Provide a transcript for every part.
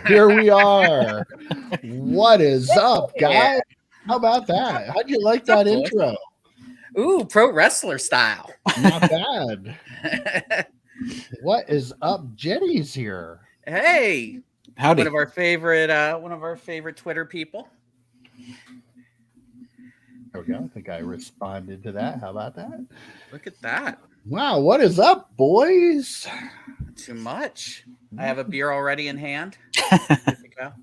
Here we are. What is up, Yeah. guys? How about that? How'd you like that intro? Ooh, pro wrestler style. Not bad. What is up, Jenny's here? Hey, Howdy. one of our favorite Twitter people. There we go. I think I responded to that. How about that? Look at that. Wow, what is up, boys? Too much. I have a beer already in hand. Good to go.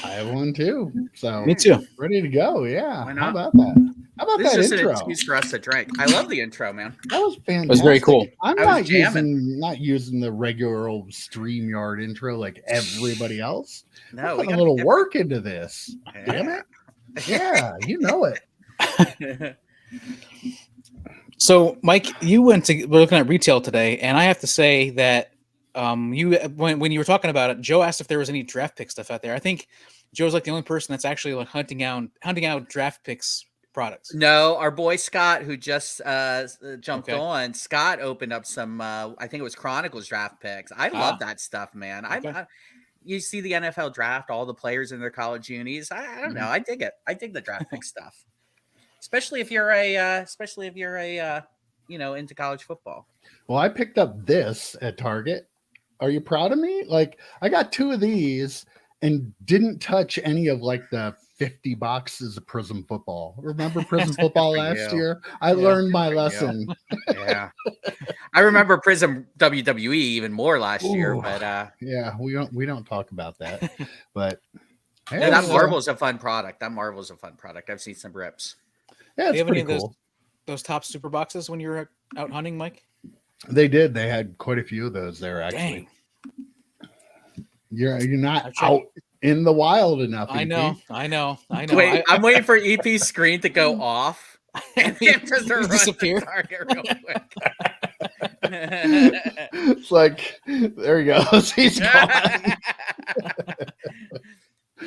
I have one too. So Me too. ready to go. Yeah. Why How not? about that? How about This that is just intro? an excuse for us to drink. I love the intro, man. That was fantastic. It was very cool. I'm I was not using the regular old StreamYard intro like everybody else. No, Put a little work into this. Damn it. Yeah, you know it. So, Mike, we're looking at retail today, and I have to say that when you were talking about it, Joe asked if there was any draft pick stuff out there. I think Joe's like the only person that's actually like hunting out draft picks products. No, our boy Scott, who just jumped on, Scott opened up some. I think it was Chronicles draft picks. I love that stuff, man. You see the NFL draft, all the players in their college unis. I don't know. I dig it. I dig the draft pick stuff, especially if you're a into college football. Well, I picked up this at Target. Are you proud of me? Like, I got 2 of these and didn't touch any of like the 50 boxes of Prism football. Remember Prism football last year? I learned my lesson. Yeah. I remember Prism WWE even more last year, but yeah, we don't talk about that. But hey, that Marvel's a fun product. I've seen some rips. Yeah, it's pretty cool. Those top super boxes when you were out hunting, Mike? They did. They had quite a few of those there, actually. Dang. You're not out in the wild enough. I know. Wait, I'm waiting for EP's screen to go off and him just to disappear. Target real quick. It's like, there he goes. He's gone.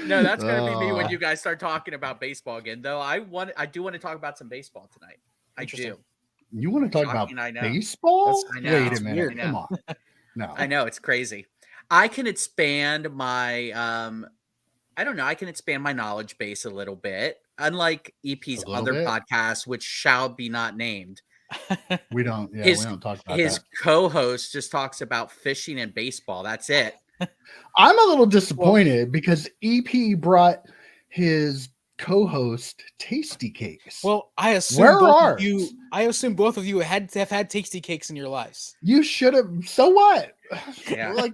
No, that's gonna be me when you guys start talking about baseball again. Though I do want to talk about some baseball tonight. I do. You want to talk about baseball? I know. Wait a minute. Come on. No. I know, it's crazy. I can expand my I don't know, I can expand my knowledge base a little bit. Unlike EP's other podcasts, which shall be not named. We don't talk about his co-host just talks about fishing and baseball. That's it. I'm a little disappointed because EP brought his co-host Tasty Cakes. Well, I assume both of you have had Tasty Cakes in your lives. You should have. So what? Yeah. Like,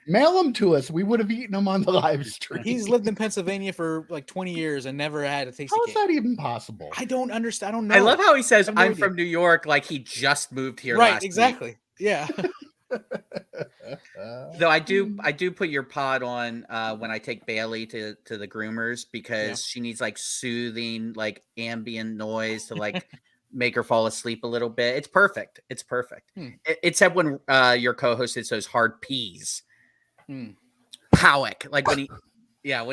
mail them to us. We would have eaten them on the live stream. He's lived in Pennsylvania for like 20 years and never had a Tasty Cake. How is that even possible? I don't understand. I don't know. I love how he says I'm from New York, like he just moved here. Right, exactly. Week. Yeah. Though I do put your pod on when I take Bailey to the groomers because she needs like soothing, like ambient noise to like make her fall asleep a little bit. It's perfect. Except when your co-host is those hard P's. Howick. Like when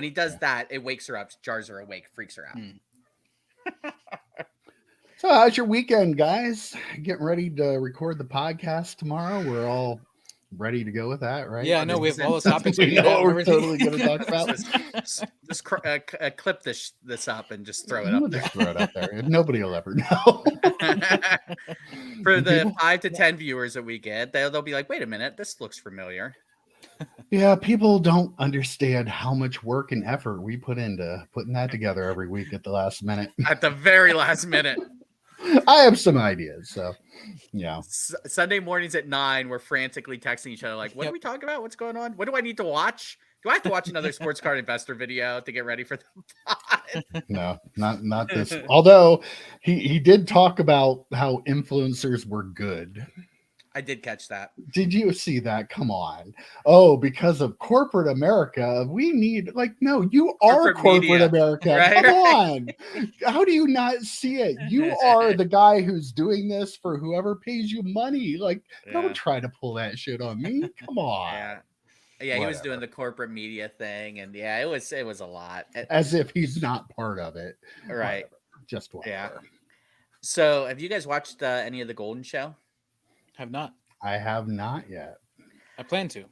he does that, it wakes her up, jars her awake, freaks her out. So how's your weekend, guys? Getting ready to record the podcast tomorrow. We're all ready to go with that, right? Yeah, I know we have all the topics we know we're totally going to talk about. Just clip this up and just throw it up there. Just throw it up there. Nobody will ever know. For the 5 to 10 viewers that we get, they'll be like, wait a minute, this looks familiar. Yeah, people don't understand how much work and effort we put into putting that together every week at the last minute. At the very last minute. I have some ideas, so yeah. Sunday mornings at 9, we're frantically texting each other like, what are we talking about? What's going on? What do I need to watch? Do I have to watch another sports card investor video to get ready for the pod? No, not this. Although he did talk about how influencers were good. I did catch that. Did you see that? Come on. Oh, because of corporate America, we need no, you are corporate America. Right, Come on. How do you not see it? You are the guy who's doing this for whoever pays you money. Don't try to pull that shit on me. Come on. Yeah, he was doing the corporate media thing, and it was a lot. As if he's not part of it. Right. Whatever. Just whatever. Yeah. So have you guys watched any of the Golden Show? Have not. I have not yet. I plan to.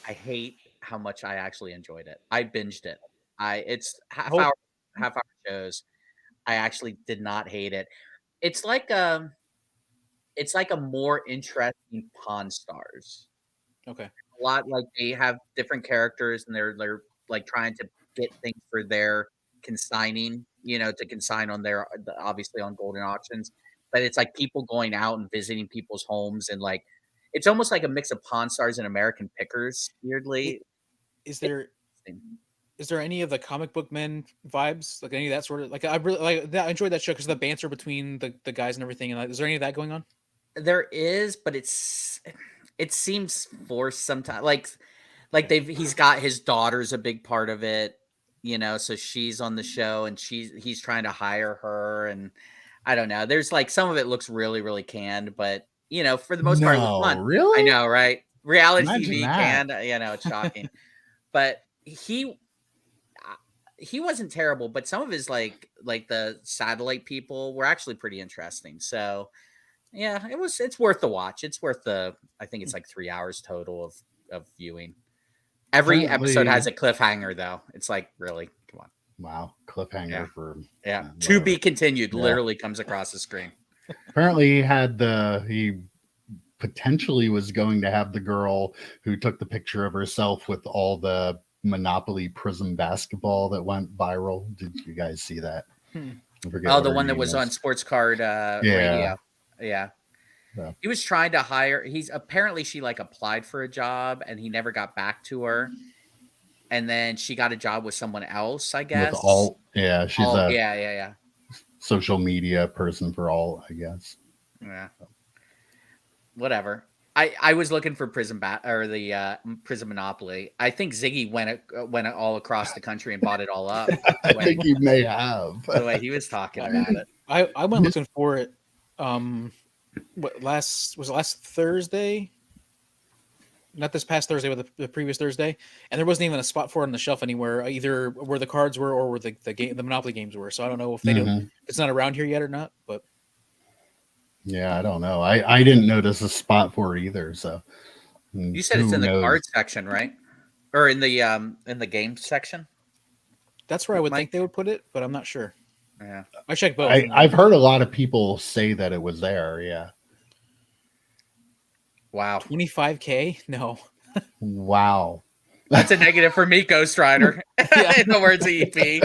I hate how much I actually enjoyed it. I binged it. It's Oh. half hour shows. I actually did not hate it. It's like a more interesting Pawn Stars. Okay. A lot like they have different characters and they're like trying to get things for their consigning, to consign on their obviously on golden auctions. But it's like people going out and visiting people's homes and like it's almost like a mix of Pawn Stars and American Pickers, weirdly. Is there any of the comic book men vibes, like any of that sort of, like I really like that? I enjoyed that show because the banter between the guys and everything. And like, is there any of that going on? There is, but it seems forced sometimes. Like he's got his daughter's a big part of it, so she's on the show and he's trying to hire her, and I don't know. There's like some of it looks really, really canned, but for the most part it was No, fun. I really? know, right? Reality Imagine TV that. canned, it's shocking. But he wasn't terrible, but some of his like the satellite people were actually pretty interesting. So yeah, it's worth the watch. It's worth I think it's like 3 hours total of viewing. Every episode has a cliffhanger though. It's like, really, come on. Wow, cliffhanger for to be continued literally comes across the screen. Apparently he potentially was going to have the girl who took the picture of herself with all the Monopoly Prism basketball that went viral. Did you guys see that? Oh, the one that was on Sports Card Radio. Yeah. He was trying to hire. Apparently she like applied for a job and he never got back to her. And then she got a job with someone else, I guess. With she's a social media person for all, I guess. Yeah. Whatever. I was looking for Prism Prism Monopoly. I think Ziggy went all across the country and bought it all up. I think he may have. The way he was talking about it. I went looking for it. Last Thursday? Not this past Thursday, but the previous Thursday, and there wasn't even a spot for it on the shelf anywhere, either where the cards were or where the Monopoly games were. So I don't know if it's not around here yet or not. But yeah, I don't know. I didn't notice a spot for it either. So you said it's in the card section, right? Or in the game section? That's where I would think they would put it, but I'm not sure. Yeah, I checked both. I've heard a lot of people say that it was there. Yeah. Wow. 25K? No. Wow. That's a negative for me, Ghost Rider. In the words of EP.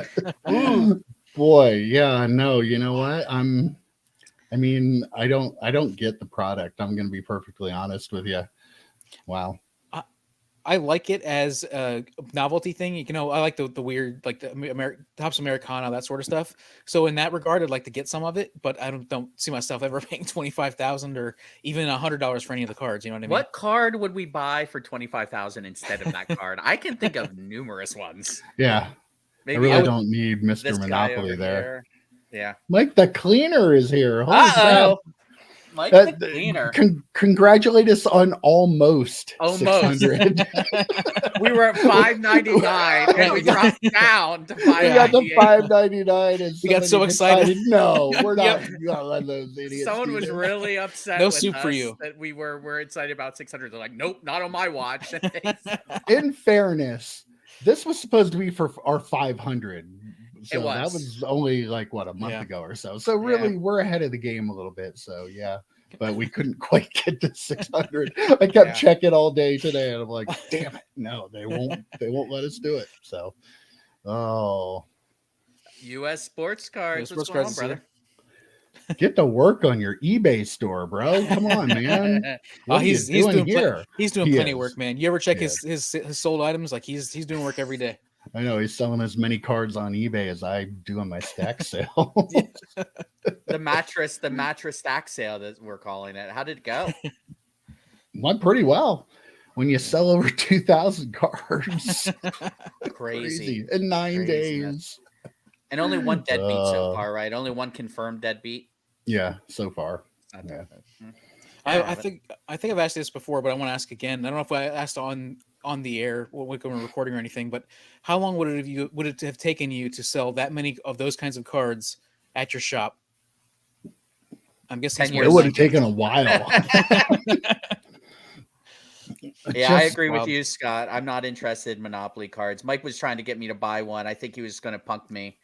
Ooh. Boy, yeah, no, you know what? I don't get the product. I'm going to be perfectly honest with you. Wow. I like it as a novelty thing. I like the weird, like the Hops Americana, that sort of stuff. So in that regard, I'd like to get some of it, but I don't see myself ever paying $25,000 or even $100 for any of the cards. You know what I mean? What card would we buy for $25,000 instead of that card? I can think of numerous ones. Yeah. Maybe I really don't need Mr. Monopoly there. Yeah. Mike the Cleaner is here. Holy crap. Mike the Cleaner. Congratulate us on almost 600. We were at $5.99 and we dropped down to $5.98. We got the $5.99 and we got so excited. No, we're not. You gotta let those idiots. Someone was really upset. No with soup us for you. That we're excited about 600. They're like, nope, not on my watch. In fairness, this was supposed to be for our 500. So that was only like a month ago or so. So really, we're ahead of the game a little bit. So yeah, but we couldn't quite get to 600. I kept checking all day today, and I'm like, damn it, no, they won't let us do it. So, U.S. Sports Cards. What's going on, brother? Get to work on your eBay store, bro. Come on, man. He's doing here. He's doing plenty of work, man. You ever check his sold items? Like he's doing work every day. I know he's selling as many cards on eBay as I do on my stack sale. The mattress stack sale that we're calling it. How did it go? Went pretty well. When you sell over 2,000 cards, crazy in 9 days, and only one deadbeat so far, right? Only one confirmed deadbeat. Yeah, so far. Yeah. I think I've asked this before, but I want to ask again. I don't know if I asked on the air when we're recording or anything, but how long would it have taken you to sell that many of those kinds of cards at your shop? I'm guessing it would have taken a while. Yeah, I Just agree with wild. you, Scott. I'm not interested in Monopoly cards. Mike was trying to get me to buy one. I think he was going to punk me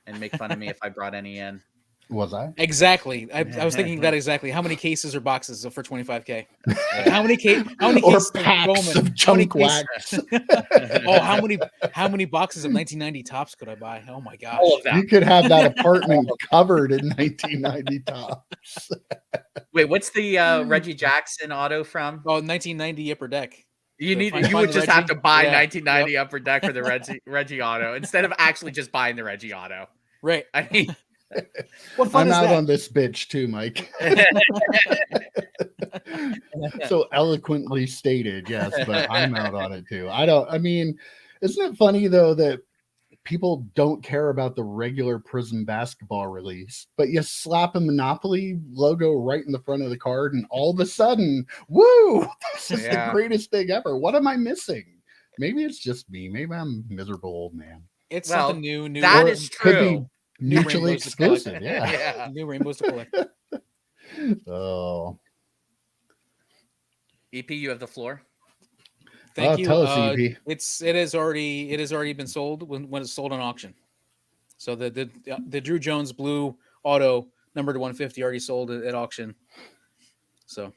and make fun of me if I brought any in. was I? Exactly. I was thinking that exactly. How many cases or boxes for 25K? Like how many Or cases packs Bowman? of How many junk cases? wax. Oh, how many boxes of 1990 tops could I buy? Oh my gosh. All of them. You could have that apartment covered in 1990 tops. Wait, what's the Reggie Jackson auto from? Oh, 1990 upper deck. You So need find you would the just have Reggie. to buy Yeah, 1990 yep. upper deck for the Reggie auto instead of actually just buying the Reggie auto. Right. I mean, What fun I'm is out that? on this bitch too, Mike. So eloquently stated, yes, but I'm out on it too. I mean, isn't it funny though that people don't care about the regular Prism basketball release, but you slap a Monopoly logo right in the front of the card, and all of a sudden, woo, this is the greatest thing ever. What am I missing? Maybe it's just me. Maybe I'm a miserable old man. It's well, something new. that Or is it could be true. New mutually rainbows to collect. exclusive. Yeah. Yeah. New rainbows to collect. Oh, EP, you have the floor. Thank you. Tell us, EP. It has already been sold when it's sold on auction. So the Drew Jones blue auto number to 150 already sold at auction. So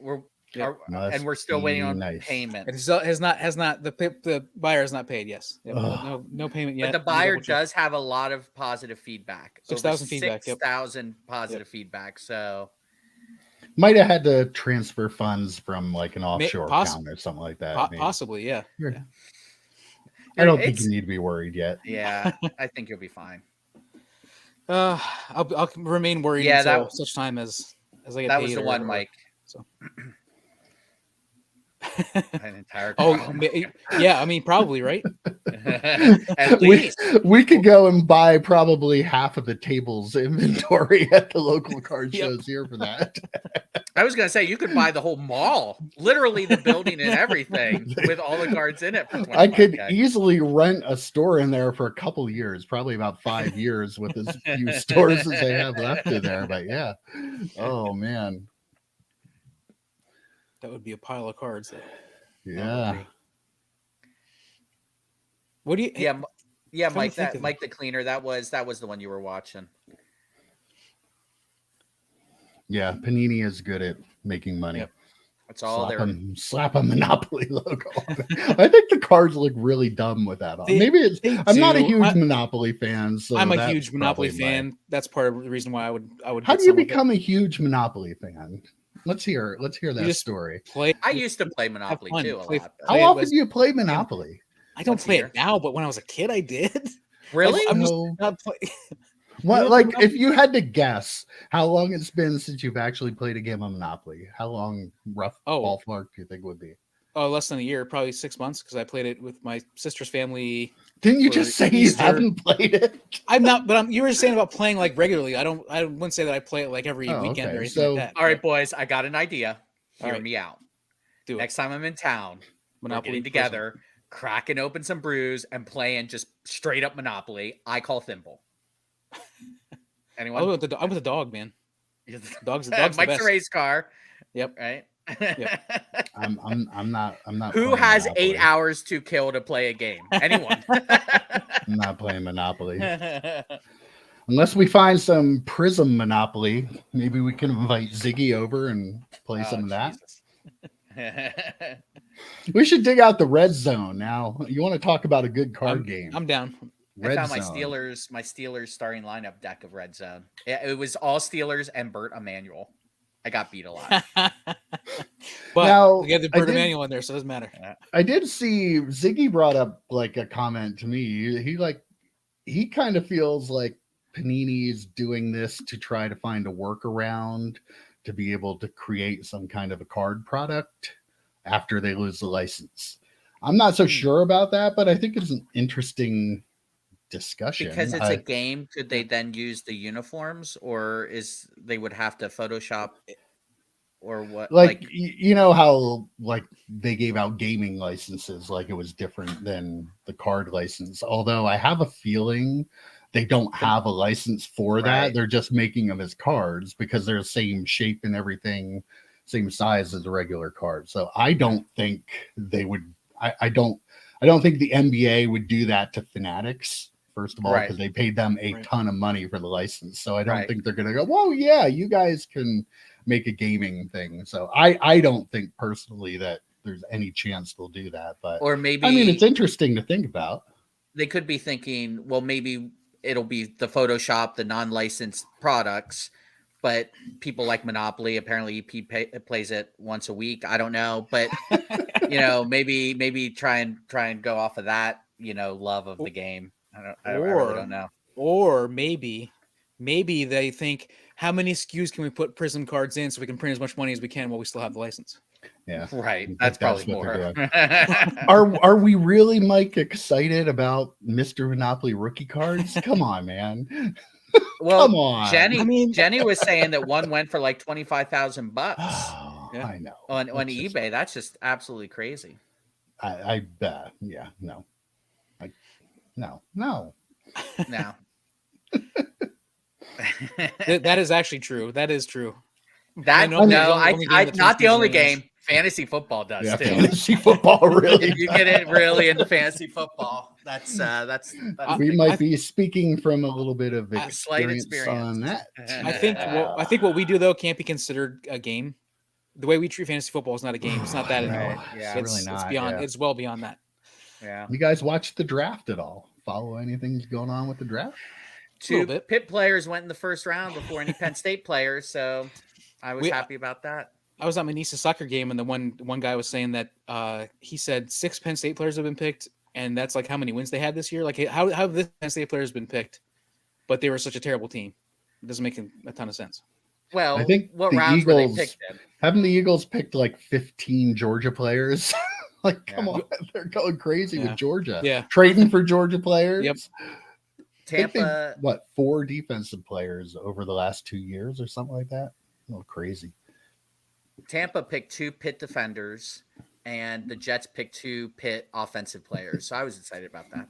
And we're still waiting on payment. It has not the buyer has not paid. Yes, no payment yet. But the buyer does have a lot of positive feedback. 6,000 feedback. 6,000 positive feedback. So might have had to transfer funds from like an offshore account or something like that. Possibly, yeah. I don't think you need to be worried yet. Yeah, I think you'll be fine. I'll remain worried until such time as I get paid. That was the one, Mike. So. An entire yeah, I mean, probably, right? At least. We could go and buy probably half of the table's inventory at the local card shows here for that. I was gonna say you could buy the whole mall, literally the building and everything, with all the cards in it. For I could easily rent a store in there for a couple of years, probably about 5 years, with as few stores as they have left in there. But yeah, oh man, that would be a pile of cards. Yeah. What do you? Yeah, Mike. Mike the Cleaner. That was the one you were watching. Yeah, Panini is good at making money. Yep. That's all slap a Monopoly logo on it. I think the cards look really dumb with that on. Maybe it's. I'm not a huge Monopoly fan. So I'm a huge Monopoly fan. That's part of the reason why I would. How do you become a huge Monopoly fan? Let's hear that story. I used to play Monopoly too a lot. How often do you play Monopoly? I don't play it now, but when I was a kid, I did. Really? I'm just not playing. What, like, if you had to guess how long it's been since you've actually played a game of Monopoly, how long, rough ballpark, do you think would be? Oh, less than a year, probably 6 months, because I played it with my sister's family. Didn't you just say Easter. You haven't played it? I'm not, but you were saying about playing like regularly. I wouldn't say that I play it like every weekend or anything like that. All right, boys, I got an idea. Hear me out. Next time I'm in town, we're getting together, cracking open some brews, and playing just straight up Monopoly. I call Thimble. Anyone? I'm with the dog, man. Dog's Mike's the best. a race car. Yep. Right. Yep. I'm not. Who has Monopoly. 8 hours to kill to play a game? Anyone? I'm not playing Monopoly. Unless we find some Prism Monopoly, maybe we can invite Ziggy over and play some of that. We should dig out the red zone now. You want to talk about a good card game? I'm down. I found my Steelers starting lineup deck of Red Zone. It was all Steelers and Bert Emanuel. I got beat a lot. But now, you have the Bert Emanuel in there, so it doesn't matter. I did see Ziggy brought up like a comment to me. He kind of feels like Panini is doing this to try to find a workaround to be able to create some kind of a card product after they lose the license. I'm not so sure about that, but I think it's an interesting discussion. Because it's a game, could they then use the uniforms, or they would have to Photoshop, or what? Like you know how like they gave out gaming licenses, like it was different than the card license. Although I have a feeling they don't have a license for that. They're just making them as cards because they're the same shape and everything. same size as a regular card. So I don't think they would. I don't think the NBA would do that to Fanatics. First of all, because they paid them a ton of money for the license. So I don't think they're going to go, whoa, yeah, you guys can make a gaming thing. So I don't think personally that there's any chance they'll do that. But or maybe, I mean, it's interesting to think about. They could be thinking, well, maybe it'll be the Photoshop, the non-licensed products, but people like Monopoly. Apparently, EP plays it once a week. I don't know, but maybe try and go off of that, love of the game. I really don't know. Or maybe they think, how many SKUs can we put Prism cards in so we can print as much money as we can while we still have the license? Yeah, right. That's probably more. Are we really, Mike, excited about Mr. Monopoly rookie cards? Come on, man. Well, come on. Jenny was saying that one went for like $25,000. Yeah. I know on eBay. That's just absolutely crazy. I bet. Yeah. No. No. That is actually true. That is true. Not the only game. Fantasy football does too. Fantasy football, really. You get it really into fantasy football. That's we might be speaking from a little bit of experience on that. I think what we do though can't be considered a game. The way we treat fantasy football is not a game. It's not that anymore. Yeah, it's really not. It's beyond. Yeah. It's well beyond that. Yeah. You guys watch the draft at all? Follow anything going on with the draft? 2 Pitt players went in the first round before any Penn State players, so I was happy about that. I was at my niece's soccer game, and the one guy was saying that he said 6 Penn State players have been picked, and that's like how many wins they had this year. Like how have this Penn State players been picked, but they were such a terrible team? It doesn't make a ton of sense. Well, I think what rounds were they picked in? Haven't the Eagles picked like 15 Georgia players? Like, come on, they're going crazy with Georgia. Yeah, trading for Georgia players. Yep. Tampa, 4 defensive players over the last 2 years or something like that? Oh, crazy. Tampa picked 2 Pitt defenders, and the Jets picked 2 Pitt offensive players. So I was excited about that.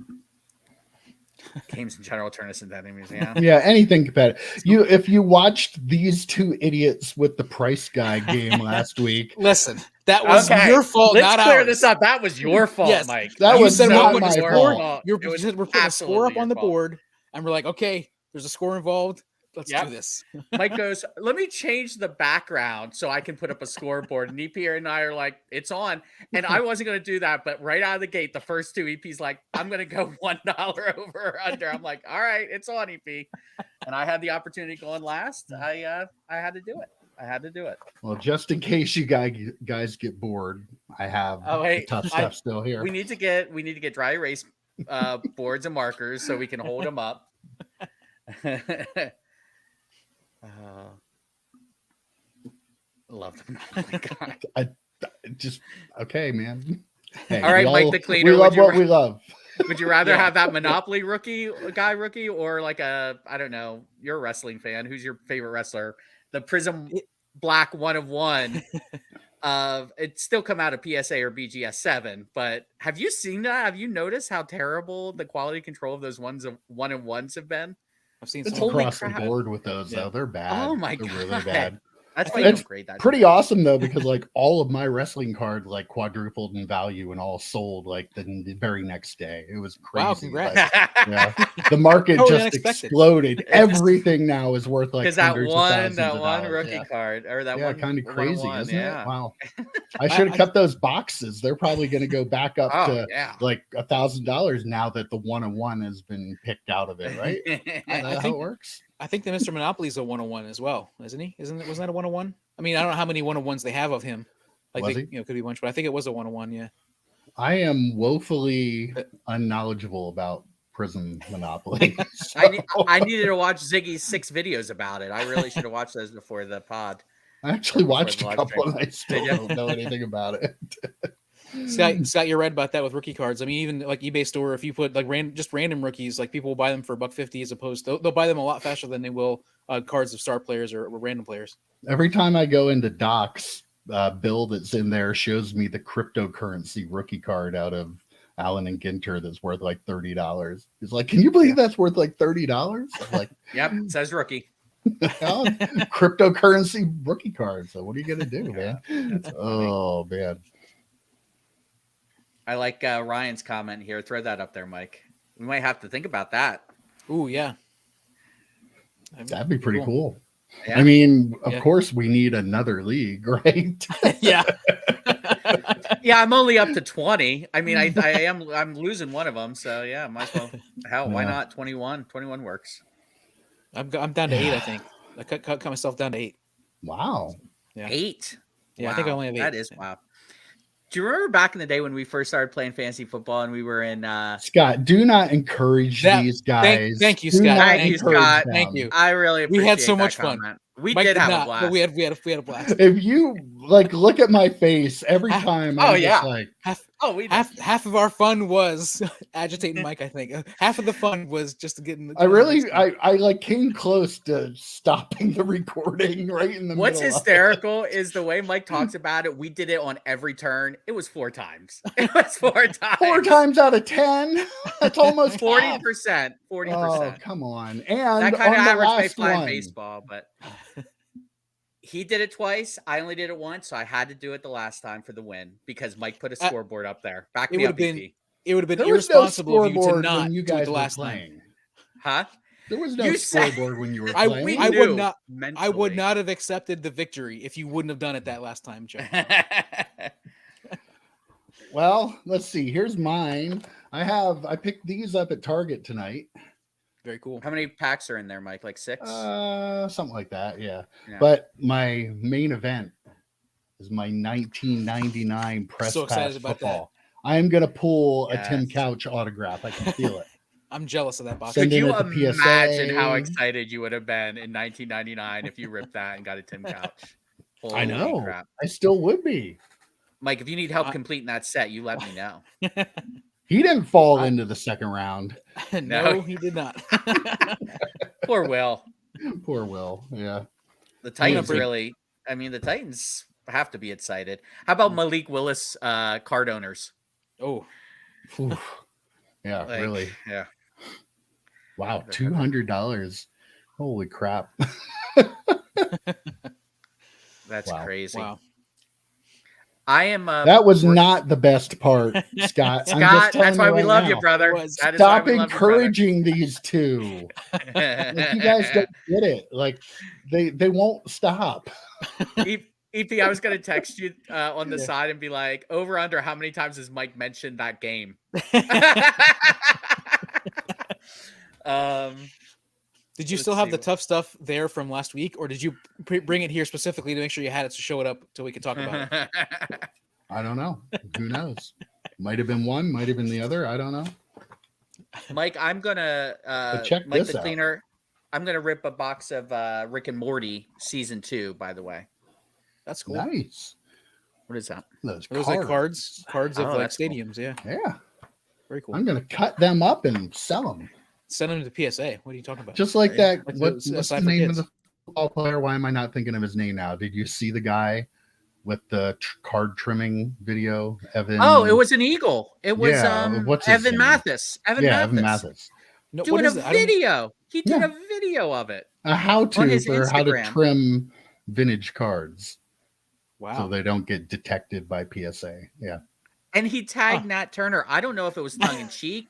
Games in general turn us into enemies. Yeah, anything competitive. If you watched these 2 idiots with the price guy game last week, listen, that was your fault. Let's clear this up. That was your fault, yes, Mike. That you was said not my fault. We're putting a score up on the board, and we're like, okay, there's a score involved. Let's do this. Mike goes, let me change the background so I can put up a scoreboard. And EP and I are like, it's on. And I wasn't going to do that. But right out of the gate, the first 2 EP's like, I'm going to go $1 over or under. I'm like, all right, it's on, EP. And I had the opportunity going last. I had to do it. Well, just in case you guys get bored, I have tough stuff still here. We need to get dry erase boards and markers so we can hold them up. Love them. Oh my God. I just okay, man. Hey, all right, Mike the Cleaner. We love what we love. Would you rather have that Monopoly rookie or like I don't know, you're a wrestling fan. Who's your favorite wrestler? The Prism Black 1 of 1. It's still come out of PSA or BGS 7, but have you seen that? Have you noticed how terrible the quality control of those 1-of-1s have been? I've seen it's across the board with those though. They're bad. Oh my God, really bad. That's why you don't grade that. Pretty awesome though, because like all of my wrestling cards like quadrupled in value and all sold like the very next day. It was crazy. Wow, congrats. Like, the market just exploded. Everything now is worth like that one rookie card or that one kind of crazy, isn't it? Wow. I should have kept those boxes. They're probably going to go back up to like $1,000 now that the 1-of-1 has been picked out of it, right? That's how it works. I think the Mr. Monopoly's a 1-of-1 as well, isn't he? Wasn't that a 1-of-1? I mean, I don't know how many 1-of-1s they have of him. Like, could be a bunch, but I think it was a 1-of-1. Yeah. I am woefully unknowledgeable about Prism Monopoly. So. I needed to watch Ziggy's 6 videos about it. I really should have watched those before the pod. I actually watched a couple, and I still don't know anything about it. Scott, you're right about that with rookie cards. I mean, even like eBay store, if you put like random rookies, like people will buy them for $1.50 as opposed to they'll buy them a lot faster than they will cards of star players or random players. Every time I go into Docs, Bill that's in there shows me the cryptocurrency rookie card out of Allen and Ginter that's worth like $30. He's like, "Can you believe that's worth like $30?" I'm like, "Yep, it says rookie." Cryptocurrency rookie card. So what are you gonna do, man? That's funny. Oh man. I like Ryan's comment here. Throw that up there, Mike. We might have to think about that. Ooh, yeah. That'd be pretty cool. Yeah. I mean, of course, we need another league, right? Yeah. Yeah, I'm only up to 20. I mean, I'm losing one of them, so yeah, might as well. Hell, why not 21? 21 works. I'm down to 8, I think. I cut myself down to 8. Wow. Yeah. 8? Yeah, wow. I think I only have 8. That is wow. Do you remember back in the day when we first started playing fantasy football and we were in Scott, do not encourage these guys. Thank you, Do Scott. not Thank you, encourage Scott. them. Thank you. I really appreciate We had so that much fun. comment. We Mike did have not, a blast. but we had a blast. If you look at my face every time, I'm just like, half of our fun was agitating Mike. I think half of the fun was just to get in. I like came close to stopping the recording right in the middle. What's hysterical is the way Mike talks about it. We did it on every turn. It was 4 times. It was 4 times. 4 times out of 10. That's almost 40%. 40%. Oh, come on. And that kind of average one, baseball, but he did it twice. I only did it once, so I had to do it the last time for the win because Mike put a scoreboard up there. Back me up, BP. It would have been there irresponsible of you to not when you do it guys the were last playing. time. Huh? There was no scoreboard when you were playing. I would not have accepted the victory if you wouldn't have done it that last time, Joe. Well, let's see. Here's mine. I picked these up at Target tonight. Very cool. How many packs are in there, Mike? Like 6? Something like that, yeah. But my main event is my 1999 press pass football. I am going to pull a Tim Couch autograph. I can feel it. I'm jealous of that box. Could you imagine how excited you would have been in 1999 if you ripped that and got a Tim Couch? Holy I know. Crap. I still would be. Mike, if you need help completing that set, you let me know. He didn't fall into the second round. No, he did not. Poor Will. Poor Will. Yeah. The Titans the Titans have to be excited. How about Malik Willis card owners? Oh. Yeah, really. Yeah. Wow, $200. Holy crap. That's crazy. Wow. I am. That was not the best part, Scott. Scott, that's why we love you, brother. Stop encouraging these two. Like, you guys don't get it. Like they won't stop. EP, I was gonna text you on the side and be like, over under how many times has Mike mentioned that game? Did you still have the tough stuff there from last week, or did you bring it here specifically to make sure you had it to show it up so we could talk about it? I don't know. Who knows? Might have been one, might have been the other. I don't know. Mike, I'm gonna check Mike this the out. Cleaner. I'm gonna rip a box of Rick and Morty season 2. By the way, that's cool. Nice. What is that? Those like cards of like stadiums. Cool. Yeah. Very cool. I'm gonna cut them up and sell them. Send them to PSA. What are you talking about? Just like that. What's the name of the football player? Why am I not thinking of his name now? Did you see the guy with the card trimming video? Evan. Oh, it was an Eagle. It was Evan name? Mathis. Evan Mathis. No, doing a video. He did a video of it. A how-to for how to trim vintage cards. Wow. So they don't get detected by PSA. Yeah. And he tagged Nat Turner. I don't know if it was tongue in cheek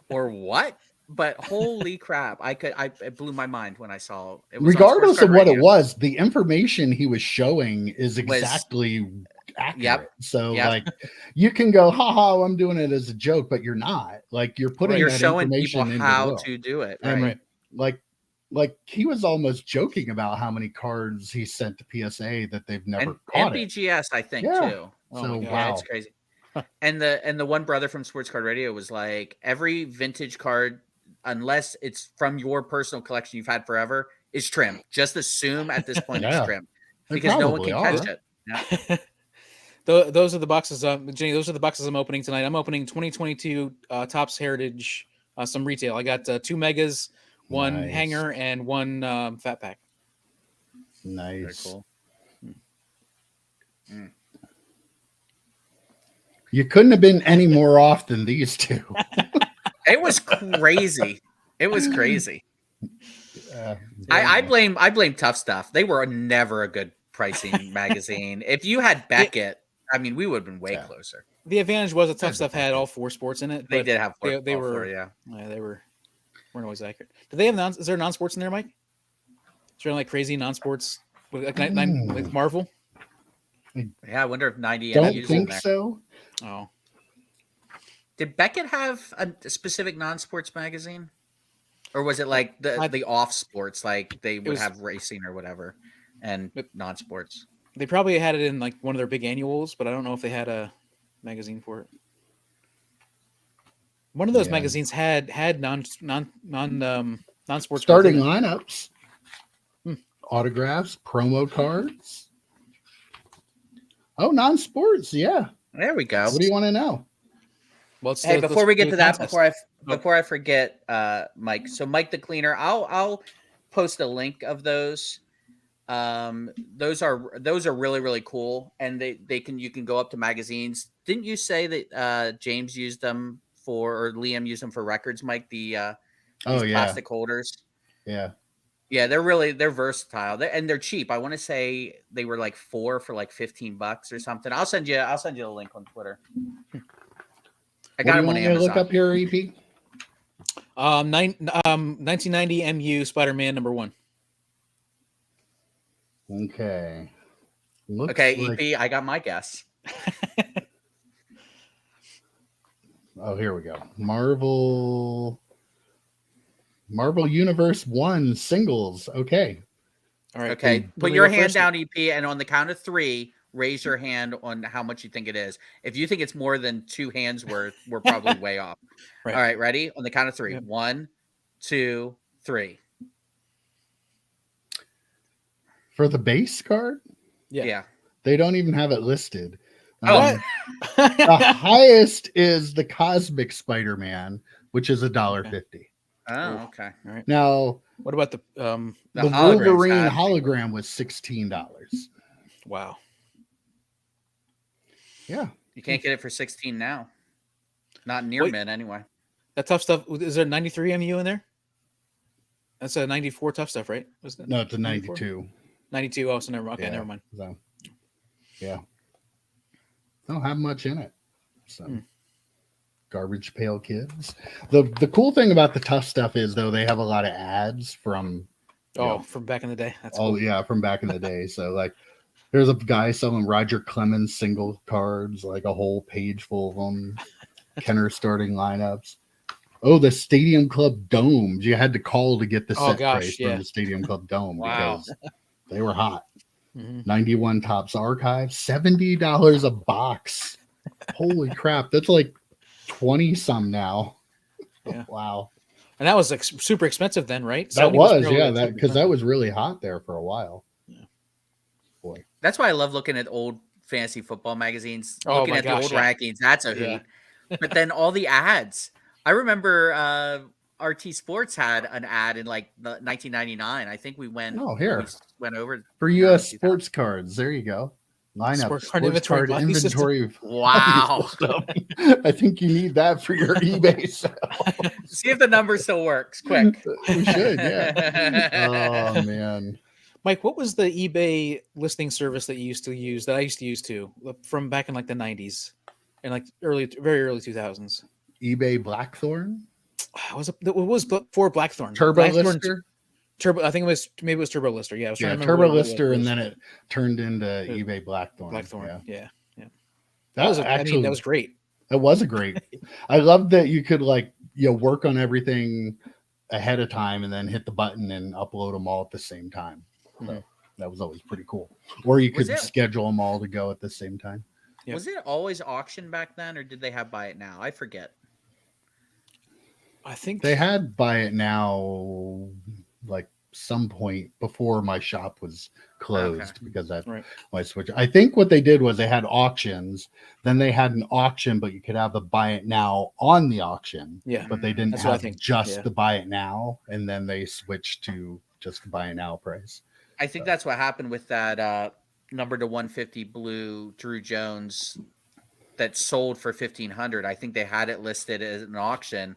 or what. But holy crap! It blew my mind when I saw it. Regardless of what it was, the information he was showing is exactly accurate. Yep. So like, you can go, haha, I'm doing it as a joke, but you're not. Like, you're putting you're that showing information people into how to do it. Right. And like he was almost joking about how many cards he sent to PSA that they've never caught. BGS, I think too. So wow, it's crazy. And the one brother from Sports Card Radio was like, every vintage card, unless it's from your personal collection you've had forever, is trimmed. Just assume at this point it's trimmed because no one can catch it. Yeah. Those are the boxes, Jenny. Those are the boxes I'm opening tonight. I'm opening 2022 Topps Heritage, some retail. I got 2 megas, 1 hanger, and 1 fat pack. Nice. Very cool. You couldn't have been any more off than these two. It was crazy. It was crazy. I blame Tough Stuff. They were never a good pricing magazine. If you had Beckett, I mean, we would have been way closer. The advantage was that Tough Stuff had all 4 sports in it. They but did have they all were, four, yeah. They weren't always accurate. Do they have is there non-sports in there, Mike? Is there like crazy non-sports like Marvel? Yeah, I wonder if 90. Don't think so. Oh, did Beckett have a specific non-sports magazine, or was it like the off sports, like they would have racing or whatever, and non-sports? They probably had it in like one of their big annuals, but I don't know if they had a magazine for it. One of those magazines had non-sports starting lineups, autographs, promo cards. Oh, non-sports, yeah. There we go. What do you want to know? Well, hey, before we get to that, before I forget, Mike. So Mike the Cleaner, I'll post a link of those. Those are really, really cool, and you can go up to magazines. Didn't you say that James used them or Liam used them for records, Mike? The plastic holders. Yeah. Yeah, they're versatile. They're cheap. I want to say they were like 4 for like $15 or something. I'll send you a link on Twitter. I got them on Amazon. Look up here, EP. 1990 MU Spider-Man #1. Okay. EP, I got my guess. Oh, here we go. Marvel Universe 1 singles. Okay. All right. Okay. Put your hand down, EP, and on the count of 3, raise your hand on how much you think it is. If you think it's more than 2 hands worth, we're probably way off. Right. All right, ready? On the count of 3. Yep. 1, 2, 3. For the base card? Yeah. They don't even have it listed. The highest is the Cosmic Spider-Man, which is $1.50. Oh, okay. All right. Now, what about the Wolverine hologram was $16? Wow. Yeah. You can't get it for $16 now. Not near mint anyway. That Tough Stuff, is there 93 MU in there? That's a 94 Tough Stuff, right? No, it's a 92. 92. Oh, so never mind. Okay, never mind. So, yeah. Don't have much in it. So garbage pail kids. The cool thing about the Tough Stuff is though they have a lot of ads from from back in the day. That's cool. Yeah, from back in the day. So like there's a guy selling Roger Clemens single cards, like a whole page full of them. Kenner starting lineups. Oh, the Stadium Club domes. You had to call to get the set price from the Stadium Club dome because they were hot. 91 Topps Archive, $70 a box. Holy crap. That's like 20 some now. Yeah. Wow. And that was like super expensive then, right? That was because that was really hot there for a while. Yeah. Boy. That's why I love looking at old fantasy football magazines, looking at the old rankings. That's a hoot. But then all the ads. I remember RT Sports had an ad in like 1999. I think we went. Oh, here. We went over for U.S. sports cards. There you go. Lineup sports card inventory. Wow. I think you need that for your eBay sale. See if the number still works. Quick. We should. Yeah. Oh man. Mike, what was the eBay listing service that you used to use? That I used to use too, from back in like the 90s and like very early 2000s. eBay Blackthorn. It was before Blackthorn. Turbo Lister. Turbo. I think it was Turbo Lister. Yeah, Turbo Lister, and then it turned into eBay Blackthorn. Yeah. That was great. That was a great. I love that you could work on everything ahead of time and then hit the button and upload them all at the same time. So that was always pretty cool. Or you could schedule them all to go at the same time. Yep. Was it always auction back then, or did they have buy it now? I forget. I think they had buy it now, like some point before my shop was closed because that my switch. I think what they did was they had auctions, then they had an auction, but you could have the buy it now on the auction. Yeah, but they didn't have just the buy it now, and then they switched to just the buy it now price. I think that's what happened with that number to 150 blue Drew Jones that sold for $1,500. I think they had it listed as an auction.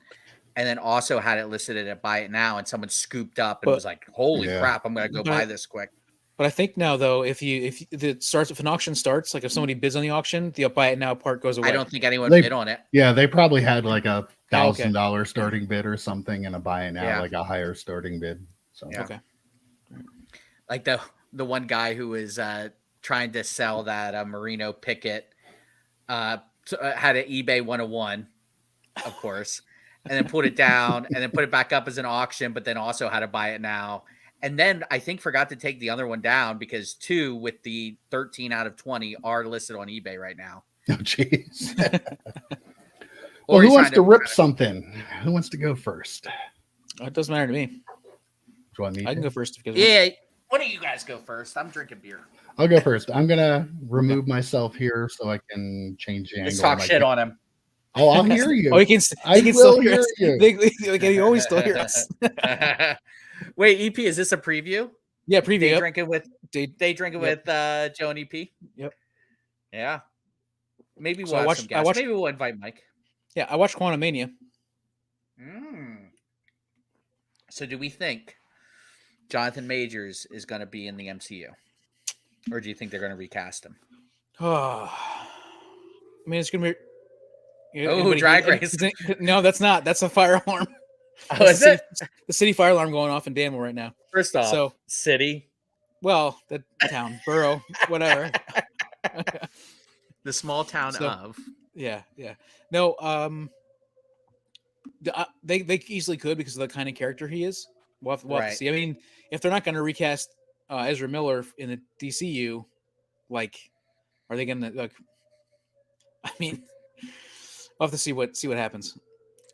and then also had it listed at Buy It Now, and someone scooped up and was like, "Holy crap, I'm gonna go buy this quick." But I think now though, if an auction starts, like if somebody bids on the auction, the Buy It Now part goes away. I don't think anyone bid on it. Yeah, they probably had like a $1,000 starting bid or something, and a Buy It Now like a higher starting bid. So okay, like the one guy who was trying to sell that Merino Picket had an eBay 101, of course, and then put it down and then put it back up as an auction, but then also had to Buy It Now. And then I think forgot to take the other one down because 2 with the 13 out of 20 are listed on eBay right now. Oh, jeez. Well, who wants to rip something? Who wants to go first? It doesn't matter to me. Do you want me? I can go first. Yeah. Why don't you guys go first? I'm drinking beer. I'll go first. I'm going to remove myself here so I can change the angle. Let's talk shit on him. Oh, I'll hear you. Oh, he can still hear us. He always still hear us. Wait, EP, is this a preview? Yeah, preview. Day drinking with Joe and EP. Yep. Yeah. Maybe we'll have some guests. Maybe we'll invite Mike. Yeah, I watched Quantumania. So do we think Jonathan Majors is going to be in the MCU? Or do you think they're going to recast him? Oh, I mean, it's going to be... drag race. No, that's not. That's a fire alarm. Oh, is it? The city fire alarm going off in Danville right now. First off, city. Well, the town, borough, whatever. The small town of. Yeah. No, they easily could because of the kind of character he is. We'll have to see. I mean, if they're not going to recast Ezra Miller in the DCU, like, are they going to like? I mean, we'll have to see what happens.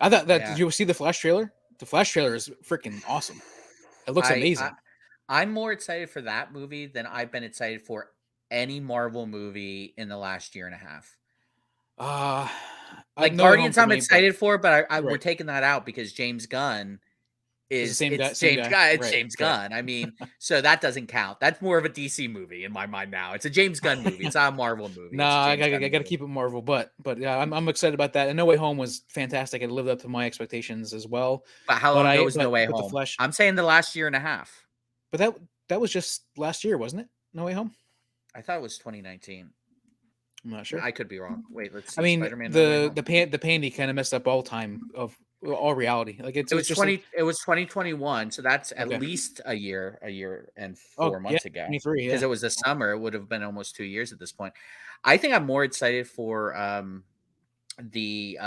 I thought that. Did you see the Flash trailer? The Flash trailer is freaking awesome. It looks amazing. I'm more excited for that movie than I've been excited for any Marvel movie in the last year and a half. Like Guardians, I'm excited for, but we're taking that out because James Gunn is James Gunn. I mean, so that doesn't count. That's more of a DC movie in my mind now. It's a James Gunn movie. It's not a Marvel movie. No, I got to keep it Marvel, but yeah, I'm excited about that. And No Way Home was fantastic. It lived up to my expectations as well. But how long ago was No Way Home? I'm saying the last year and a half. But that was just last year, wasn't it? No Way Home. I thought it was 2019. I'm not sure. I could be wrong. Wait, let's see. I mean, the pandy kind of messed up all time of all reality. Like it was 2021, so that's at least a year and 4 months ago. 23, because it was the summer. It would have been almost 2 years at this point. I think I'm more excited for the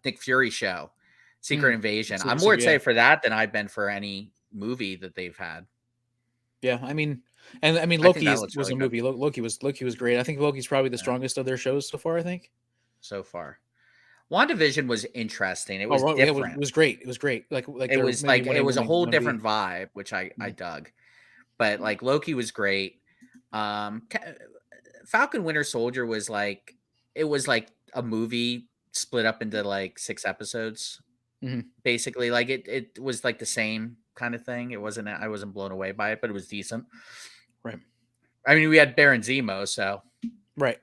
Nick Fury show, Secret Invasion. I'm more excited for that than I've been for any movie that they've had. Yeah, I mean Loki was a movie. Loki was great. I think Loki's probably the strongest of their shows so far. I think so far. WandaVision was interesting. It was different. It was great. It was great. Like it was a whole different vibe, which I dug. But like Loki was great. Falcon Winter Soldier was like a movie split up into like 6 episodes. Basically, like it was like the same kind of thing. I wasn't blown away by it, but it was decent. Right. I mean, we had Baron Zemo, so right.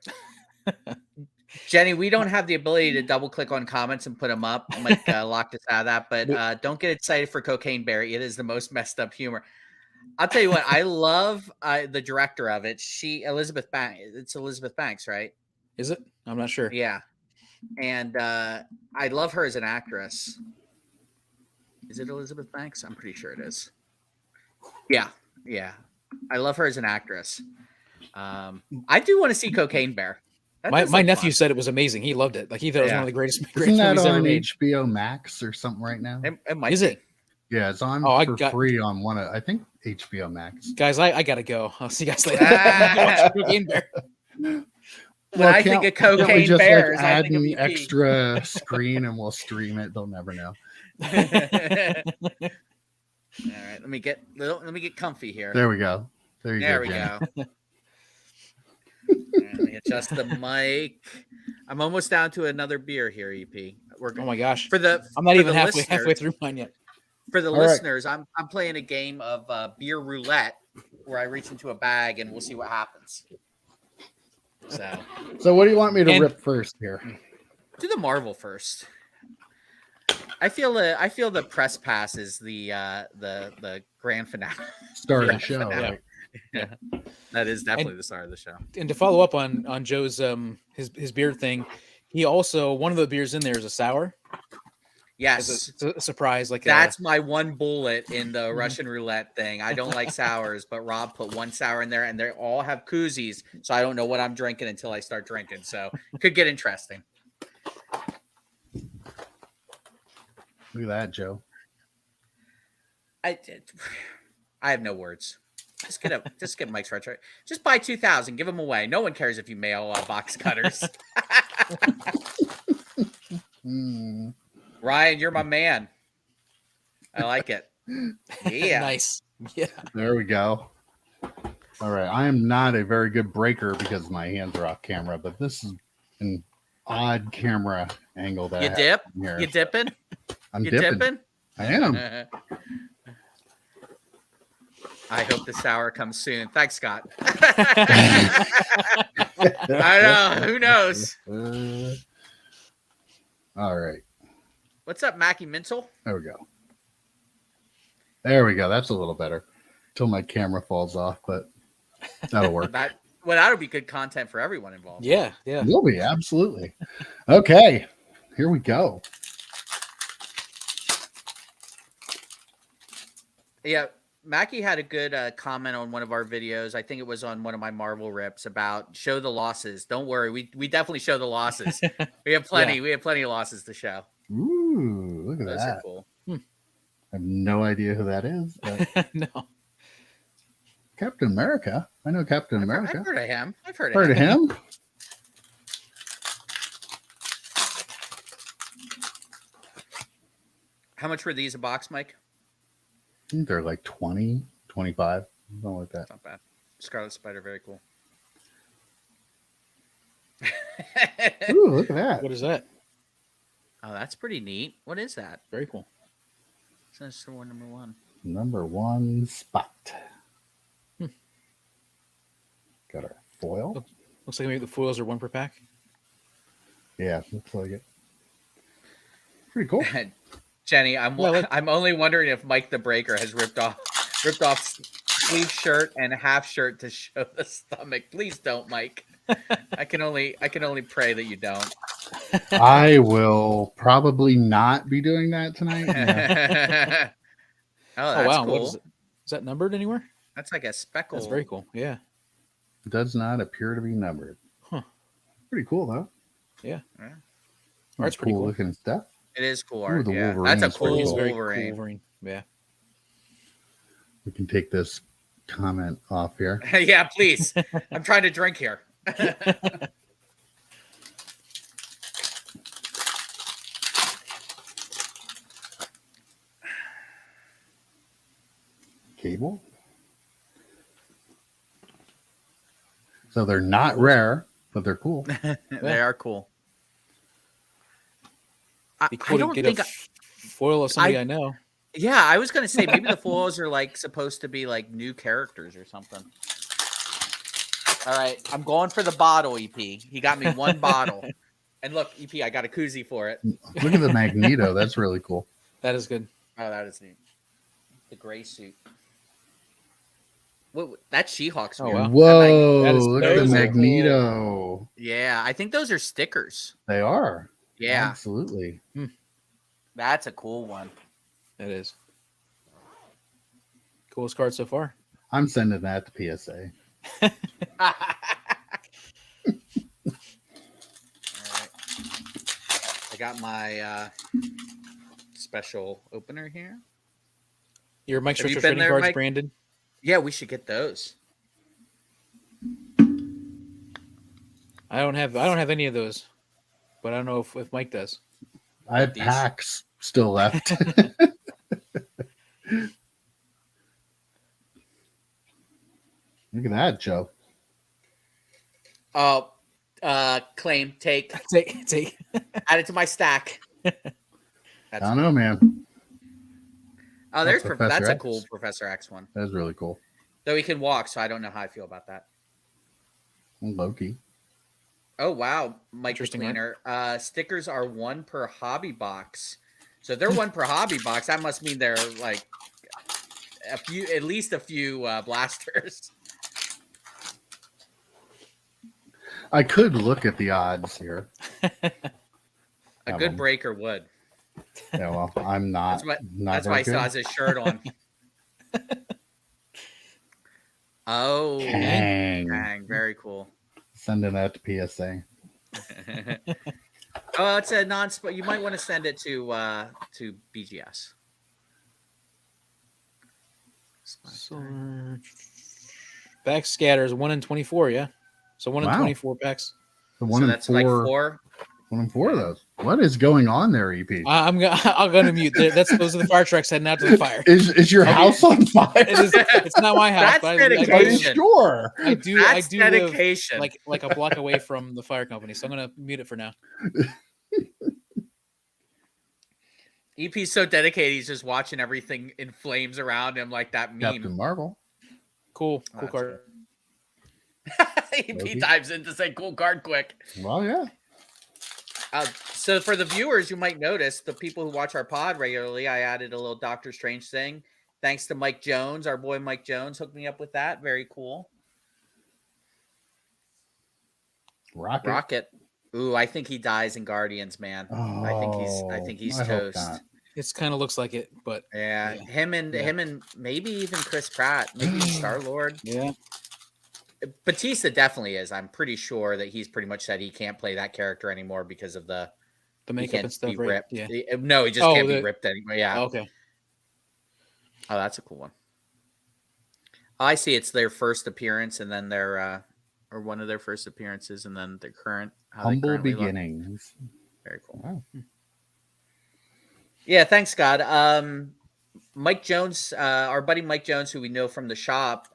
Jenny, we don't have the ability to double click on comments and put them up. Mike locked us out of that, but don't get excited for Cocaine Bear. It is the most messed up humor. I'll tell you what, I love the director of it. Elizabeth Banks. It's Elizabeth Banks, right? Is it? I'm not sure. Yeah. And I love her as an actress. Is it Elizabeth Banks? I'm pretty sure it is. Yeah. I love her as an actress. I do want to see Cocaine Bear. My nephew said it was amazing. He loved it. Like he thought it was one of the greatest movies ever made. HBO Max or something right now? It might be. It? Yeah, it's on for free on one of, I think, HBO Max. Guys, I gotta go. I'll see you guys later. Watch Cocaine Bear. When I think of Cocaine Bears, I think of an extra screen and we'll stream it. They'll never know. All right, let me get comfy here. There we go. There we go. Let me adjust the mic. I'm almost down to another beer here, EP. Oh my gosh! I'm not even halfway through mine yet. For the listeners, I'm playing a game of beer roulette where I reach into a bag and we'll see what happens. So what do you want me to rip first here? Do the Marvel first. I feel the press pass is the grand finale. Start Yeah. the show, Yeah. right? Yeah, that is definitely the start of the show. And to follow up on Joe's his beer thing, he also, one of the beers in there is a sour. Yes, It's a surprise. Like that's my one bullet in the Mhm. Russian roulette thing. I don't like sours, but Rob put one sour in there, and they all have koozies, so I don't know what I'm drinking until I start drinking. So could get interesting. Look at that, Joe. I have no words. Just get Mike's retro. Just buy 2,000, give them away. No one cares if you mail box cutters. Mm. Ryan, you're my man. I like it. Yeah. nice. Yeah. There we go. All right. I am not a very good breaker because my hands are off camera, but this is an odd camera angle that I You have dip? from here. You dipping? I'm You dipping. dipping? I am. I hope the sour comes soon. Thanks, Scott. I know. Who knows? All right. What's up, Mackie Mintel? There we go. There we go. That's a little better. Till my camera falls off, but that'll work. That'll be good content for everyone involved. Yeah. Yeah. Will be, absolutely. Okay. Here we go. Yeah. Mackie had a good comment on one of our videos. I think it was on one of my Marvel rips about show the losses. Don't worry, we definitely show the losses. We have plenty. Yeah. We have plenty of losses to show. Ooh, look at Those that. are cool. I have no idea who that is. But no. Captain America. I know Captain America. I've heard of him. I've heard Heard of of him. him? How much were these a box, Mike? I think they're like 20, 25, something like that. Not bad. Scarlet Spider, very cool. Ooh, look at that. What is that? Oh, that's pretty neat. What is that? Very cool. That's the one number one. Number one spot. Hmm. Got our foil. Looks like maybe the foils are one per pack. Yeah, looks like it. Pretty cool. Jenny, I'm only wondering if Mike the Breaker has ripped off sleeve shirt and half shirt to show the stomach. Please don't, Mike. I can only pray that you don't. I will probably not be doing that tonight. Yeah. Oh, Oh that's wow! cool. What is it? Is that numbered anywhere? That's like a speckle. That's very cool. Yeah. Does not appear to be numbered. Huh. Pretty cool though. Yeah. Yeah. Art's pretty cool. looking stuff. It is cool Ooh, art. the Yeah, Wolverine that's a is pretty cool cool. Very Wolverine. cool Wolverine. Yeah. We can take this comment off here. Yeah, please. I'm trying to drink here. Cable. So they're not rare, but they're cool. They are cool. Be cool to don't get think a foil of somebody I know. Yeah, I was gonna say maybe the foils are like supposed to be like new characters or something. All right, I'm going for the bottle, EP. He got me one bottle. And look, EP, I got a koozie for it. Look at the Magneto. That's really cool. That is good. Oh, that is neat. The gray suit. What? That's She-Hulk's. Oh, weird. wow. Whoa! That is Look at the so Magneto. Yeah, I think those are stickers. They are. Yeah, Absolutely. that's a cool one. That is. Coolest card so far. I'm sending that to PSA. All right. I got my special opener here. Your Mike's Have you Retro been trading there, cards, Mike? Brandon. Yeah, we should get those. I don't have any of those, but I don't know if Mike does. I have These. packs still left. Look at that, Joe. Oh, claim, take, Take. add it to my stack. I don't know, man. Oh, there's Professor that's a X. cool Professor X one. That's really cool. Though he can walk, so I don't know how I feel about that. Loki. Oh wow, Mike the Interesting, Cleaner. Stickers are one per hobby box. So if they're one per hobby box, that must mean they're like at least a few blasters. I could look at the odds here. A good breaker would. Yeah, well, I'm not. That's why he still has his shirt on. Oh, dang, very cool. Sending that to PSA. Oh, it's a non-spot. You might want to send it to BGS. So, back scatters 1 in 24, yeah. So 1 in 24 packs. So that's 4. Like 4. 1 in 4 of those. What is going on there, EP? I'm gonna mute. Those are the fire trucks heading out to the fire. Is your house on fire? It's not my house. That's dedication. Sure. I do dedication. Live like a block away from the fire company, so I'm gonna mute it for now. EP's so dedicated; he's just watching everything in flames around him, like that meme. Captain Marvel. Cool card. EP dives in to say cool card quick. Well, yeah. So for the viewers, you might notice, the people who watch our pod regularly, I added a little Doctor Strange thing. Thanks to Mike Jones, our boy Mike Jones hooked me up with that. Very cool. Rocket. Ooh, I think he dies in Guardians, man. Oh, I think he's toast. It kind of looks like it, but yeah. Him and maybe even Chris Pratt, maybe Star-Lord. Yeah. Batista definitely is. I'm pretty sure that he's pretty much said he can't play that character anymore because of the makeup and stuff. Right? Yeah. No, he just can't be ripped anymore. Yeah. Oh, okay. Oh, that's a cool one. I see. It's their first appearance, and then their or one of their first appearances, and then their current humble beginnings. Very cool. Wow. Yeah. Thanks, God. Mike Jones, our buddy Mike Jones, who we know from the shop,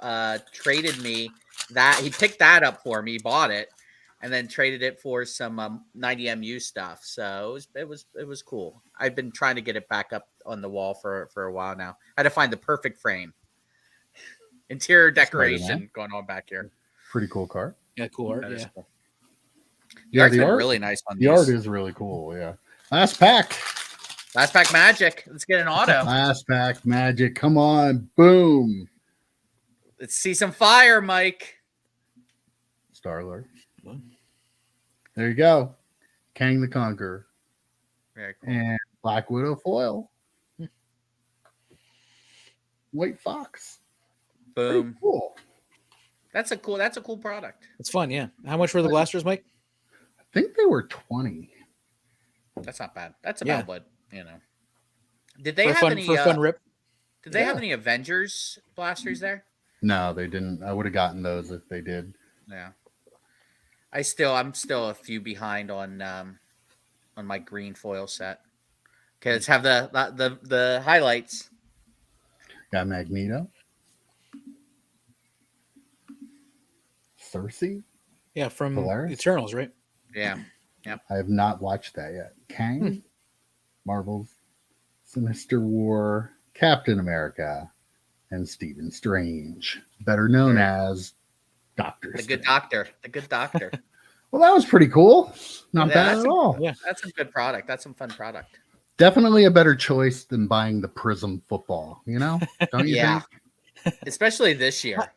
traded me that. He picked that up for me, bought it, and then traded it for some 90MU stuff. So it was cool. I've been trying to get it back up on the wall for a while now. I had to find the perfect frame. Interior decoration going on back here. Pretty cool card. Yeah, cool art. Yeah. Cool. Yeah, the art really nice on the art is really cool. Yeah. Last pack magic. Let's get an auto. Last pack magic. Come on. Boom. Let's see some fire, Mike. Star-Lord. There you go. Kang the Conqueror. Very cool. And Black Widow foil. White Fox. Boom. Pretty cool. That's a cool product. It's fun, yeah. How much were the blasters, Mike? I think they were 20. That's not bad. That's about what, Did they have any fun rip? Did they have any Avengers blasters there? No, they didn't. I would have gotten those if they did. Yeah. I'm still a few behind on my green foil set. Okay, let's have the highlights. Got Magneto. Cersei. Yeah, from Polaris? Eternals, right? Yeah. Yep. I have not watched that yet. Kang, Marvel's Sinister War, Captain America, and Stephen Strange, better known as Doctor Strange. The good doctor. Well, that was pretty cool. Not bad at all. Yeah, that's some good product. That's some fun product. Definitely a better choice than buying the Prism football, Don't you think? Especially this year.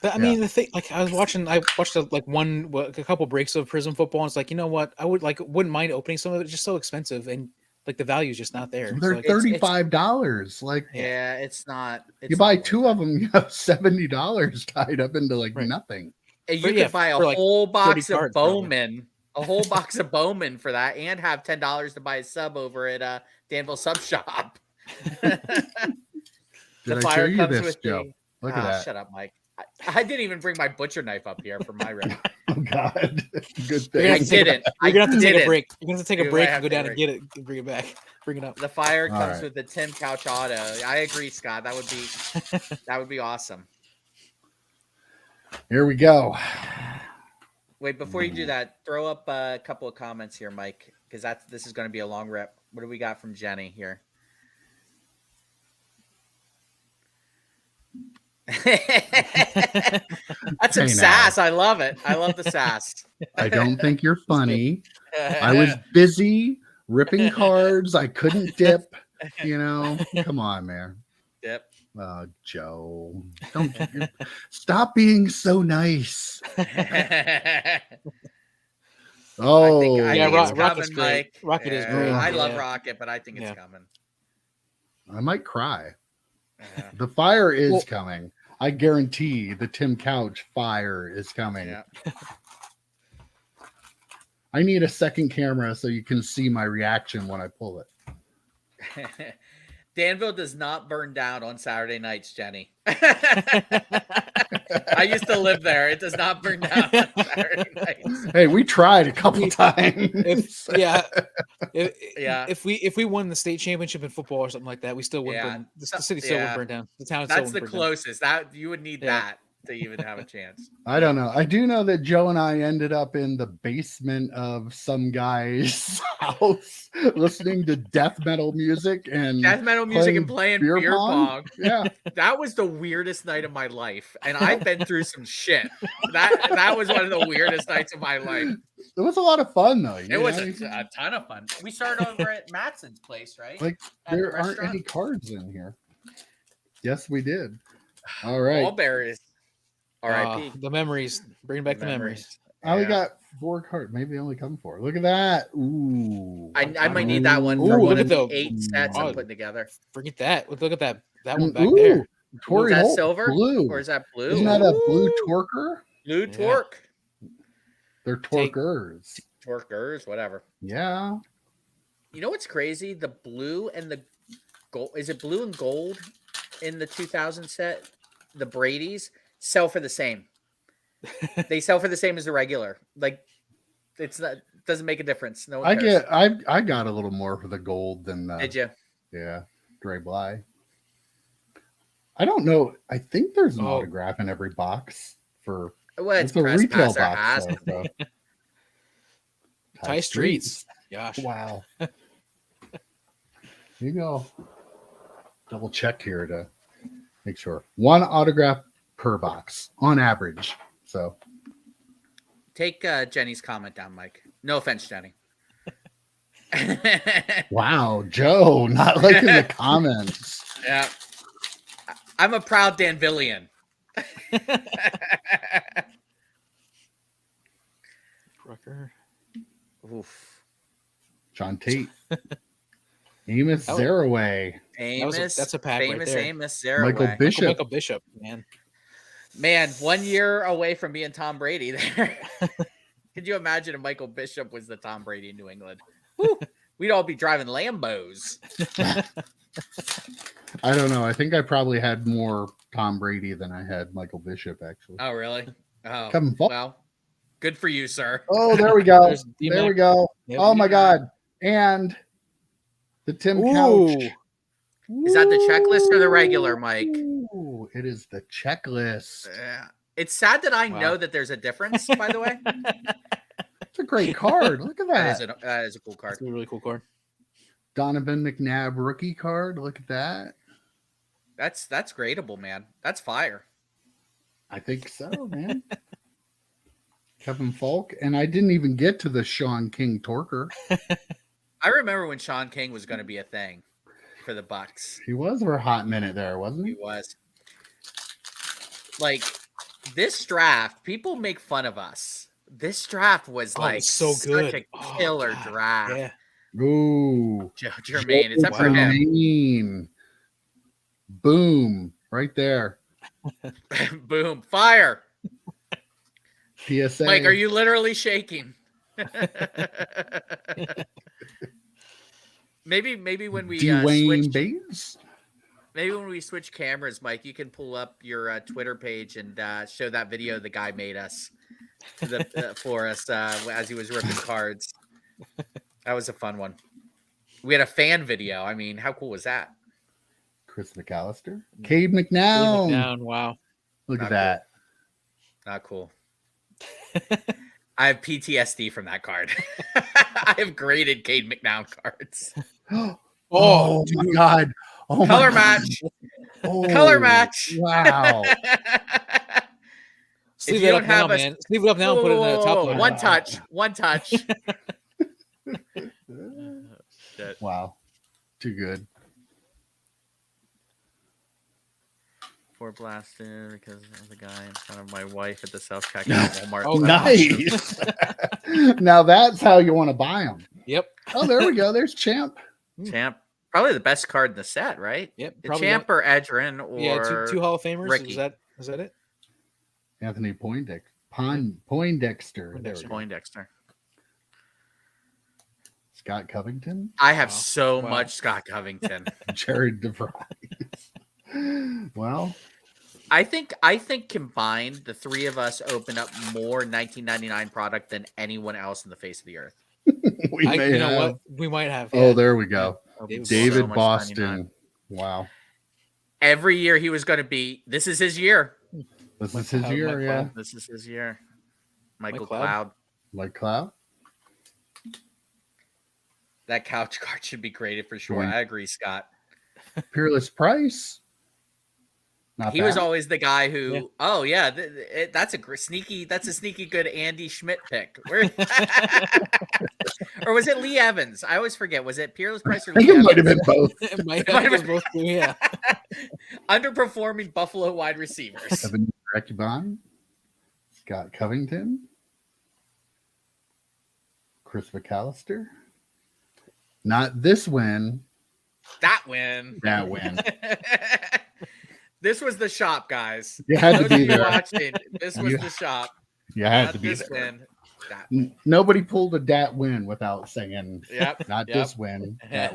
I mean, the thing, I watched a couple breaks of Prism football, and it's like, you know what? I wouldn't mind opening some of it. It's just so expensive, and the value is just not there. They're $35. It's not. You buy two of them, you have $70 tied up into nothing. You could buy a whole box of Bowman, a whole box of Bowman for that, and have $10 to buy a sub over at Danville Sub Shop. Did I show you this, Joe? Look at that. Shut up, Mike. I didn't even bring my butcher knife up here for my rip. Oh God, good thing. I didn't. You're gonna have to take a break. You're gonna have to take a break and go down and get it, and bring it back, bring it up. The fire comes with the Tim Couch auto. I agree, Scott. That would be awesome. Here we go. Wait, before you do that, throw up a couple of comments here, Mike, because this is going to be a long rip. What do we got from Jenny here? That's some sass. I love it. I love the sass. I don't think you're funny. I was busy ripping cards. I couldn't dip. Come on, man. Dip. Joe, don't stop being so nice. I think it's Rocket's coming, great. Mike. Rocket is great. I Yeah. love Rocket, but I think it's coming. I might cry. Yeah. The fire is coming. I guarantee the Tim Couch fire is coming. Yeah. I need a second camera so you can see my reaction when I pull it. Danville does not burn down on Saturday nights, Jenny. I used to live there. It does not burn down on Saturday nights. Hey, we tried a couple times. If we won the state championship in football or something like that, we still wouldn't burn. The city still wouldn't burn down. The town. That's the closest. That you would need that to even have a chance. I don't know. I do know that Joe and I ended up in the basement of some guy's house listening to death metal music and playing beer pong. Yeah. That was the weirdest night of my life. And I've been through some shit. That was one of the weirdest nights of my life. It was a lot of fun though. It was a ton of fun. We started over at Matson's place, right? Like there aren't any cards in here. Yes, we did. All right. Wallberries. R.I.P. The memories. Bring back the memories. I only got 4 cards. Maybe only come 4. Look at that. Ooh. I might need that one for one of the 8 sets I'm putting together. Forget that. Look at that. That one back there. Torrey is that Holt, silver? Blue. Or is that blue? Isn't that a blue Torker? Blue Torque. They're Torkers. Torkers, whatever. Yeah. You know what's crazy? The blue and the gold. Is it blue and gold in the 2000 set? The Brady's sell for the same. They sell for the same as the regular. Like it's not doesn't make a difference. No one cares. I got a little more for the gold than the Did you? Yeah. Dre Bly. I don't know. I think there's an autograph in every box for it's a retail box. So. Ty Streets. Gosh. Wow. Here you go. Double check here to make sure. 1 autograph per box on average. So take Jenny's comment down, Mike. No offense, Jenny. Wow, Joe, not liking the comments. Yeah. I'm a proud Danvillian. Rucker. Oof. John Tate. Amos Zaraway. That's a pack famous right there. Amos Zaraway. Michael Bishop, man. Man, 1 year away from being Tom Brady there. Could you imagine if Michael Bishop was the Tom Brady in New England? Woo, we'd all be driving Lambos. I don't know. I think I probably had more Tom Brady than I had Michael Bishop, actually. Oh, really? Oh, Kevin Falk. Well, good for you, sir. Oh, there we go. There we go. Yep. Oh, my God. And the Tim Couch. Is that the checklist or the regular, Mike? Ooh, it is the checklist. Yeah. It's sad that I know that there's a difference, by the way. It's a great card. Look at that. That is a cool card. It's a really cool card. Donovan McNabb rookie card. Look at that. That's gradable, man. That's fire. I think so, man. Kevin Falk. And I didn't even get to the Sean King Torker. I remember when Sean King was going to be a thing for the Bucks. He was for a hot minute there, wasn't he? He was. Like, this draft, people make fun of us. This draft was so good. Such a killer draft. Yeah. Ooh. Jermaine, it's up for him. Boom. Right there. Boom. Fire. PSA. Mike, are you literally shaking? maybe when we Dwayne Bates? Maybe when we switch cameras, Mike, you can pull up your Twitter page and show that video the guy made us for us as he was ripping cards. That was a fun one. We had a fan video. I mean, how cool was that? Chris McAllister. Cade McNown. Wow. Look at that. Not cool. I have PTSD from that card. I have graded Cade McNown cards. Oh my God. Oh, color match. Oh, color match. Wow. Sleeve it up now, man. Sleeve it up now and put it in the top. One touch. shit. Wow. Too good. Ford blasted because of the guy in front of my wife at the self checkout at Walmart. Oh, Nice. Now that's how you want to buy them. Yep. Oh, there we go. There's Champ. Champ, probably the best card in the set, right? Yep. The Probably Champ or Edrin or yeah, two Hall of Famers. Ricky. Is that it? Anthony Poindexter. There we go. Poindexter. Scott Covington. I have Wow. so Wow. much Scott Covington. Jared DeVries. Well, I think combined the three of us open up more 1999 product than anyone else in the face of the earth. we may You know have. what? We might have. Oh, yeah. there we go. David David So much Boston. 99. Wow. Every year he was going to be. This is his year. This Mike is his Cloud, year, Mike yeah. Cloud. This is his year. Michael Cloud. Cloud. Like Cloud. That couch card should be graded for sure. Point. I agree, Scott. Peerless Price. Not He bad. was always the guy who. Yeah. Oh yeah, that's a sneaky. That's a sneaky good Andy Schmidt pick. Where, or was it Lee Evans? I always forget. Was it Peerless Price or I think Lee it might have Evans? been both. It might Might have have been both. Yeah. Underperforming Buffalo wide receivers. Evan Rekibon. Scott Covington. Chris McAllister. Not this win. That win. That win. This was the shop, guys. You had to Those be of you there. watching, this was You the shop. You had Not to be this there. win. That. Nobody pulled a dat win without singing. Yep. Not Yep. this win. That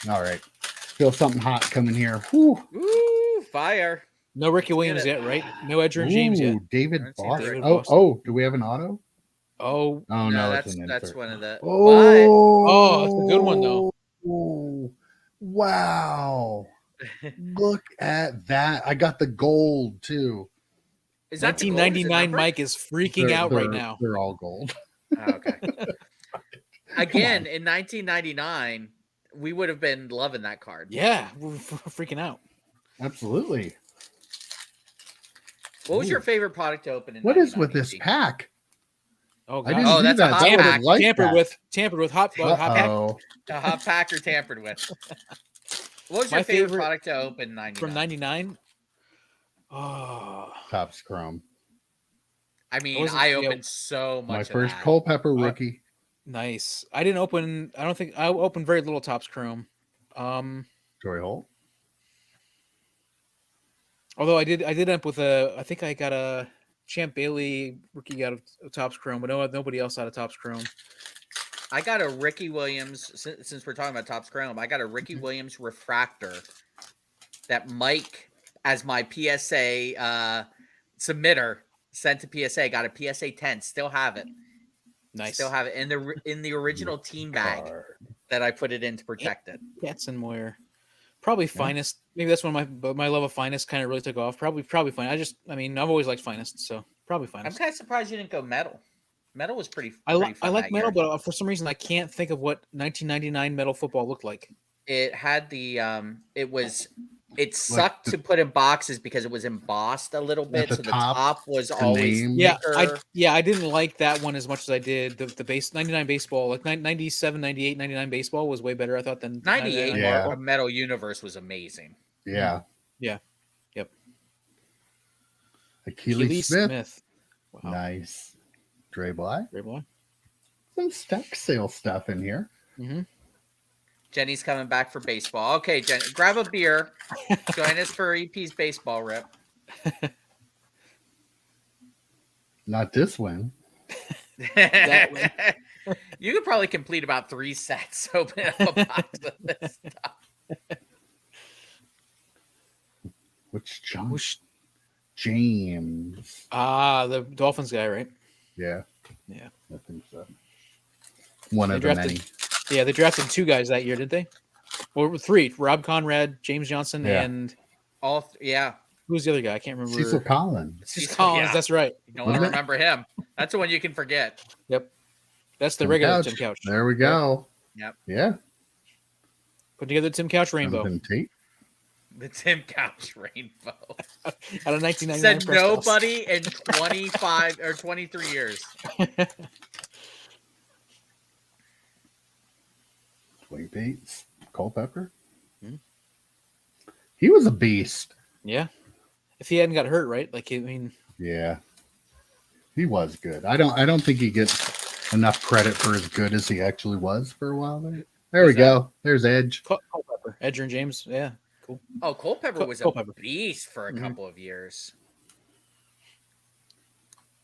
win. All right. Feel something hot coming here. Whew. Ooh, fire. No Ricky Williams yet, right? No Edger James yet. Ooh, David Let's see Boston. David Oh, Boston. oh, do we have an auto? Oh, Oh no, it's that's an that's insert. one of the. Oh, it's a good one, though. Oh, wow. Look at that. I got the gold too. But, is that the gold? Is it 1999 numbered? Mike is freaking out right now. They're all gold. Oh, okay. Again, in 1999, we would have been loving that card. Yeah, we're freaking out. Absolutely. What was your favorite product to open in What is with this 1990? pack? Oh, I God. didn't Oh, do that's a that. hot I would have pack. liked Tampered with hot pack Uh-oh. A hot pack or tampered with? What was My your favorite favorite product to open in 99? from 99. Oh, Topps Chrome. I mean, wasn't- I yeah, opened so much My of first that. Culpepper rookie. nice. I didn't open. I don't think I opened very little Topps Chrome. Troy Holt. Although I did end up with a. I think I got a Champ Bailey rookie out of Topps Chrome, but nobody else out of Topps Chrome. I got a Ricky Williams, since we're talking about Topps Chrome, I got a Ricky Mm-hmm. Williams refractor that Mike, as my PSA submitter, sent to PSA. Got a PSA 10. Still have it. Nice. Still have it in the original team bag Card. that I put it in to protect it. Katzenmoyer. Probably Finest. Maybe that's when my love of Finest kind of really took off. Probably Finest. I mean, I've always liked Finest, so probably I'm Finest. kind of surprised you didn't go metal. Metal was pretty. I pretty fun like that Metal, year. but for some reason I can't think of what 1999 Metal football looked like. It had the it sucked to put in boxes because it was embossed a little bit, the so the top, top was the always name. Yeah, thicker. I didn't like that one as much as I did the base 99 baseball. Like 97, 98, 99 baseball was way better I thought than 98 Yeah. Marvel Metal Universe was amazing. Yeah. Yeah. Yep. Achilles Smith. Wow. Nice. Dre Bly. Great boy. Some stack sale stuff in here. Mm-hmm. Jenny's coming back for baseball. Okay, Jenny, grab a beer. Join us for EP's baseball rip. Not this one. You could probably complete about 3 sets. Open up a box of this stuff. Which John James? The Dolphins guy, right? Yeah. Yeah. I think so. One They of the drafted- many. Yeah, they drafted 2 guys that year, did they? Or 3. Rob Conrad, James Johnson, Yeah. and Yeah. who's the other guy? I can't remember. Cecil Collins. Cecil Collins, Yeah. that's right. You don't want to Wasn't it? remember him. That's the one you can forget. Yep. That's the Tim regular Couch. Tim Couch. There we go. Yep. Yeah. Put together Tim Couch Rainbow Jonathan Tate. The Tim Couch Rainbow. out of 1999. Said Press Toss. nobody in 25 or 23 years. Swing Bates, Culpepper. Hmm. He was a beast. Yeah. If he hadn't got hurt, right? Like, I mean, Yeah, he was good. I don't think he gets enough credit for as good as he actually was for a while there. There we go. There's Edge. Culpepper, Edger and James. Yeah, cool. Oh, Culpepper was Culpepper. a beast for a Mhm. couple of years.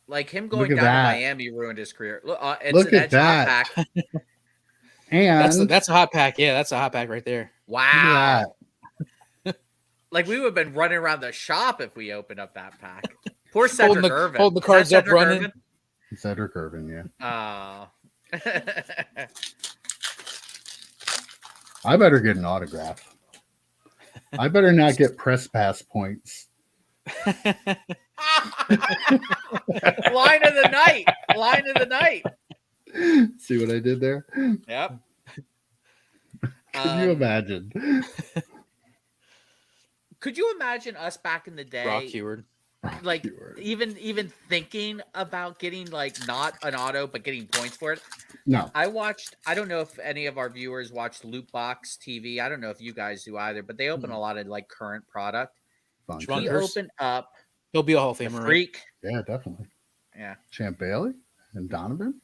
Like him Look going at down to that. Miami ruined his career. It's Look an at Edge hot that. pack. And That's a hot pack. Yeah, that's a hot pack right there. Wow. look at Like we would have been running around the shop if we opened up that pack. Poor Cedric Irvin. Holding the Is that cards up, Cedric running. Irvin? that. Cedric Irvin, yeah. Oh. I better get an autograph. I better not get press pass points. Line of the night. Line of the night. See what I did there? Yep. Can you imagine? Could you imagine us back in the day? Brock Heward. Like even thinking about getting like not an auto but getting points for it. No. I don't know if any of our viewers watched Loot Box TV. I don't know if you guys do either, but they open a lot of like current product. Fun. He opened up He'll be a Hall of the Famer, right? Freak. Yeah, definitely. Yeah. Champ Bailey and Donovan.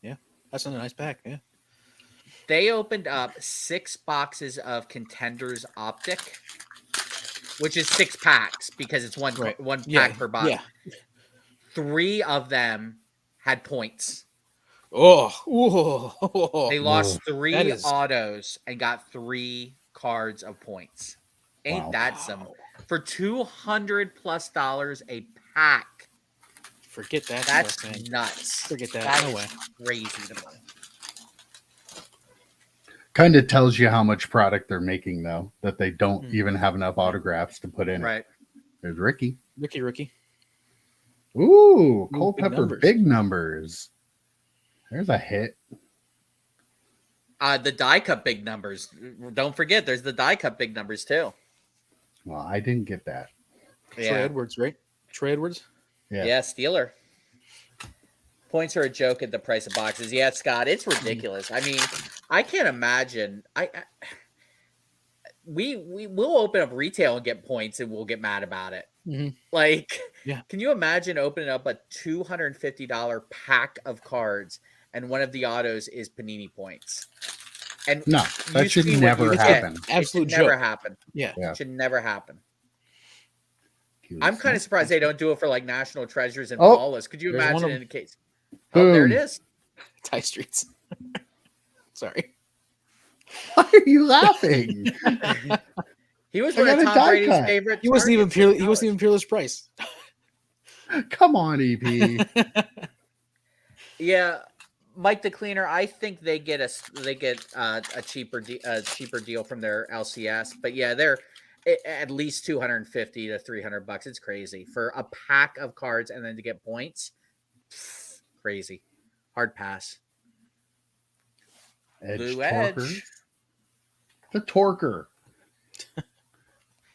Yeah, that's another nice pack. Yeah. They opened up 6 boxes of Contenders Optic, which is 6 packs because it's one pack per box. Yeah. 3 of them had points. Oh. They lost 3 is- autos and got 3 cards of points. Ain't Wow. that some for $200+ a pack? Forget that. That's stuff, man. nuts. Forget that. That No is way. crazy to me. Kind of tells you how much product they're making, though, that they don't even have enough autographs to put in it. Right. There's Ricky. Rookie. Ooh, Big Culpepper, numbers. big numbers. There's a hit. The die cut big numbers. Don't forget, there's the die cut big numbers too. Well, I didn't get that. Troy Edwards, right? Troy Edwards. Yeah, Steeler. Points are a joke at the price of boxes. Yeah, Scott, it's ridiculous. I mean, I can't imagine. We'll open up retail and get points, and we'll get mad about it. Mm-hmm. Like, Yeah. Can you imagine opening up a $250 pack of cards, and one of the autos is Panini points? And No, that should never happen. Absolute never joke. happen. Yeah. It should never happen. Cute. I'm kind of surprised they don't do it for like National Treasures and Oh, Flawless. Could you there's one imagine of in a case? Oh, there it Boom. is. Tie Streets. Sorry. Why are you laughing? He was I one of got a Tom die Brady's cut. favorite. He wasn't even targets in He wasn't even Peerless Price. Come on, EP. Yeah, Mike the Cleaner. I think they get a cheaper deal from their LCS, but yeah, they're at least $250 to $300. It's crazy for a pack of cards and then to get points. Crazy, hard pass. Blue Torker. Edge. The Torker.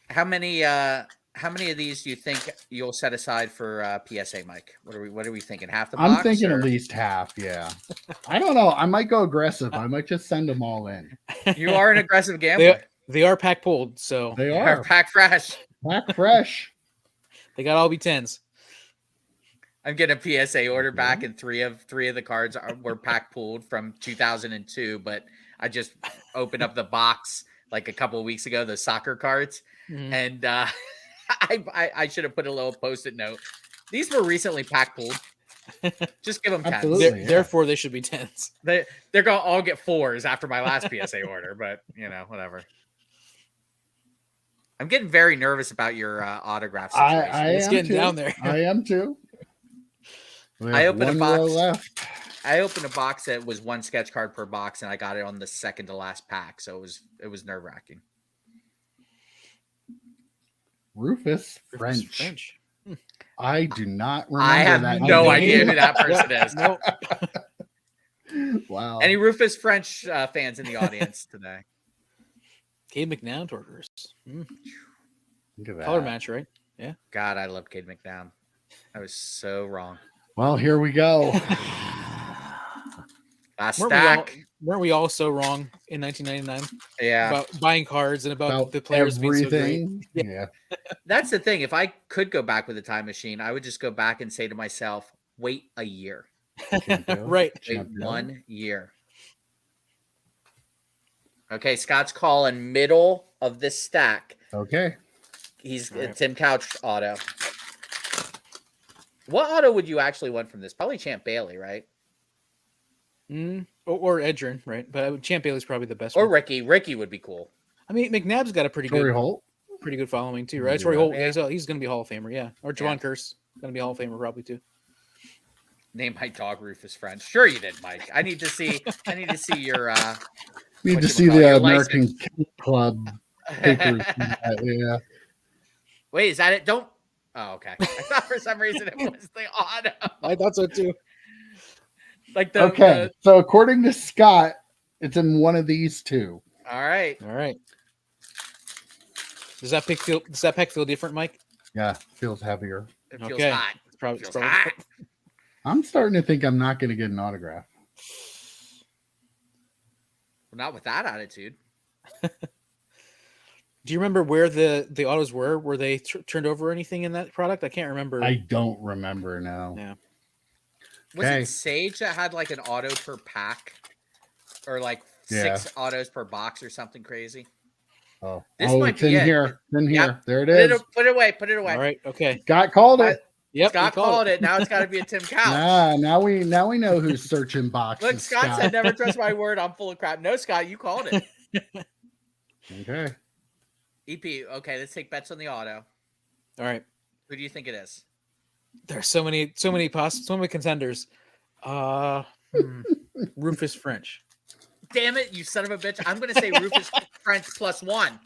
How many of these do you think you'll set aside for PSA, Mike? What are we thinking? Half the box? I'm thinking at least half. Yeah. I don't know. I might go aggressive. I might just send them all in. You are an aggressive gambler. They are pack pulled, so They Are are pack fresh. pack fresh. they got all be 10s. I'm getting a PSA order back, and three of the cards were pack pulled from 2002. But I just opened up the box like a couple of weeks ago, the soccer cards, and I should have put a little post-it note. These were recently pack pulled. Just give them 10s. Absolutely. Therefore, they should be 10s. They're gonna all get 4s after my last PSA order, but whatever. I'm getting very nervous about your autograph situation. It's getting down there. I am too. I opened a one box. row left. I opened a box that was 1 sketch card per box, and I got it on the second to last pack, so it was nerve-wracking. Rufus French. I do not remember. I have that no name. idea who that person is. Nope. Wow. Any Rufus French fans in the audience today? Cade McNown Torkers. Look at that. Color match, right? Yeah. God, I love Cade McNown. I was so wrong. Well, here we go. Last Weren't stack. we all so wrong in 1999 Yeah. about buying cards and about the players being so great? everything. Yeah. That's the thing. If I could go back with a time machine, I would just go back and say to myself, wait a year. Can't do it. Right. Wait Can't do it. 1 year. Okay, Scott's calling middle of this stack. Okay. He's All right. Tim Couch auto. What auto would you actually want from this? Probably Champ Bailey, right? Or Edgerrin, right? But Champ Bailey's probably the best Or one. Ricky. Ricky would be cool. I mean, McNabb's got a pretty Torrey good Holt. following too, We'll right? do Torrey that. Holt, Yeah. he's going to be Hall of Famer, yeah. Or Javon Curse, going to be Hall of Famer probably too. Name my dog Rufus French. Sure you did, Mike. I need to see your Need to whatchamacallit, see the your American license. Kennel Club papers. Yeah. Wait, is that it? Don't. Oh, okay. I thought for some reason it was the auto. I thought so too. Like the Okay. So according to Scott, it's in one of these two. All right. All right. Does that pack feel different, Mike? Yeah. Feels heavier. It feels Okay. hot. It's probably, Feels hot. I'm starting to think I'm not going to get an autograph. Well, not with that attitude. Do you remember where the autos were? Were they turned over anything in that product? I can't remember. I don't remember now. Yeah. Was Okay. it Sage that had like an auto per pack, or like Yeah. 6 autos per box, or something crazy? Oh, This oh might it's be in it. here. It's in here. Yep. There it Put it, is. put it away. Put it away. All right. Okay. Scott called it. Yep. Scott we called it. Now it's got to be a Tim Couch. Ah, now we know who's searching boxes. Look, Scott said, "Never trust my word. I'm full of crap." No, Scott, you called it. Okay. EP. Okay, let's take bets on the auto. All right. Who do you think it is? There's so many contenders. Rufus French. Damn it, you son of a bitch! I'm going to say Rufus French +1.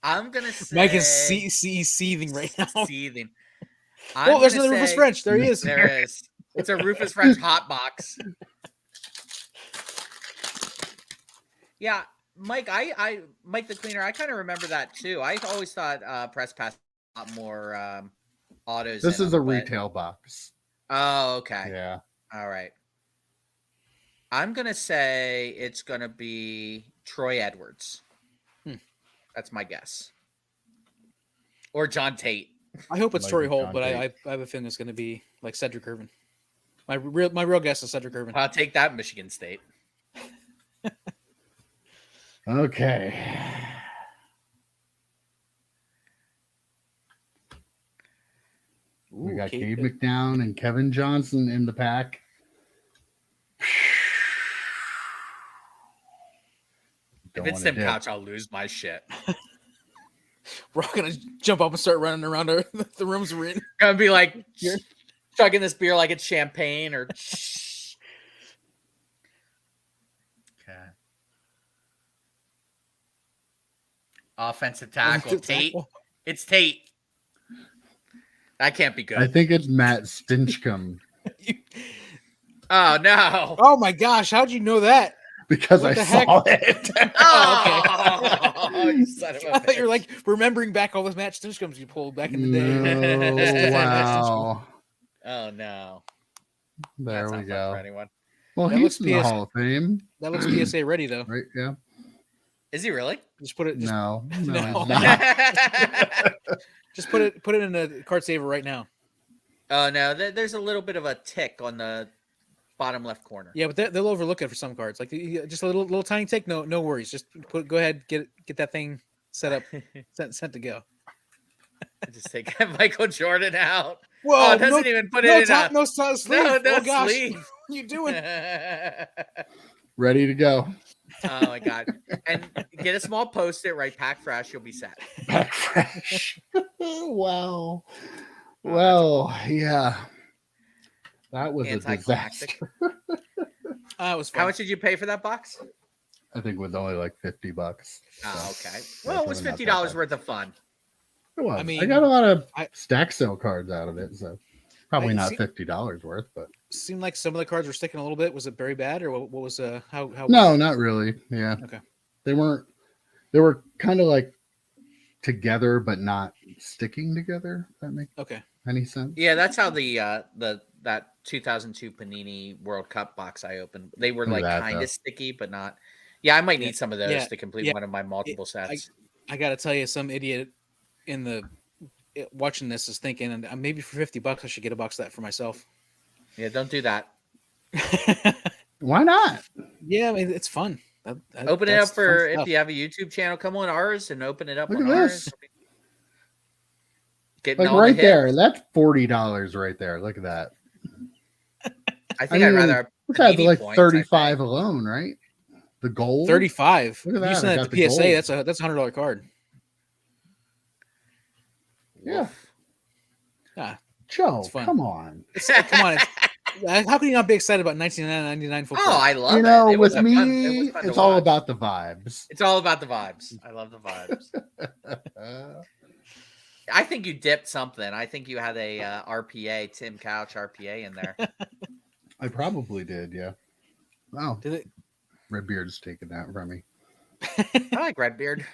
I'm going to say Mike is seething right now. Seething. Oh, there's another Rufus French. There he is. There is. It's a Rufus French hot box. Yeah, Mike. Mike the Cleaner. I kind of remember that too. I always thought Press Pass had a lot more autos. This in is them, a but- retail box. Oh, okay. Yeah. All right. I'm gonna say it's gonna be Troy Edwards. That's my guess. Or John Tate. I hope it's Might Torrey be Holt, John but I Tate. have a feeling it's going to be like Cedric Irvin. My real guess is Cedric Irvin. I'll take that, Michigan State. Okay. We got Gabe McDowell and Kevin Johnson in the pack. If it's Tim Couch, I'll lose my shit. We're all going to jump up and start running around the rooms we're in. Gonna be like chugging this beer like it's champagne or. Okay. Offensive tackle, Tate. It's Tate. That can't be good. I think it's Matt Stinchcomb Oh no! Oh my gosh, how'd you know that? because What I the heck? saw it. Oh, you son of a I thought you were bitch. like remembering back all those match Stinchcombs you pulled back in the day. No, wow. Oh no! There That's we not fun for go. anyone. Well, That he's looks in the PS Hall of Fame, That looks PSA ready though. right? Yeah. Is he really? Just put it. Just, No, no, No. he's not. just put it in a card saver right now. Oh no! There's a little bit of a tick on the bottom left corner. Yeah, but they'll overlook it for some cards. Like just a little tiny tick. No worries. Just go ahead, get that thing set up, sent to go. Just take Michael Jordan out. Whoa! Oh, it doesn't even put it in. No sleeve. No, no Oh gosh, sleeve. what are you doing? Ready to go. Oh my god! And get a small post-it, right? Pack fresh. You'll be set. Back fresh. Wow. Oh, Well, yeah. That was a Anticlimactic. disaster. It was fun. How much did you pay for that box? I think it was only like $50. Oh, so okay. that's Well, it was really not that $50 bad. worth of fun. It was. I I mean, got a lot of I- stack sale cards out of it, so probably I not see- $50 worth, but Seemed like some of the cards were sticking a little bit. Was it very bad, or what was how? no, not really. Yeah. Okay. They weren't. They were kind of like together, but not sticking together. If that makes Okay. any sense? Yeah, that's how the that 2002 Panini World Cup box I opened. They were Look at like that, kind though. of sticky, but not. Yeah, I might Yeah, need some of those yeah, to complete yeah. one of my multiple sets. I got to tell you, some idiot in the watching this is thinking, and maybe for $50 I should get a box of that for myself. Yeah, don't do that. Why not? Yeah, I mean, it's fun. Open it That's up the fun for if stuff. you have a YouTube channel. Come on ours and open it up Look on at ours. this. Getting Like all the right there. hits. That's $40 right there. Look at that. I I think I'd mean, rather what's that? Panini Like points. 35 alone, right? The gold. 35. Look at If you that. I send got that the to PSA, gold. that's $100 card. Yeah. Woof. Yeah, Joe, it's fun. come on. Come on. How can you not be excited about 1999 football? Oh, I love You know, it. It was with a fun. It was me, fun it's to all watch. about the vibes. It's all about the vibes. I love the vibes. I think you dipped something. I think you had a RPA, Tim Couch RPA in there. I probably did, yeah. Oh, Did it? Redbeard's taking that from me. I like Redbeard.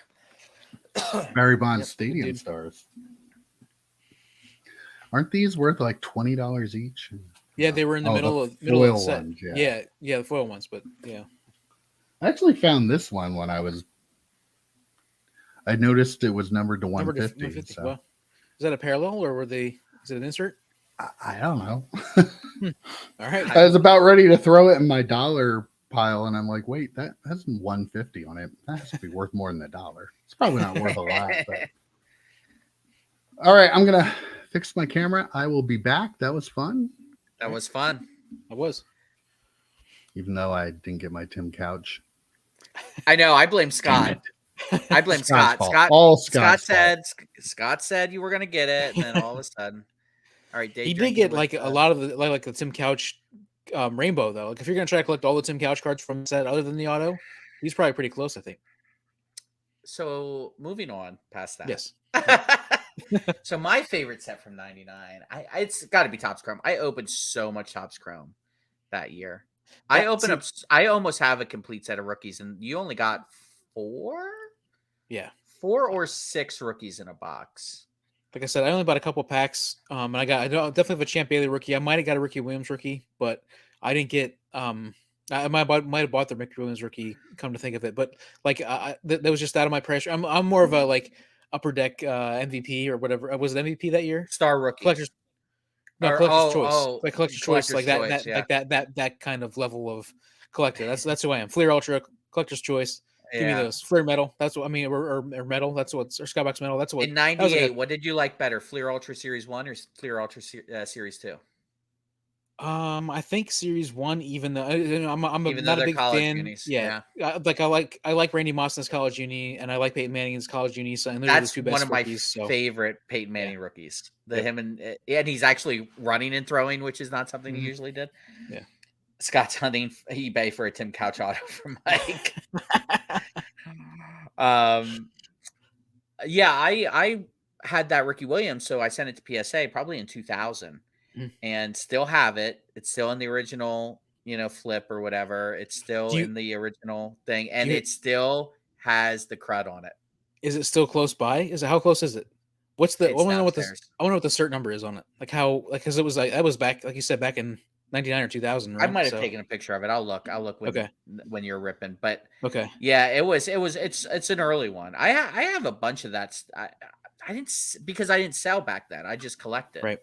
Barry Bonds Yep, Stadium dude. Stars. Aren't these worth like $20 each? Yeah, they were in the Oh, middle the of the foil set. ones, yeah. Yeah, the foil ones, but yeah. I actually found this one when I noticed it was numbered to Number 150. 150. So Well, is that a parallel or were they? Is it an insert? I don't know. All right. I was about ready to throw it in my dollar pile, and I'm like, wait, that has 150 on it. That has to be worth more than $1. It's probably not worth a lot. But... All right, I'm gonna fix my camera. I will be back. That was fun. That was fun. I was. Even though I didn't get my Tim Couch. I know. I blame Scott. I blame Scott. fault. Scott. All Scott Scott's Scott said you were going to get it, and then all of a sudden, all right. He did get like a lot of the Tim Couch rainbow though. Like if you're gonna try to collect all the Tim Couch cards from the set other than the auto, he's probably pretty close, I think. So moving on past that. Yes. So my favorite set from '99, it's got to be Topps Chrome. I opened so much Topps Chrome that year. I almost have a complete set of rookies, and you only got 4 or 6 rookies in a box. Like I said, I only bought a couple packs, and I definitely have a Champ Bailey rookie. I might have got a Ricky Williams rookie, but I didn't get. I might have bought the Ricky Williams rookie. Come to think of it, but like that was just out of my pressure. I'm more of a like upper deck MVP or whatever. Was it MVP that year? Star rookie. Collector's choice. Like collector's choice, like that, yeah. like that kind of level of collector. That's who I am. Fleer Ultra, collector's choice. Give me those. Fleer Metal. That's what I mean. Or Metal. That's what's or Skybox Metal. That's what. In '98, what did you like better, Fleer Ultra Series 1 or Fleer Ultra Series 2? I think Series 1. Even though I'm not a big fan. Unis. Yeah. I like Randy Moss's college uni, and I like Peyton Manning's college uni. So and those are the two best one of rookies, my favorite Peyton Manning rookies. Him and he's actually running and throwing, which is not something he usually did. Yeah. Scott's hunting eBay for a Tim Couch auto for Mike. I had that Ricky Williams, so I sent it to PSA probably in 2000, and still have it. It's still in the original, flip or whatever. It's still in the original thing, and it still has the crud on it. Is it still close by? How close is it? What's the? I want to know what downstairs. I want to know what the cert number is on it. Like how? Like because it was like that was back, like you said, back in '99 or 2000. Right? I might have taken a picture of it. I'll look when you're ripping. But okay, yeah, it's an early one. I have a bunch of that. I didn't because I didn't sell back then. I just collected. Right.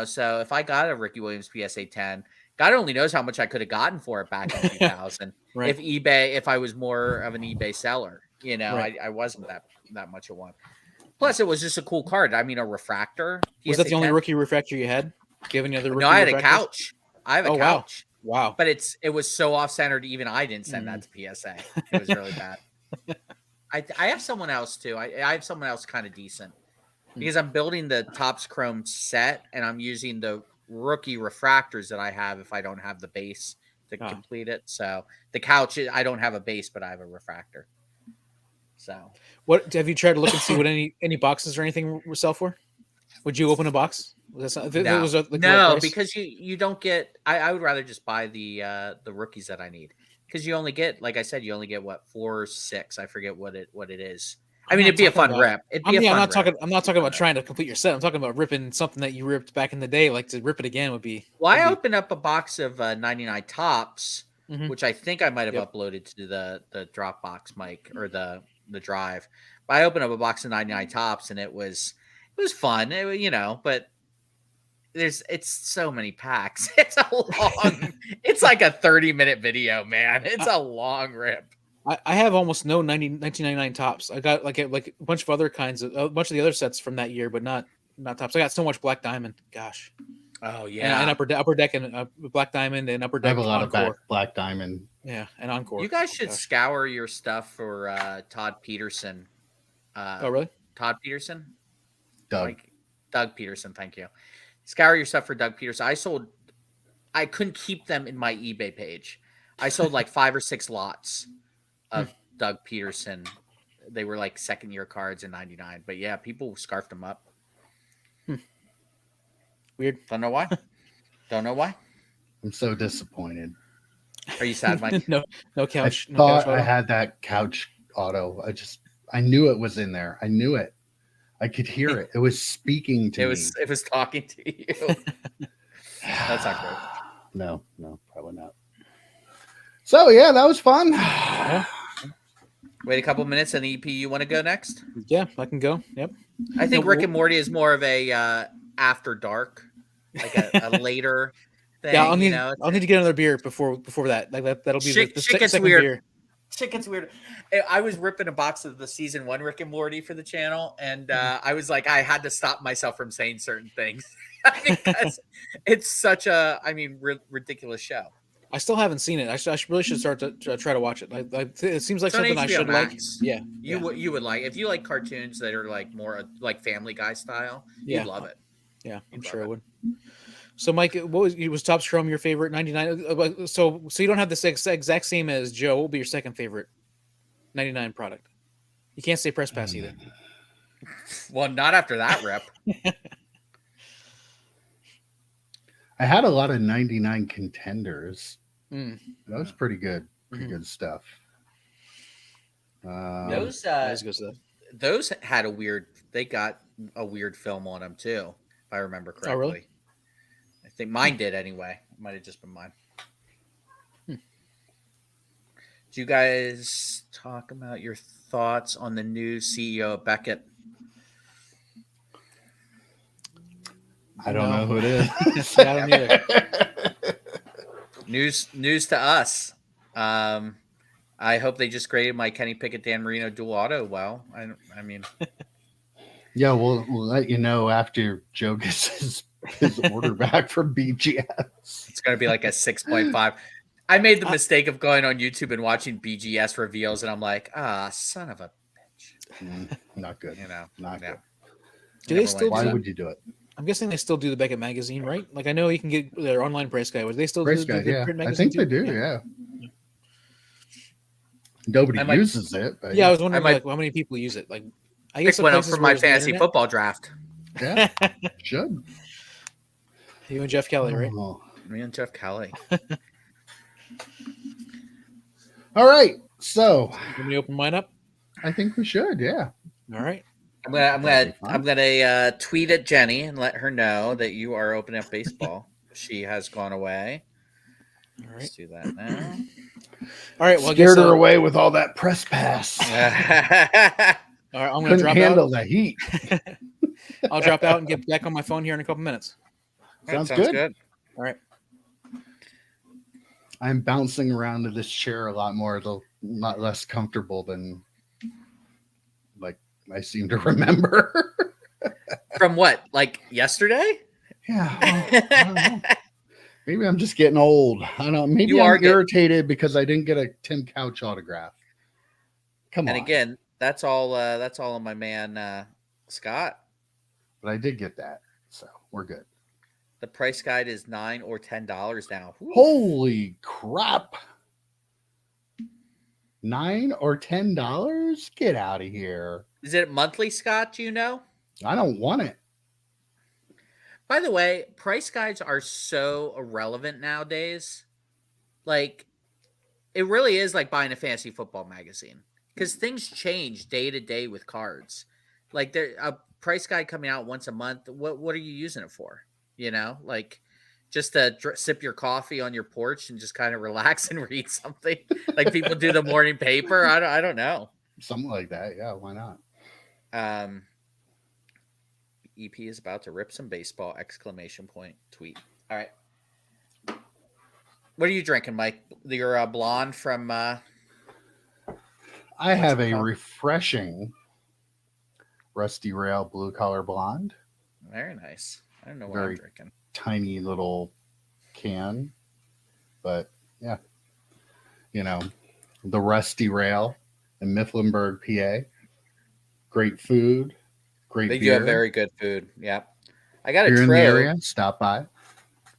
So if I got a Ricky Williams PSA 10, God only knows how much I could have gotten for it back in 2000. Right. If I was more of an eBay seller, I wasn't that much of one. Plus, it was just a cool card. I mean, a refractor. Was that the only rookie refractor you had? Do you have any other rookie? No, I had refractors? a couch. I have a couch. Wow. But it was so off centered. Even I didn't send that to PSA. It was really bad. I have someone else too. I have someone else kind of decent because I'm building the Topps Chrome set and I'm using the rookie refractors that I have if I don't have the base to complete it. So the couch, I don't have a base, but I have a refractor. So what have you tried to look and see what any boxes or anything will sell for? Would you open a box? No, because you don't get. I would rather just buy the rookies that I need because you only get, like I said, you only get 4 or 6. I forget what it is. I mean, it'd be a fun rip. It'd be a fun I'm not rip. talking. I'm not talking about trying to complete your set. I'm talking about ripping something that you ripped back in the day. Like to rip it again would be. Well, I opened up a box of 99 tops, which I think I might have uploaded to the Dropbox mic or the drive. But I opened up a box of 99 tops, and it was fun. But it's so many packs. It's a long. It's like a 30-minute video, man. It's a long rip. I have almost no 1999 tops. I got like a bunch of other kinds of a bunch of the other sets from that year, but not tops. I got so much Black Diamond. Gosh. Oh yeah, and upper deck and Black Diamond and upper deck. I have a lot Encore. of Black Diamond. Yeah, and Encore. You guys should scour your stuff for Todd Peterson. Oh really? Todd Peterson. Doug Peterson. Thank you. Scour your stuff for Doug Peterson. I couldn't keep them in my eBay page. I sold like 5 or 6 lots of Doug Peterson. They were like second-year cards in 99. But yeah, people scarfed them up. Weird. Don't know why. I'm so disappointed. Are you sad, Mike? no couch. I thought I had that couch auto. I knew it was in there. I knew it. I could hear it. It was speaking to me. It was talking to you. That's not great. No, probably not. So yeah, that was fun. Yeah. Wait a couple minutes, and EP, you want to go next? Yeah, I can go. Yep. I think Rick and Morty is more of a after dark, like a later thing. Yeah, I'll need to get another beer before that. Like that'll be the second weird. beer. Shit gets weird. I was ripping a box of the season 1 Rick and Morty for the channel, and I was like, I had to stop myself from saying certain things because it's such a, ridiculous show. I still haven't seen it. I really should start to try to watch it. It seems like something I should Max. like. Yeah, you would like if you like cartoons that are like more like Family Guy style. You'd love it. Yeah, I'm sure I would. So, Mike, what was Top Strom your favorite 99? So you don't have the exact same as Joe. What will be your second favorite 99 product? You can't say Press Pass either. Well, not after that rep. I had a lot of 99 contenders. That was pretty good. Pretty good stuff. Those had they got a weird film on them too, if I remember correctly. Oh, really? I think mine did anyway. It might have just been mine. Did you guys talk about your thoughts on the new CEO of Beckett? I don't know who it is. I don't either. News to us. I hope they just graded my Kenny Pickett Dan Marino dual auto well. I mean, yeah, we'll let you know after Joe gets his order back from BGS. It's going to be like a 6.5. I made the mistake of going on YouTube and watching BGS reveals, and I'm like, son of a bitch. Not good. Not good. Do they still? Why would you do it? I'm guessing they still do the Beckett magazine, right? Like I know you can get their online price guide. Would they still price do guide? the Yeah, print I magazine think they do. Yeah. Nobody uses it. But I was wondering like how many people use it. Like I guess went up for my fantasy football draft. Yeah, should. You and Jeff Kelly, right? Me and Jeff Kelly. All right, so let me open mine up. I think we should. Yeah. All right. I'm gonna tweet at Jenny and let her know that you are opening up baseball. She has gone away. All right. Let's do that now. All right. Well, scared her away with all that press pass. All right, I'm gonna drop handle out. the heat. I'll drop out and get back on my phone here in a couple minutes. Sounds good. All right. I'm bouncing around to this chair a lot more, a lot less comfortable than like I seem to remember. From what? Like yesterday? Yeah. I don't know. Maybe I'm just getting old. I don't know. Maybe I'm irritated because I didn't get a Tim Couch autograph. Come on. And again, that's all on my man Scott. But I did get that, so we're good. The price guide is $9 or $10 now. Woo. Holy crap! $9 or $10? Get out of here! Is it monthly, Scott? Do you know? I don't want it. By the way, price guides are so irrelevant nowadays. Like, it really is like buying a fantasy football magazine. because things change day to day with cards. Like there a price guide coming out once a month. What are you using it for? Like just to sip your coffee on your porch and just kind of relax and read something like people do the morning paper. I don't know. Something like that. Yeah, why not? EP is about to rip some baseball! ! Tweet. All right. What are you drinking, Mike? Your blonde from. I have a refreshing Rusty Rail Blue Collar Blonde. Very nice. I don't know what I'm drinking. Tiny little can, but yeah, the Rusty Rail in Mifflinburg, PA. Great food, great They beer. do have very good food. Yeah, I got If a you're Trove, in the area, stop by.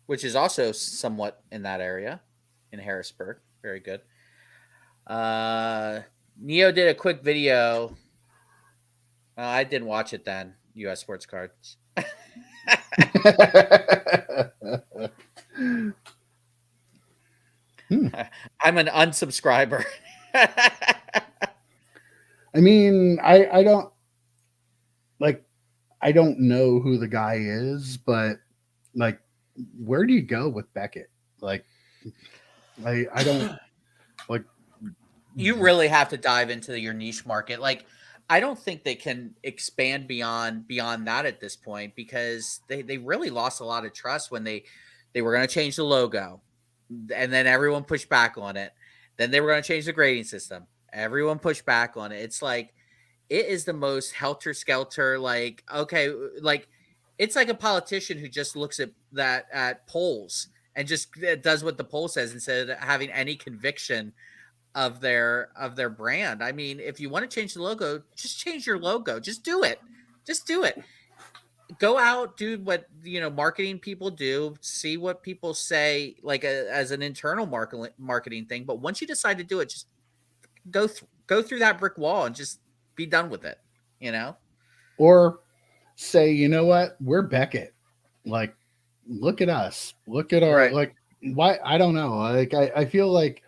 which is also somewhat in that area, in Harrisburg. Very good. Neo did a quick video. I didn't watch it then. U.S. Sports Cards. I'm an unsubscriber. I mean, I don't I don't know who the guy is, but like, where do you go with Beckett? Like, I don't like. You really have to dive into your niche market. Like, I don't think they can expand beyond that at this point because they really lost a lot of trust when they were going to change the logo, and then everyone pushed back on it. Then they were going to change the grading system. Everyone pushed back on it. It's like it is the most helter skelter. Like, okay, like it's like a politician who just looks at polls and just does what the poll says instead of having any conviction of their brand. I mean, if you want to change the logo, just change your logo. Just do it. Just do it. Go out, do what marketing people do. See what people say, like as an internal marketing thing. But once you decide to do it, just go through that brick wall and just be done with it. Or say, you know what, we're Beckett. Like, look at us. Look at our like. Why? I don't know. Like, I feel like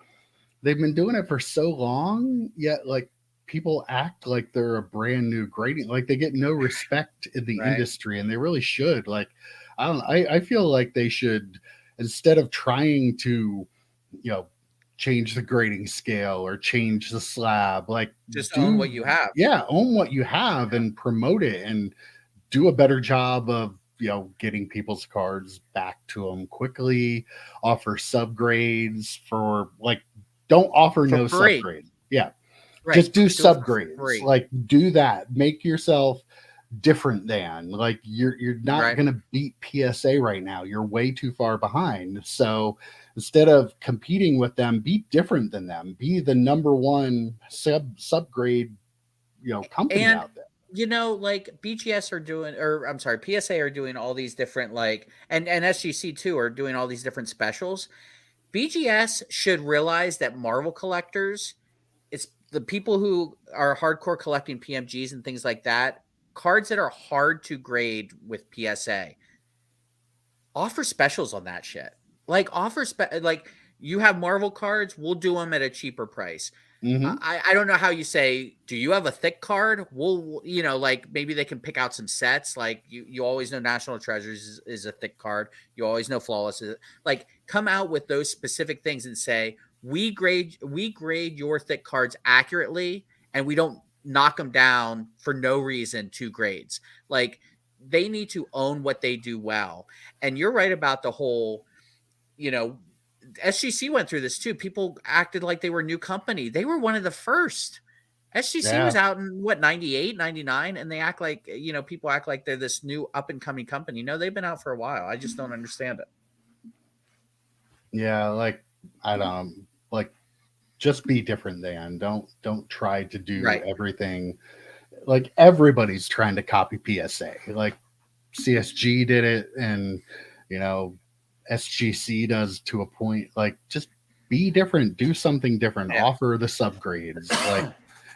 they've been doing it for so long, yet like people act like they're a brand new grading, like they get no respect in the industry, and they really should. Like, I feel like they should, instead of trying to, change the grading scale or change the slab, like just own what you have. Yeah, own what you have and promote it and do a better job of getting people's cards back to them quickly. Offer subgrades for like. Don't offer no subgrade. Yeah. Just do subgrades. Like, do that. Make yourself different than. Like, you're not going to beat PSA right now. You're way too far behind. So instead of competing with them, be different than them. Be the number one subgrade, company out there. Like BGS are doing, or I'm sorry, PSA are doing all these different and SGC too are doing all these different specials. BGS should realize that Marvel collectors, it's the people who are hardcore collecting PMGs and things like that, cards that are hard to grade with PSA. Offer specials on that shit. Like, you have Marvel cards, we'll do them at a cheaper price. Mm-hmm. I don't know how you say, do you have a thick card? We'll, like maybe they can pick out some sets. Like you always know National Treasures is a thick card. You always know Flawless is like, come out with those specific things and say, we grade your thick cards accurately, and we don't knock them down for no reason 2 grades. Like, they need to own what they do well. And you're right about the whole, SGC went through this too. People acted like they were a new company. They were one of the first. SGC was out in 98, 99, and they act like, people act like they're this new up and coming company. No, they've been out for a while. I just don't understand it. Yeah, like, I don't like, just be different than. Don't try to do everything. Like, everybody's trying to copy PSA. Like, CSG did it, and SGC does to a point. Like, just be different, do something different, offer the subgrades, like,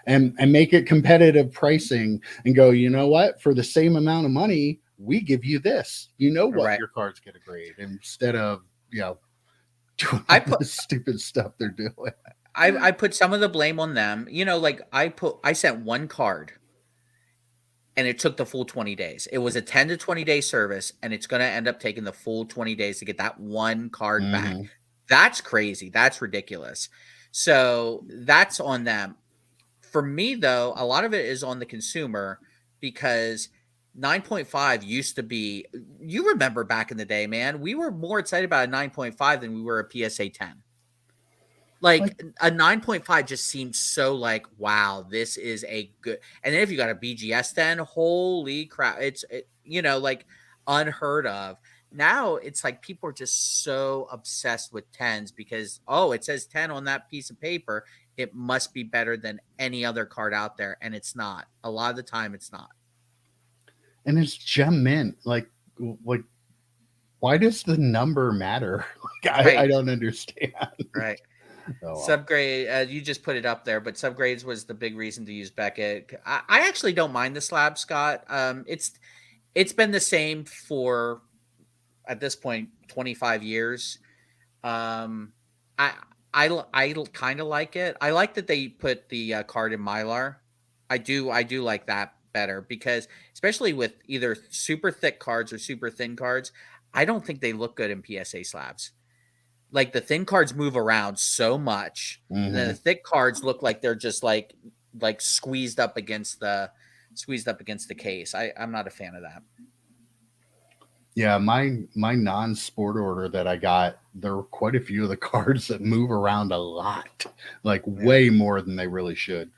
and make it competitive pricing, and go, you know what, for the same amount of money, we give you this. Your cards get a grade, instead of doing the stupid stuff they're doing. I put some of the blame on them. You know, like I sent one card and it took the full 20 days. It was a 10 to 20 day service, and it's going to end up taking the full 20 days to get that one card back. That's crazy. That's ridiculous. So that's on them. For me, though, a lot of it is on the consumer, because 9.5 used to be, you remember back in the day, man, we were more excited about a 9.5 than we were a PSA 10. Like a 9.5 just seemed so like, wow, this is a good. And then if you got a BGS 10, holy crap, it's like unheard of. Now it's like people are just so obsessed with 10s because, oh, it says 10 on that piece of paper. It must be better than any other card out there. And it's not. A lot of the time it's not. And it's gem mint. Like why does the number matter? I don't understand. Right. Oh, well. Subgrade, you just put it up there, but subgrades was the big reason to use Beckett. I actually don't mind the slab, Scott. It's been the same for, at this point, 25 years. I kind of like it. I like that they put the card in Mylar. I do like that better, because especially with either super thick cards or super thin cards, I don't think they look good in PSA slabs. Like the thin cards move around so much, and then the thick cards look like they're just like squeezed up against the case. I'm not a fan of that. Yeah, my non-sport order that I got, there were quite a few of the cards that move around a lot, like way more than they really should.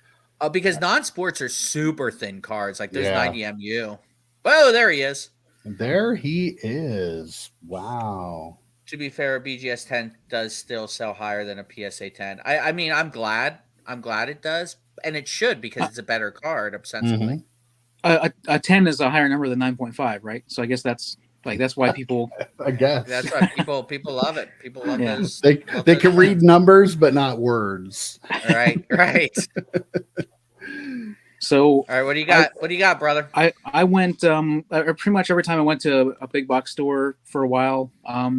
Because non-sports are super thin cards, like there's 90 MU. Whoa, there he is. There he is. Wow. To be fair, a BGS 10 does still sell higher than a PSA 10. I mean, I'm glad it does, and it should, because it's a better card, ostensibly. A 10 is a higher number than 9.5, right? So I guess that's why people. I guess that's why people love it. People love those. They can read numbers, but not words. Right. So, all right, what do you got? What do you got, brother? I went pretty much every time I went to a big box store for a while.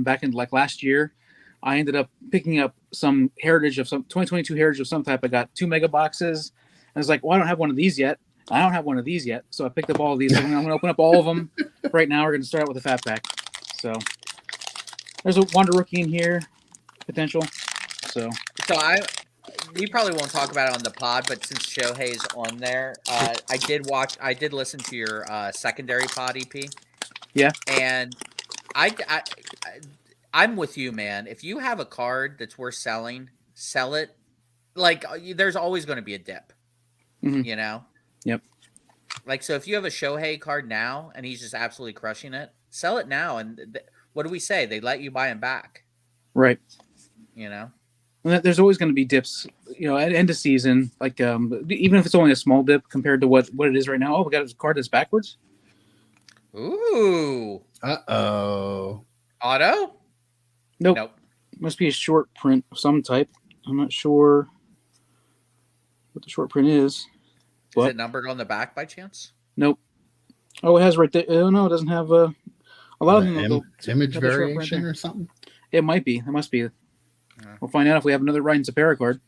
Back in like last year, I ended up picking up some heritage of some 2022 heritage of some type. I got 2 mega boxes, and I was like, well, I don't have one of these yet. So I picked up all of these. I'm going to open up all of them right now. We're going to start out with a fat pack. So there's a Wonder Rookie in here, potential. So we probably won't talk about it on the pod, but since Shohei's on there, I did listen to your secondary pod EP. Yeah. And I'm with you, man. If you have a card that's worth selling, sell it. Like, there's always going to be a dip, you know? Yep. Like, so if you have a Shohei card now and he's just absolutely crushing it, sell it now. And what do we say? They let you buy him back. Right. You know? There's always going to be dips, at end of season. Like, even if it's only a small dip compared to what it is right now. Oh, we got a card that's backwards. Ooh. Uh-oh. Auto? Nope. Must be a short print of some type. I'm not sure what the short print is. Is it numbered on the back by chance? Nope. Oh, it has right there. Oh, no, it doesn't have a lot of them. Image variation or something? It might be. It must be. We'll find out if we have another Ryan Zapera card.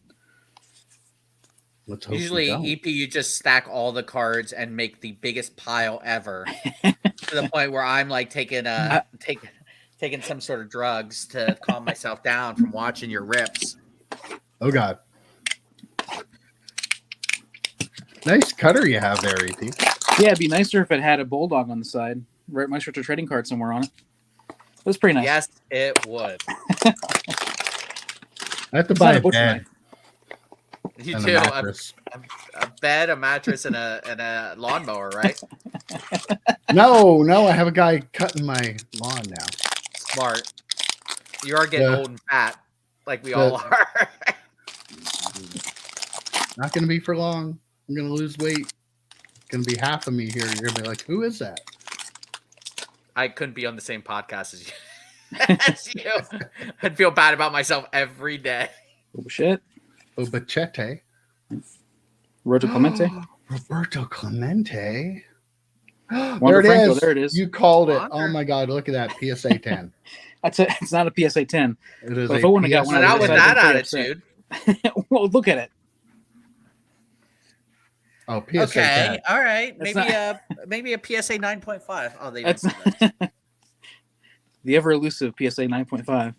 Let's hope usually, EP, you just stack all the cards and make the biggest pile ever, to the point where I'm like taking some sort of drugs to calm myself down from watching your rips. Oh God! Nice cutter you have there, EP. Yeah, it'd be nicer if it had a bulldog on the side. Right, my shirts are trading card somewhere on it. It was pretty nice. Yes, it would. I have to buy a bed. You do a bed, a mattress, and a lawnmower, right? No, I have a guy cutting my lawn now. Smart. You are getting old and fat, like we all are. Not going to be for long. I'm going to lose weight. It's going to be half of me here. You're going to be like, who is that? I couldn't be on the same podcast as you. I'd feel bad about myself every day. Oh shit. Obachete. Roberto Clemente. Roberto Clemente. There it is. You called it. Oh my God! Look at that PSA 10. It's not a PSA 10. It is. But if I wouldn't have got one, not with that attitude. Well, look at it. Oh, PSA Okay, 10. all right. That's Maybe a PSA 9.5. Oh, they don't That's do that. the ever elusive PSA 9.5. I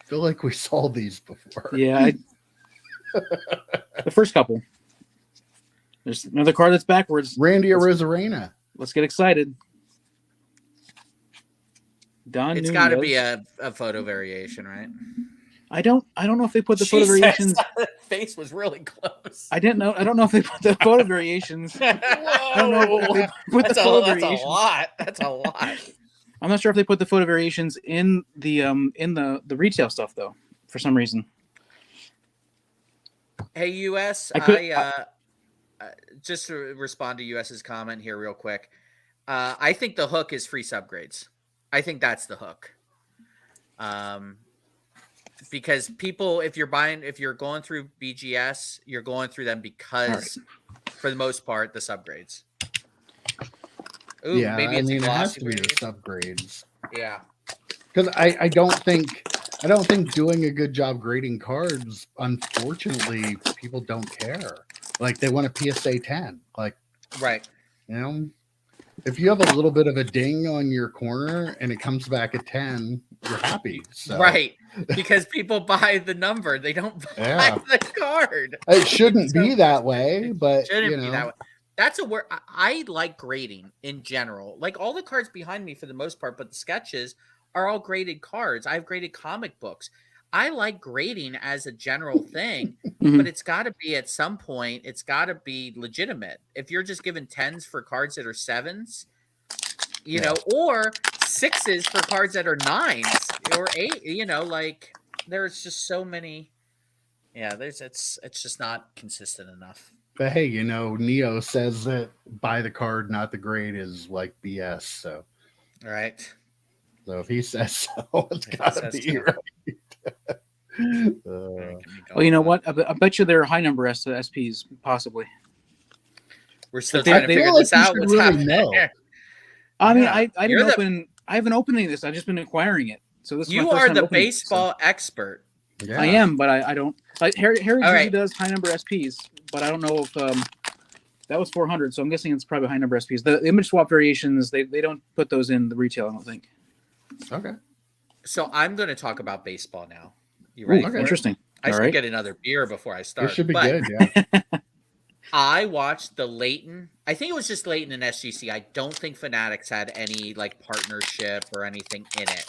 feel like we saw these before. Yeah, the first couple. There's another card that's backwards. Randy Arozarena. Let's get excited. Don It's Nunez. got to be a photo variation, right? I don't know if they put the photo variations. That face was really close. I don't know if they put the photo variations. I don't know if they put the photo variations. That's a lot. That's a lot. I'm not sure if they put the photo variations in the retail stuff though, for some reason. Hey, US, just to respond to US's comment here real quick. I think the hook is free subgrades. I think that's the hook. Because people, if you're going through BGS, you're going through them because, for the most part, the subgrades. Ooh, Yeah, maybe I it's mean, a it has glossy to be the variation. subgrades. Yeah, Because I don't think doing a good job grading cards, unfortunately, people don't care. Like, they want a PSA 10. Like, right. you know, if you have a little bit of a ding on your corner and it comes back at 10, you're happy. So. Right. Because people buy the number. They don't buy the card. It shouldn't be that way, but shouldn't be that way. That's a word. I like grading in general. Like all the cards behind me for the most part, but the sketches are all graded cards. I've graded comic books. I like grading as a general thing, but it's got to be at some point, it's got to be legitimate. If you're just giving 10s for cards that are 7s, you know, or 6s for cards that are 9s or 8, you know, like there's just so many. Yeah, it's just not consistent enough. But hey, you know, Neo says that buy the card, not the grade is like BS. So, all right. So if he says so, it's got to be so. right. Well, you know what? I bet you there are high number SPs, possibly. We're still trying to figure this out. What's happening? I mean, I haven't opened any of this. I've just been acquiring it. So this is you are the baseball expert. Yeah. I am, but I don't. Like Harry G does high number SPs, but I don't know if that was 400. So I'm guessing it's probably high number SPs. The image swap variations, they don't put those in the retail. I don't think. Okay. So I'm going to talk about baseball now. You ready? Okay. Interesting. I should get another beer before I start. This should be good. Yeah. I watched the Leighton. I think it was just Leighton and SGC. I don't think Fanatics had any like partnership or anything in it.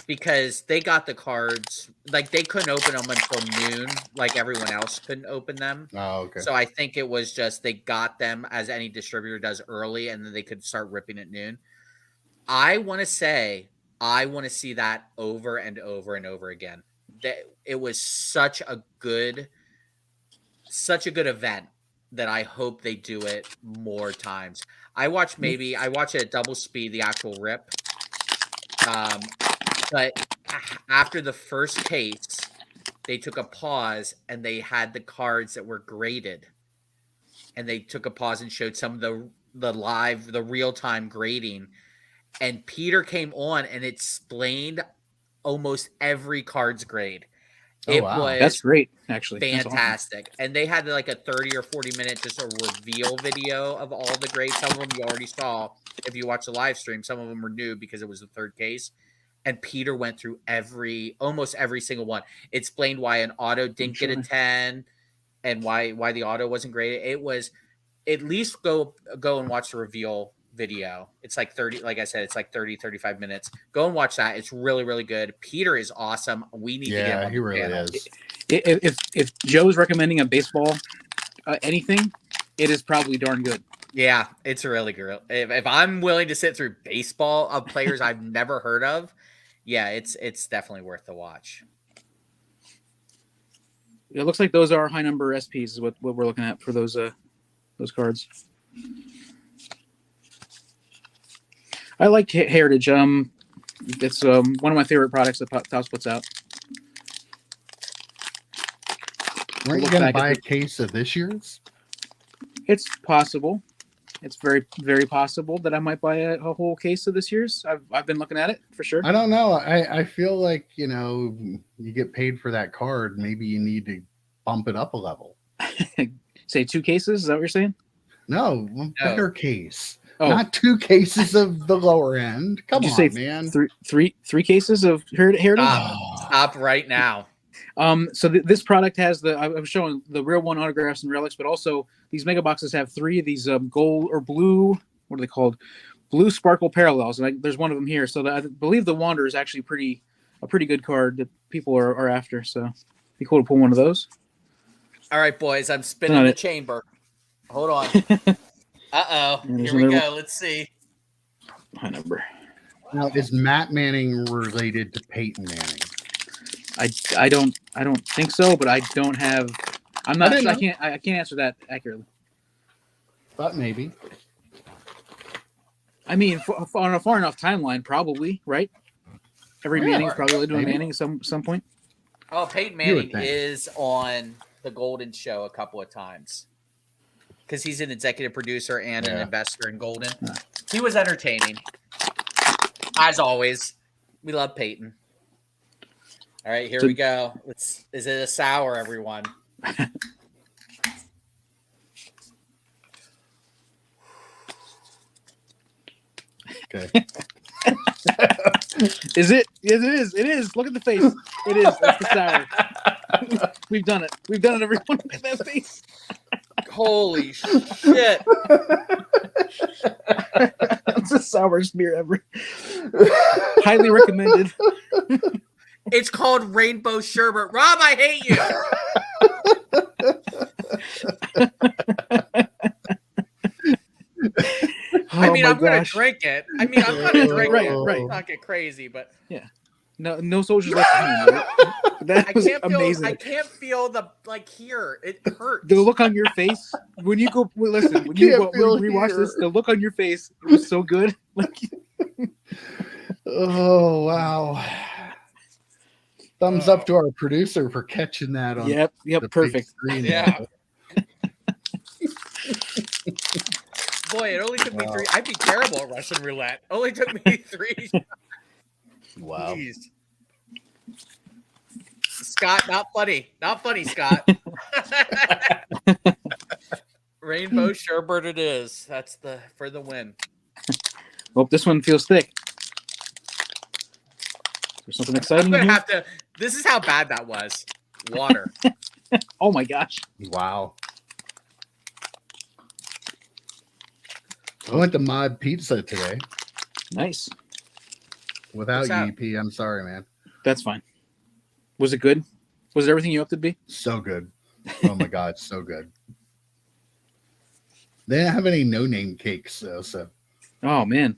Because they got the cards, like they couldn't open them until noon, like everyone else couldn't open them. Oh, okay. So I think it was just they got them as any distributor does early, and then they could start ripping at noon. I want to see that over and over and over again. That it was such a good event that I hope they do it more times. I watch it at double speed, the actual rip. But after the first case, they took a pause and they had the cards that were graded. And they took a pause and showed some of the real-time grading. And Peter came on and explained almost every card's grade. That's great, actually. Fantastic. Awesome. And they had like a 30 or 40 minute just a reveal video of all the grades. Some of them you already saw if you watch the live stream. Some of them were new because it was the third case. And Peter went through almost every single one. Explained why an auto didn't get a 10 and why the auto wasn't graded. It was at least go and watch the reveal video. It's like 30, like I said, it's like 30, 35 minutes. Go and watch that. It's really, really good. Peter is awesome. We need to get him on he really panel. is. If Joe's recommending a baseball anything, it is probably darn good. Yeah, it's really good. If I'm willing to sit through baseball of players I've never heard of, yeah, it's definitely worth the watch. It looks like those are high number SPs is what we're looking at for those cards. I like Heritage. It's one of my favorite products that Topps puts out. Weren't you going to buy a case of this year's? It's possible. it's very, very possible that I might buy a whole case of this year's. I've been looking at it for sure. I don't know. I feel like, you get paid for that card. Maybe you need to bump it up a level. Say 2 cases. Is that what you're saying? No, better case. Oh. Not 2 cases of the lower end. Come on, say man. Three cases of Heritage? Stop right now. So this product has I was showing the real one autographs and relics, but also these mega boxes have 3 of these gold or blue. What are they called? Blue sparkle parallels, and there's one of them here. So I believe the Wanderer is actually a pretty good card that people are after. So it'd be cool to pull one of those. All right, boys, I'm spinning the chamber. Hold on. Here we go. Let's see. My number. Now, is Matt Manning related to Peyton Manning? I don't think so, but I don't have. I'm not. I can't answer that accurately. But maybe. I mean, on a far enough timeline, probably, right? Every Manning's probably related to a Manning at some point. Oh, Peyton Manning is on the Golden Show a couple of times because he's an executive producer and an investor in Golden. He was entertaining, as always. We love Peyton. All right, here we go. Is it a sour, everyone? Okay. Is it? Yes, it is. It is. Look at the face. It is. That's the sour. We've done it. We've done it, everyone. Look at that face. Holy shit. That's the sourest beer ever. Highly recommended. It's called Rainbow Sherbet. Rob, I hate you. I mean, I'm going to drink it. I'm going to drink it. Right. Not get crazy, but yeah. No soldiers left behind. Right? That was amazing. I can't feel the here. It hurts. The look on your face when you go. Listen, when you rewatch this, the look on your face it was so good. Oh wow! Thumbs up to our producer for catching that on. Yep, perfect. Screen. Yeah. Boy, it only took me 3. I'd be terrible at Russian roulette. Only took me 3. Wow. Jeez. Scott, not funny. Not funny, Scott. Rainbow Sherbet it is. That's for the win. Hope this one feels thick. There's something exciting. I'm gonna have to. This is how bad that was. Water. Oh my gosh. Wow. I went to Mod Pizza today. Nice. Without you, EP, I'm sorry, man. That's fine. Was it good? Was it everything you hoped it'd be? So good. Oh my God, so good. They didn't have any no-name cakes though, so. Oh man.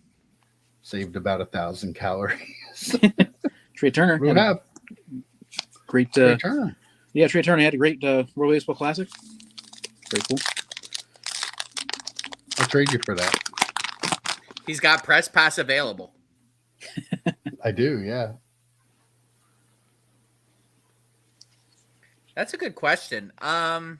Saved about 1,000 calories. Trey Turner. We have great. Trey Turner. Yeah, Trey Turner had a great World Baseball Classic. Very cool. I'll trade you for that. He's got press pass available. I do, yeah. That's a good question. I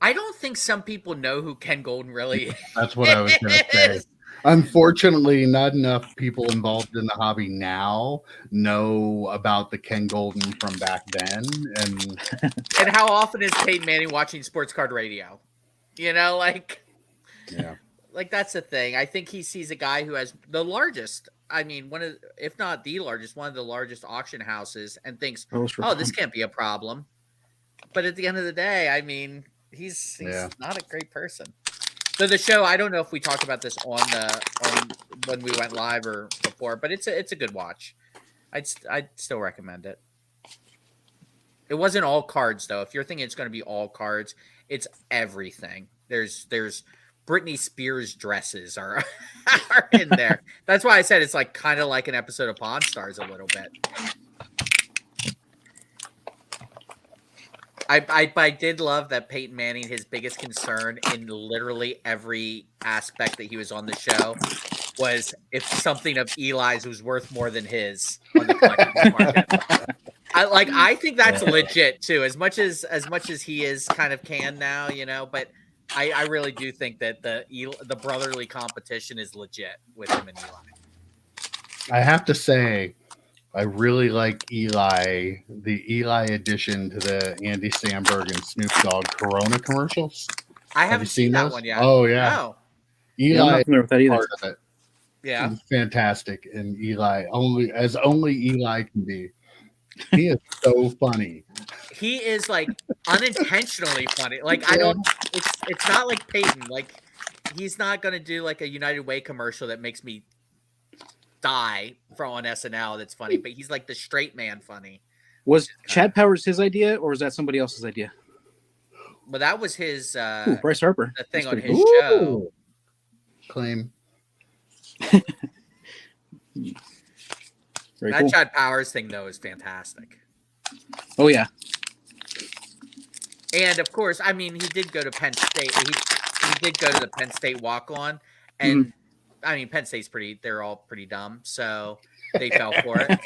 don't think some people know who Ken Golden really is. That's what I was going to say. Unfortunately, not enough people involved in the hobby now know about the Ken Golden from back then. And how often is Peyton Manning watching Sports Card Radio? Yeah. Like that's the thing. I think he sees a guy who has the largest, if not the largest, one of the largest auction houses and thinks, oh, this can't be a problem. But at the end of the day, he's not a great person. So the show, I don't know if we talked about this on when we went live or before, but it's a good watch. I'd still recommend it. It wasn't all cards though. If you're thinking it's going to be all cards, it's everything. There's Britney Spears dresses are in there. That's why I said it's like kind of like an episode of Pawn Stars a little bit. I did love that Peyton Manning, his biggest concern in literally every aspect that he was on the show was if something of Eli's was worth more than his on the collectibles market. I think that's legit too. As much as he is kind of canned now, but I really do think that the brotherly competition is legit with him and Eli. I have to say, I really like the Eli addition to the Andy Samberg and Snoop Dogg Corona commercials. I Have haven't you seen seen that those? one yet. Oh yeah, No. Yeah, I'm Eli not familiar with that is either. part of it. Yeah. He's fantastic, and Eli only Eli can be. He is so funny. He is like unintentionally funny. Like I don't. It's not like Peyton. Like he's not gonna do like a United Way commercial that makes me die on SNL. That's funny, but he's like the straight man funny. Was Chad Powers his idea, or was that somebody else's idea? But that was his Ooh, Bryce Harper. the thing That's on pretty his cool. show. Claim. Very That cool. Chad Powers thing though is fantastic. Oh yeah. And of course, I mean, he did go to Penn State. He did go to the Penn State walk-on, and I mean, Penn State's they're all pretty dumb, so they fell for it.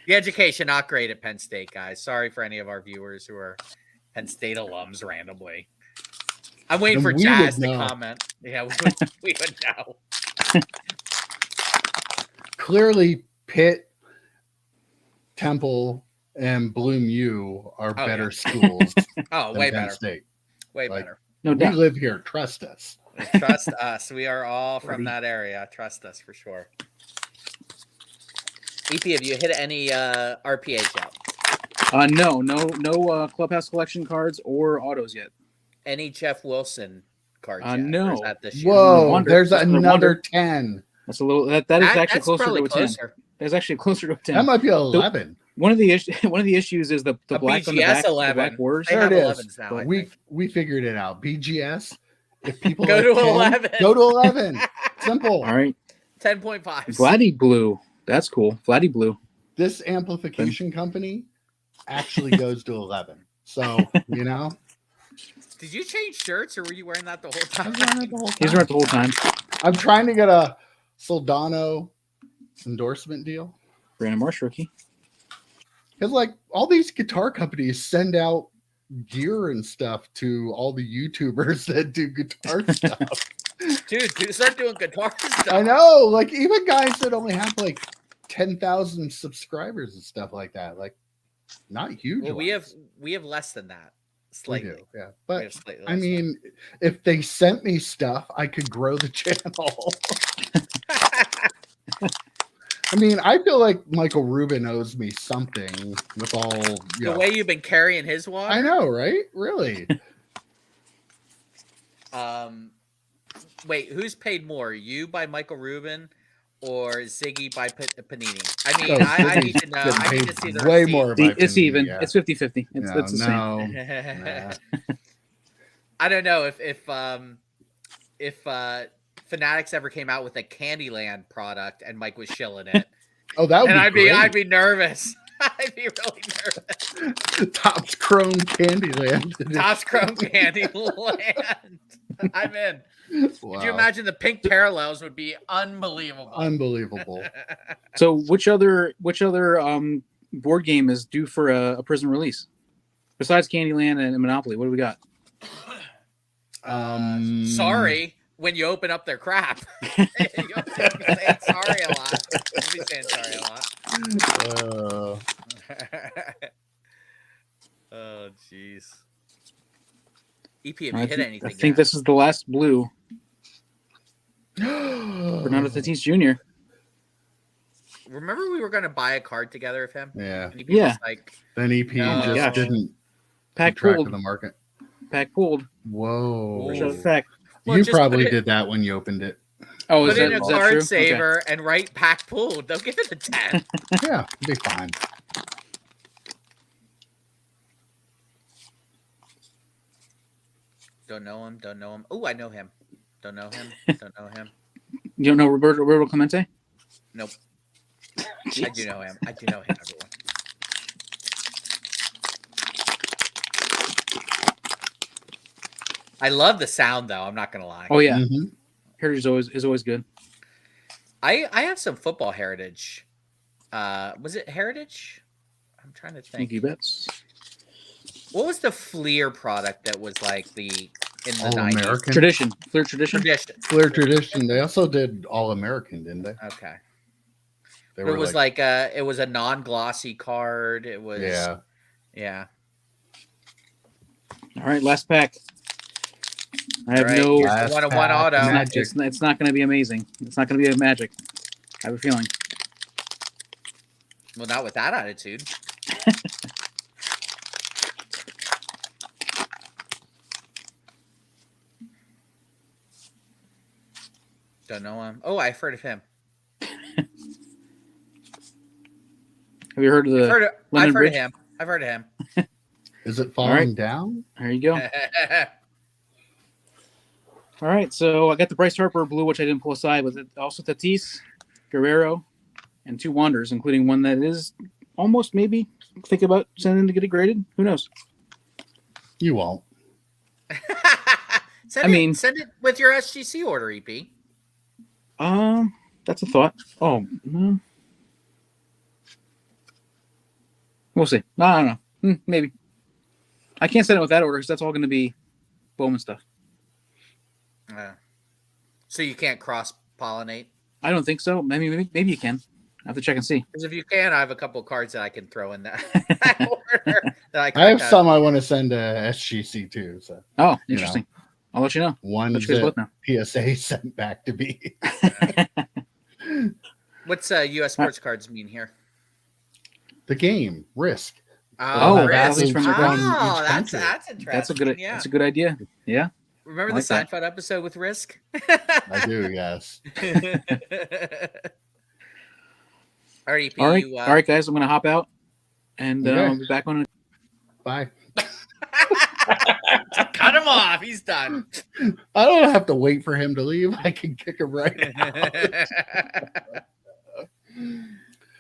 The education not great at Penn State, guys. Sorry for any of our viewers who are Penn State alums randomly. I'm waiting for Jazz to comment. Yeah, we would know. Clearly, Pitt, Temple, and Bloom U are better schools. Oh, than way Penn better. State. Way Like, better. No We doubt. live here. Trust us. Trust us. We are all from that area. Trust us for sure. EP, have you hit any RPAs yet? No Clubhouse collection cards or autos yet. Any Jeff Wilson cards yet? No. Or is that this year? Whoa, Wonder. there's Just for another wonder. 10. That's a little. That is actually that's closer probably to a 10. That's actually closer to a 10. That might be 11. One of the issues is the A black on the BGS back. 11. The black words. They There have it is. 11s now, I we think. we figured it out. BGS. If people Go like to 10, 11. Go to 11. Simple. All right. 10.5. Vladdy Blue. That's cool. Vladdy Blue. This amplification company actually goes to 11. So, you know, Did you change shirts or were you wearing that the whole time? I've run it the whole He's time. right the whole time. I'm trying to get a Soldano endorsement deal. Brandon Marsh rookie. Because, like, all these guitar companies send out gear and stuff to all the YouTubers that do guitar stuff. Dude, start doing guitar stuff. I know. Like, even guys that only have, like, 10,000 subscribers and stuff like that. Like, not huge. Well, ones. we have less than that. We Slightly. do, yeah. We But have slightly I less than mean, if they sent me stuff, I could grow the channel. I mean, I feel like Michael Rubin owes me something with all the way you've been carrying his water. I know, right? Really? Wait, who's paid more? You by Michael Rubin or Ziggy by Panini? I mean, Oh, I need to know. getting I need paid to see the way receipt. more. By It's Panini, even. yeah. It's 50-50. It's Yeah, the same. no. Nah. I don't know if Fanatics ever came out with a Candyland product and Mike was shilling it. Oh, that would And be I'd great. be nervous. I'd be really nervous. Topps Chrome Candyland. Topps Chrome Candyland. I'm in. Wow. Could you imagine the pink parallels would be unbelievable. Unbelievable. So which other board game is due for a prison release besides Candyland and Monopoly? What do we got? Sorry when you open up their crap. You'll be saying sorry a lot. You'll be saying sorry a lot. Oh, jeez. EP, have you hit anything I think yet? this is the last blue. Fernando Tatis Jr. Remember we were going to buy a card together of him? Yeah. And EP Yeah. was like, Then EP Oh, just gosh. didn't Pack keep track pulled. of the market. Pack pulled. Whoa. For sure fact. Well, You just probably put it- did that when you opened it. Oh, put in a is that card true? saver and write pack pooled. They'll give it a 10. Yeah, it'd be fine. Don't know him. Don't know him. Oh, I know him. Don't know him. Don't know him. You don't know Roberto Clemente? Nope. I do know him. I do know him, everyone. I love the sound, though. I'm not going to lie. Oh yeah, Mhm. Heritage is always good. I have some football heritage. Was it heritage? I'm trying to think. Thank you, bets. What was the Fleer product that was like the in the All 90s. American Tradition. Flair tradition. Flair tradition. They also did All American, didn't they? Okay. They But it was like it was a non-glossy card. It was yeah. All right, last pack. I have All right, no here's the 1-of-1 auto. Magic. It's not going to be amazing. It's not going to be a magic. I have a feeling. Well, not with that attitude. Don't know him. Oh, I've heard of him. Have you heard of the I've heard Bridge? of him. I've heard of him. Is it falling down? There you go. All right, so I got the Bryce Harper blue, which I didn't pull aside, with it also Tatis, Guerrero, and 2 Wanders, including one that is almost maybe think about sending to get it graded. Who knows? You won't. Send it with your SGC order, EP. That's a thought. Oh, no. We'll see. I don't know. Maybe. I can't send it with that order because that's all going to be Bowman stuff. So you can't cross-pollinate? I don't think so. Maybe you can. I have to check and see. Because if you can, I have a couple of cards that I can throw in that order. I have some I want to send to SGC too. So interesting. I'll let you know. One that PSA sent back to me. What's US sports cards mean here? The game Risk. Risk. From that's interesting. That's a good idea. Yeah. Remember the Seinfeld episode with Risk? I do, yes. All right, EP, all right, guys. I'm going to hop out, and I'll be back on. Bye. Cut him off. He's done. I don't have to wait for him to leave. I can kick him right out.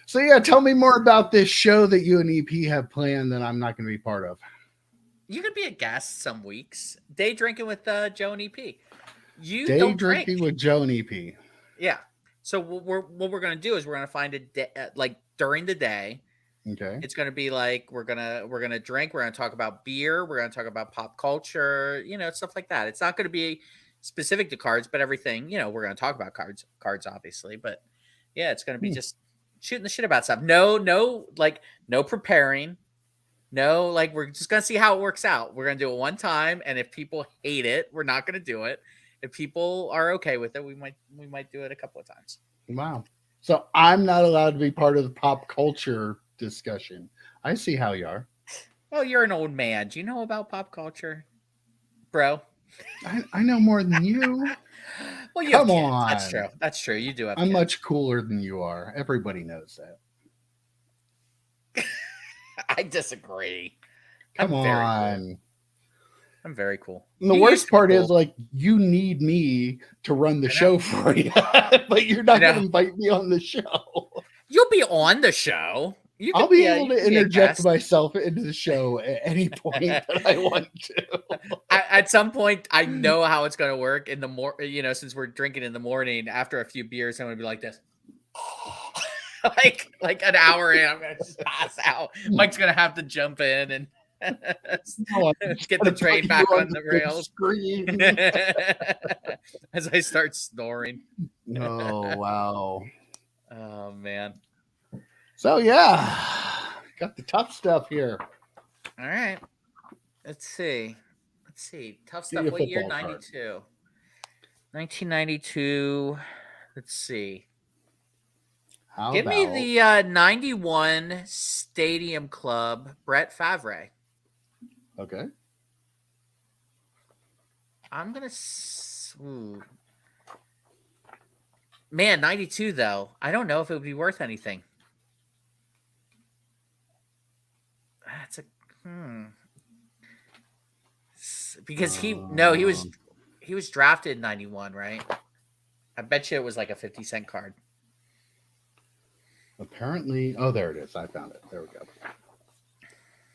So, yeah, tell me more about this show that you and EP have planned that I'm not going to be part of. You could be a guest some weeks. Day drinking with Joe and EP. Day drinking with Joe and EP. Yeah. So what we're going to do is we're going to find a day, like during the day. Okay. It's going to be like we're going to drink, we're going to talk about beer, we're going to talk about pop culture, stuff like that. It's not going to be specific to cards, but everything, we're going to talk about cards obviously, but yeah, it's going to be just shooting the shit about stuff. No preparing. No, like we're just going to see how it works out. We're going to do it one time, and if people hate it, we're not going to do it. If people are okay with it, we might do it a couple of times. Wow. So I'm not allowed to be part of the pop culture discussion. I see how you are. Well, you're an old man. Do you know about pop culture, bro? I know more than you. Well, you Come on. That's true. You do have I'm kids. much cooler than you are. Everybody knows that. I disagree. Come on. I'm very cool. And the worst part is, like, you need me to run the show for you, but you're not going to invite me on the show. You'll be on the show. I'll be able to interject myself into the show at any point that I want to. At some point, I know how it's going to work. In the since we're drinking in the morning, after a few beers, I'm going to be like this. like an hour in, I'm gonna just pass out. Mike's gonna have to jump in and get the train back on the rails as I start snoring. Oh wow! Oh man! So yeah, got the tough stuff here. All right, let's see. Tough stuff. What year? 92. 1992. Let's see. Give me the 91 Stadium Club, Brett Favre. Okay. I'm going to... Man, 92, though. I don't know if it would be worth anything. That's a... Because he was drafted in 91, right? I bet you it was like a 50-cent card. Apparently, there it is. I found it. There we go.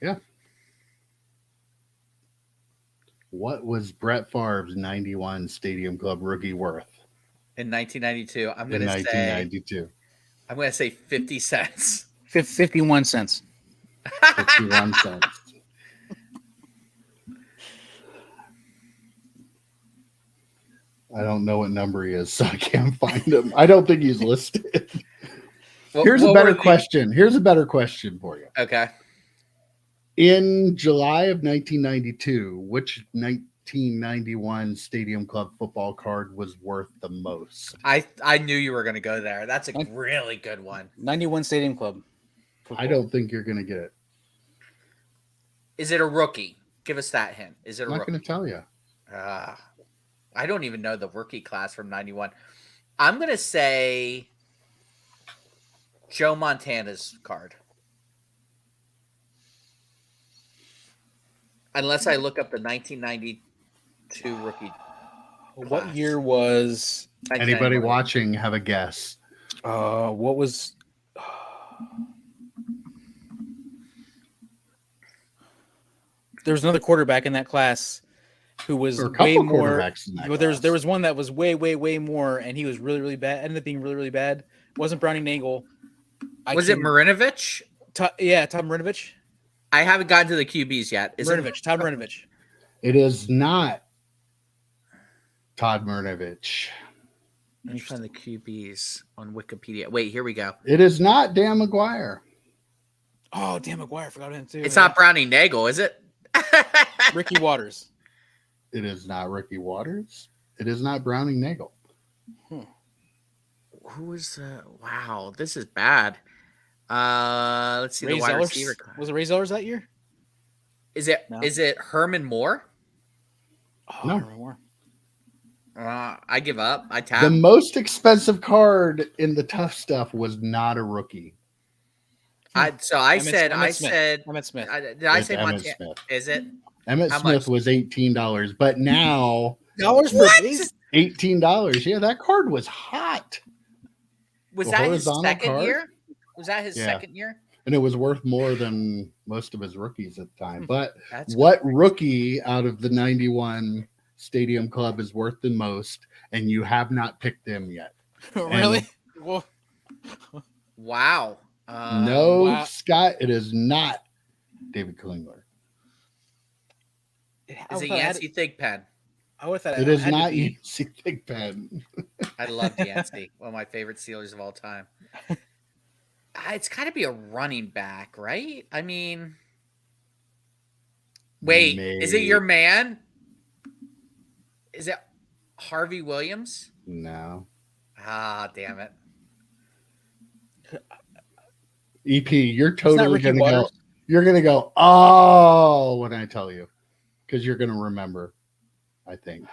Yeah. What was Brett Favre's 91 Stadium Club rookie worth? In 1992. I'm going to say 50 cents. 51 cents. 51 cents. I don't know what number he is, so I can't find him. I don't think he's listed. What- Here's a what better were the- question. Here's a better question for you. Okay. In July of 1992, which 1991 Stadium Club football card was worth the most? I knew you were going to go there. That's a really good one. 91 Stadium Club. I don't think you're going to get it. Is it a rookie? Give us that hint. Is it a I'm not rookie? going to tell you. I don't even know the rookie class from 91. I'm going to say Joe Montana's card. Unless I look up the 1992 rookie. What class. year was? Anybody 1991. watching have a guess? What was? There was another quarterback in that class who was There were a way couple more. quarterbacks in that But class. there was one that was way more, and he was really bad. Ended up being really bad. It wasn't Browning Nagel. Was it Marinovich? Tom Marinovich. I haven't gotten to the QBs yet. Is Marinovich. Tom Marinovich. It is not Todd Marinovich. Let me find the QBs on Wikipedia. Wait, here we go. It is not Dan McGuire. Oh, damn, McGuire. Forgot him too. It's not Browning Nagel, is it? Ricky Waters. It is not Ricky Waters. It is not Browning Nagel. Who is wow, this is bad. Let's see Ray the wide Zellers? receiver. Was it Ray Zellers that year? Is it No. is it Herman Moore? Oh, No. I don't remember. I give up. I tap. The most expensive card in the tough stuff was not a rookie. I Emmett said Smith. did I It's say Emmett Montana? Smith. Is it? Emmett How Smith much? was $18, but now Dollars for What? base? $18. Yeah, that card was hot, Was The that his horizontal second card? year? Was that his Yeah. second year? and it was worth more than most of his rookies at the time. But That's what rookie out of the 91 Stadium Club is worth the most, and you have not picked them yet? Really? Well, wow. No, wow. Scott, it is not David Klingler. Is it Yancey Thigpen? I would have thought It is had to not be. Yancey Thigpen. I love Yancey. One of my favorite Steelers of all time. It's got to be a running back, right? I mean, wait, is it your man? Is it Harvey Williams? No. Ah, damn it. EP, you're It's not totally Ricky gonna go. Waters. You're gonna go, oh, when I tell you, because you're gonna remember. I think.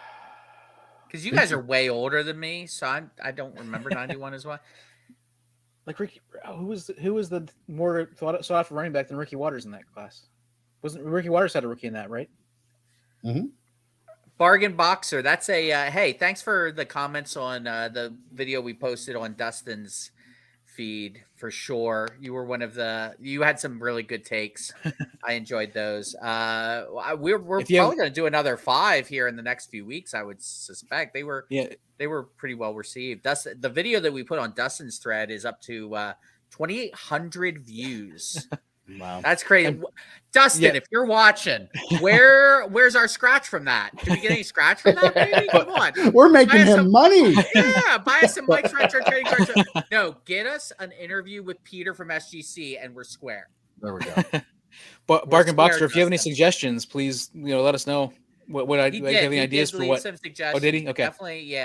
Because you guys are way older than me, so I don't remember 91 as well. Like Ricky, who was the more sought after running back than Ricky Waters in that class? Wasn't Ricky Waters had a rookie in that, right? Bargain Boxer. That's a hey. Thanks for the comments on the video we posted on Dustin's feed for sure. You were one of you had some really good takes. I enjoyed those. We're probably going to do another 5 here in the next few weeks. I would suspect they were pretty well received. The video that we put on Dustin's thread is up to 2,800 views. Wow, that's crazy. Dustin, if you're watching, where's our scratch from that? Did we get any scratch from that, baby? Come on. We're making him money. Yeah, buy us some Mike's Retro Trading Cards. No, get us an interview with Peter from SGC and we're square. There we go. But Bargain Boxer, if you have any Dustin. suggestions, please let us know. What I have any ideas for what? Some suggestions. Oh, did he? Okay. Definitely,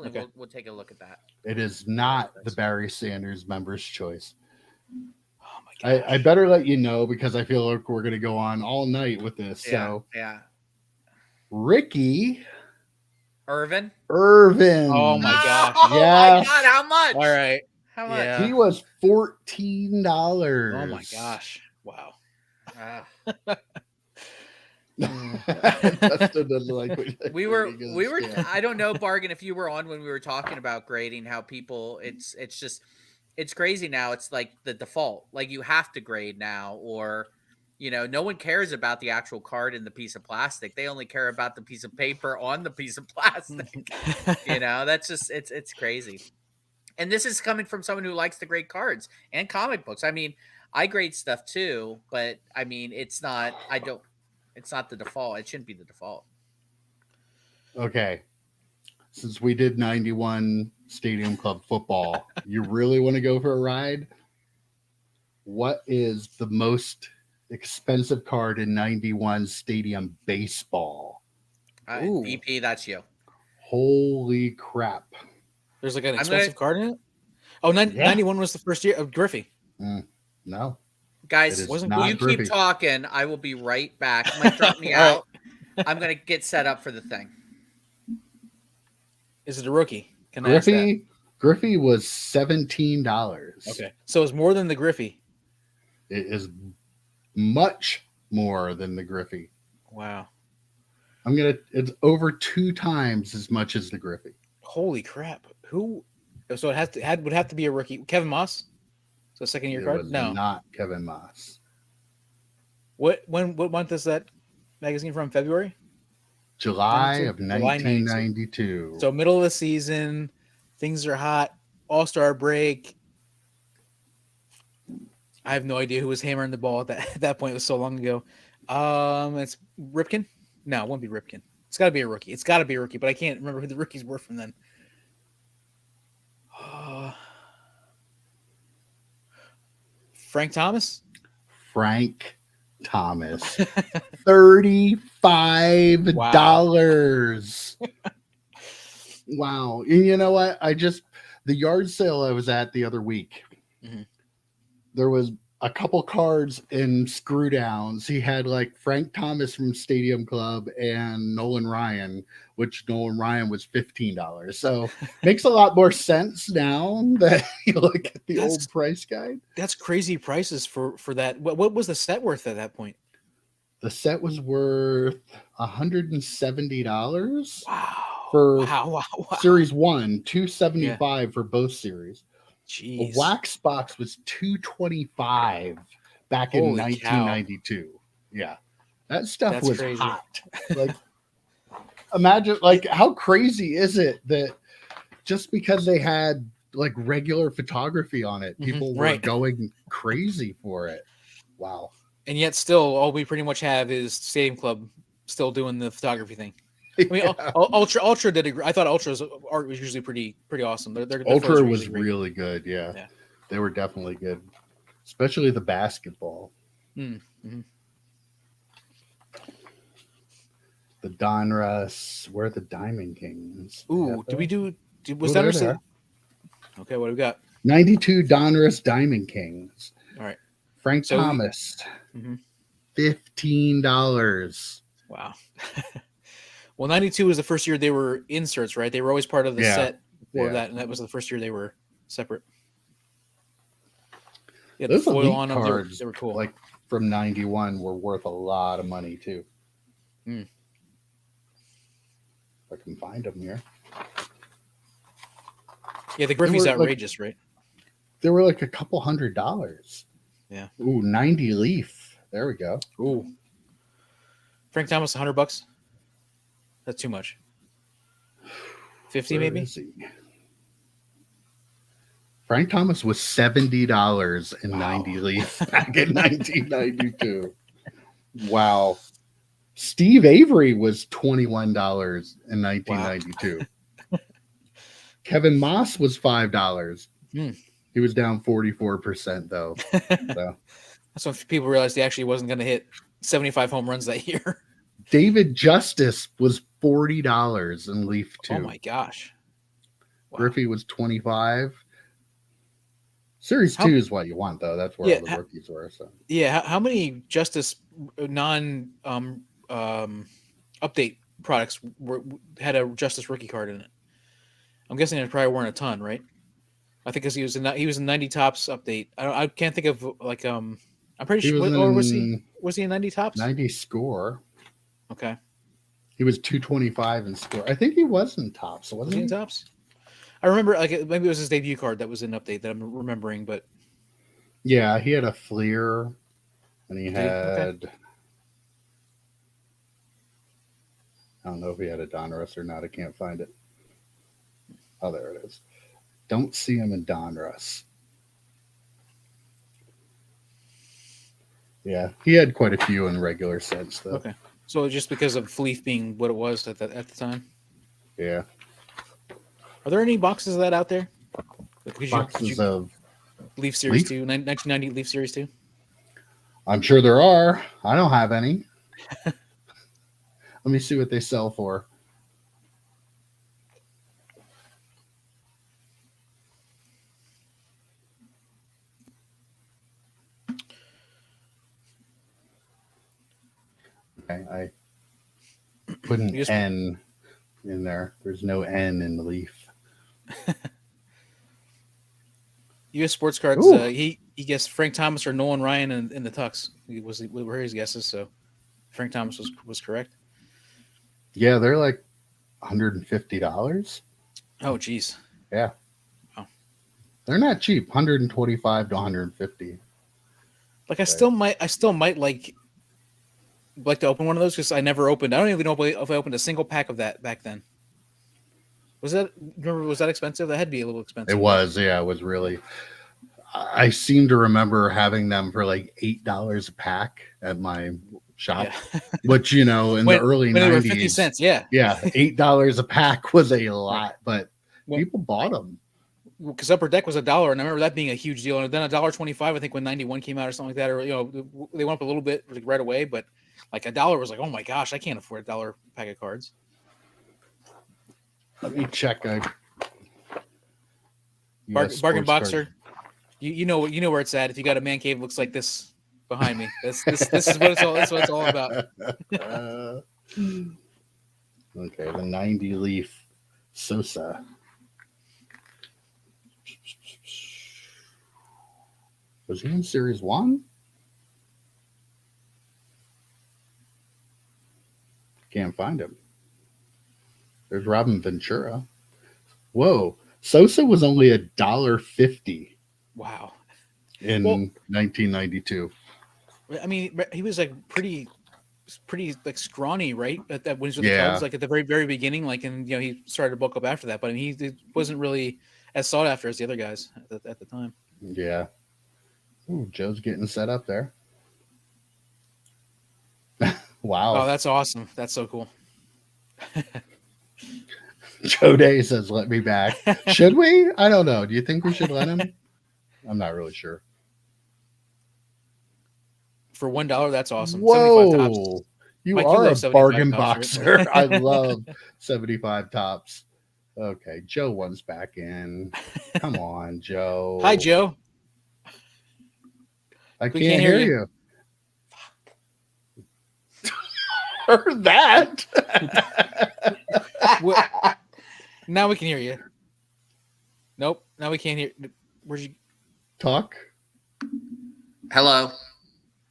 Okay. We'll take a look at that. It is not the Barry Sanders members' choice. Oh my god! I better let you know because I feel like we're going to go on all night with this. So, Ricky Irvin. Oh my gosh! Oh Yes. my god! How much? All right. How much? Yeah. He was $14. Oh my gosh! Wow. Dustin doesn't like we were. I don't know, Bargain, if you were on when we were talking about grading, how people. It's crazy now. It's like the default. Like you have to grade now, or no one cares about the actual card in the piece of plastic. They only care about the piece of paper on the piece of plastic. That's just it's crazy. And this is coming from someone who likes to grade cards and comic books. I mean, I grade stuff too, but I mean, it's not. It's not the default. It shouldn't be the default. Okay. since we did 91 Stadium Club football, you really want to go for a ride? What is the most expensive card in 91 Stadium Baseball? Ooh. VP, that's you. Holy crap. There's like an expensive card in it? Oh, 91 was the first year of Griffey. No. Guys, you keep talking. I will be right back. Mike, drop me out. Right. I'm going to get set up for the thing. Is it a rookie? Can Griffey, I ask that? Griffey was $17. Okay. So it's more than the Griffey. It is much more than the Griffey. Wow. It's over 2 times as much as the Griffey. Holy crap. Who? So it would have to be a rookie. Kevin Moss? So second year card? No. Not Kevin Moss. What month is that magazine from? February? July of 1992. So middle of the season, things are hot, All-Star break. I have no idea who was hammering the ball at that point. It was so long ago. It's Ripken? No, it won't be Ripken. It's got to be a rookie. But I can't remember who the rookies were from then. Frank Thomas? Frank Thomas. $35. Wow. And you know what? The yard sale I was at the other week, there was a couple cards in screw downs. He had like Frank Thomas from Stadium Club and Nolan Ryan, which Nolan Ryan was $15. So makes a lot more sense now that you look at the old price guide. That's crazy prices for that. What was the set worth at that point? The set was worth $170. Wow. For Series 1, $275 for both series. Jeez. A wax box was $225 back in 1992. Cow. Yeah, that stuff was crazy. Hot. Like, imagine, like, how crazy is it that just because they had like regular photography on it, people were going crazy for it. Wow. And yet, still, all we pretty much have is Stadium Club still doing the photography thing. I mean, Ultra did. I thought Ultra's art was usually pretty awesome. Their Ultra was really good. Yeah, they were definitely good, especially the basketball. Mm-hmm. The Donruss. Where are the Diamond Kings? Ooh, was that there? Okay, what do we got? 92 Donruss Diamond Kings. All right. Frank Thomas. $15. Wow. Well, 92 was the first year they were inserts, right? They were always part of the set before that, and that was the first year they were separate. Yeah, the foil on them, they were cool. Like from 91 were worth a lot of money too. If I can find them here. Yeah, the Griffey's outrageous, right? They were like a couple $100. Yeah. Ooh, 90 Leaf. There we go. Ooh. Frank Thomas, $100. That's too much. 50 maybe? Frank Thomas was $70 in 90 Leaf back in 1992. Wow. Steve Avery was $21 in 1992. Wow. Kevin Moss was $5. He was down 44% though. So. That's when people realized he actually wasn't going to hit 75 home runs that year. David Justice was $40 in Leaf 2. Oh my gosh. Wow. Griffey was $25. Series 2 is what you want, though. That's where all the rookies were. So how many Justice non update products had a Justice rookie card in it? I'm guessing there probably weren't a ton, right? I think because he was in 90 Tops update. I can't think of like I'm pretty sure. Was he in 90 Tops? 90 Score. Okay. He was 225 in Score. I think he was in Tops. Wasn't he in Tops? I remember like maybe it was his debut card that was an update that I'm remembering, but yeah, he had a Fleer, and he had. I don't know if he had a Donruss or not. I can't find it. Oh, there it is. Don't see him in Donruss. Yeah, he had quite a few in regular sets, though. Okay, so just because of Fleef being what it was at the time. Yeah. Are there any boxes of that out there? Boxes of Leaf Series Leaf? 2, 1990 Leaf Series 2? I'm sure there are. I don't have any. Let me see what they sell for. Okay, I put an N in there. There's no N in the Leaf. U.S. Sports Cards. He guessed Frank Thomas or Nolan Ryan in the Tux. Were his guesses. So Frank Thomas was correct. Yeah, they're like $150. Oh, geez. Yeah. Wow. They're not cheap. 125 to 150. Like I still might like to open one of those because I never opened. I don't even know if I opened a single pack of that back then. Was that expensive? That had to be a little expensive. It was, yeah, it was really. I seem to remember having them for like $8 a pack at my shop, which in the early 90s, they were 50 cents. Yeah, $8 a pack was a lot, but people bought them. Because Upper Deck was $1, and I remember that being a huge deal. And then $1.25, I think, when 91 came out or something like that, or they went up a little bit right away, but like $1 was like, oh my gosh, I can't afford $1 pack of cards. Let me check. Bargain Boxer. You know where it's at. If you got a man cave, looks like this behind me. This is what it's all. That's what it's all about. Okay, the 90 Leaf Sosa. Was he in Series 1? Can't find him. There's Robin Ventura. Whoa. Sosa was only $1.50. Wow. In 1992. I mean, he was like pretty like scrawny, right? When he was with the Cubs, like at the very, very beginning, like, and he started to bulk up after that, but I mean, he wasn't really as sought after as the other guys at the time. Yeah. Ooh, Joe's getting set up there. Wow. Oh, that's awesome. That's so cool. Joe Day says, let me back. Should we? I don't know. Do you think we should let him? I'm not really sure. For $1, that's awesome. Whoa. 75 tops. You are a bargain boxer. Right? I love 75 tops. Okay, Joe one's back in. Come on, Joe. Hi, Joe. I can't hear you. Heard that. Now we can hear you. Nope. Now we can't hear. Where'd you talk? Hello.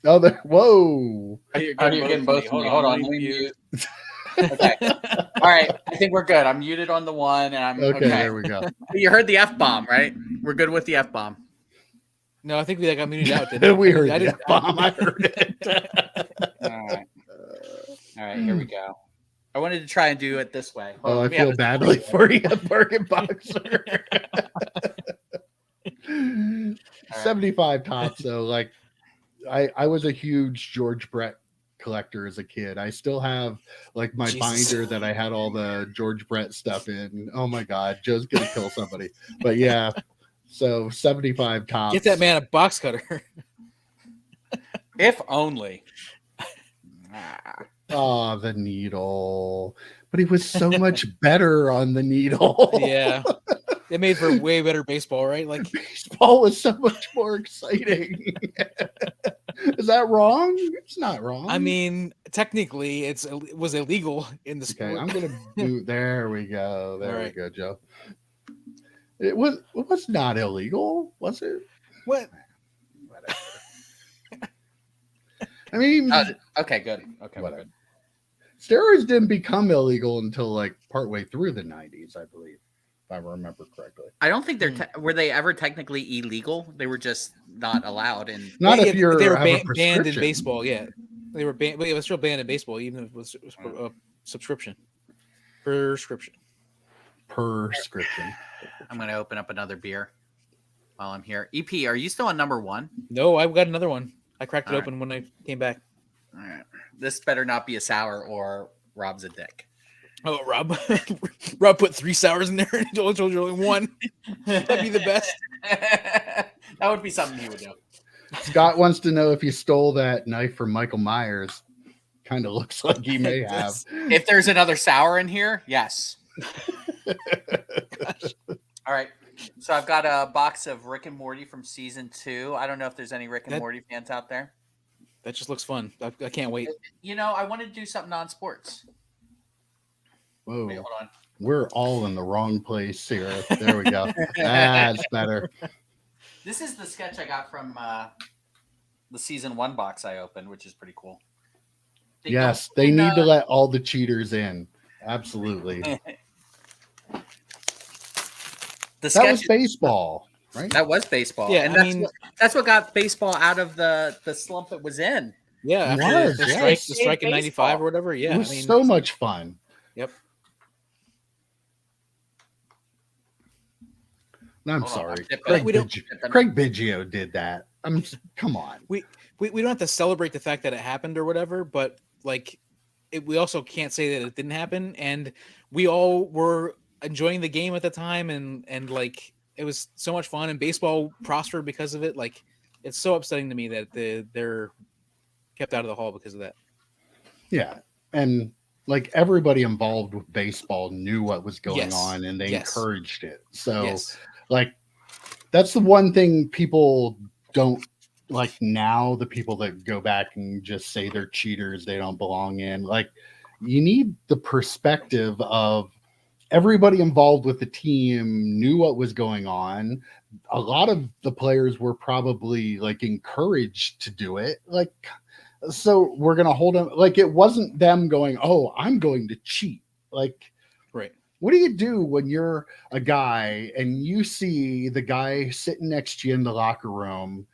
Oh, there. Whoa. You're getting both of me. Hold on. Let me mute. Okay. All right. I think we're good. I'm muted on the one, and I'm okay. There we go. You heard the F-bomb, right? We're good with the F-bomb. No, I think we got muted out. Didn't we heard the F-bomb. I heard it. All right. Here we go. I wanted to try and do it this way. I feel badly for you, bargain boxer. 75 tops, though. Like, I was a huge George Brett collector as a kid. I still have like my binder that I had all the George Brett stuff in. Oh my God, Joe's gonna kill somebody. But yeah, so 75 tops. Get that man a box cutter. If only. Oh, the needle. But he was so much better on the needle. Yeah. It made for way better baseball, right? Like baseball was so much more exciting. Is that wrong? It's not wrong. I mean, technically, it was illegal in the sport. Okay, I'm gonna do. There we go. There we go, Joe. It was not illegal, was it? What? Whatever. I mean, okay, good. Okay, whatever. Good. Steroids didn't become illegal until like partway through the 90s, I believe. If I remember correctly. I don't think were they ever technically illegal? They were just not allowed. And not if they were banned in baseball. Yeah, they were banned. It was still banned in baseball, even if it was a prescription. I'm going to open up another beer while I'm here. EP, are you still on number 1? No, I've got another one. I cracked it open when I came back. All right. This better not be a sour or Rob's a dick. Oh, Rob, Rob put 3 sours in there and told you only one. That'd be the best. That would be something you would do. Scott wants to know if you stole that knife from Michael Myers. Kind of looks like he may have. If there's another sour in here, yes. All right. So I've got a box of Rick and Morty from season 2. I don't know if there's any Rick and Morty fans out there. That just looks fun. I can't wait. You know, I want to do something non-sports. Whoa. Wait, hold on. We're all in the wrong place here. There we go. That's better. This is the sketch I got from the season 1 box I opened, which is pretty cool. Yes, they need to let all the cheaters in. Absolutely. That was baseball, right? That was baseball. Yeah, and that's what got baseball out of the slump it was in. Yeah, after the strike in '95 or whatever. Yeah, it was so much fun. Yep. I'm sorry, Craig Biggio did that. Come on. We don't have to celebrate the fact that it happened or whatever, but like, we also can't say that it didn't happen. And we all were enjoying the game at the time, and like, it was so much fun, and baseball prospered because of it. Like, it's so upsetting to me that they're kept out of the hall because of that. Yeah, and like, everybody involved with baseball knew what was going on, and they encouraged it. So, like, that's the one thing people don't like now. The people that go back and just say they're cheaters, they don't belong in. Like, you need the perspective of everybody involved with the team knew what was going on. A lot of the players were probably like encouraged to do it. Like, so we're going to hold them. Like, it wasn't them going, oh, I'm going to cheat. Like, right. What do you do when you're a guy and you see the guy sitting next to you in the locker room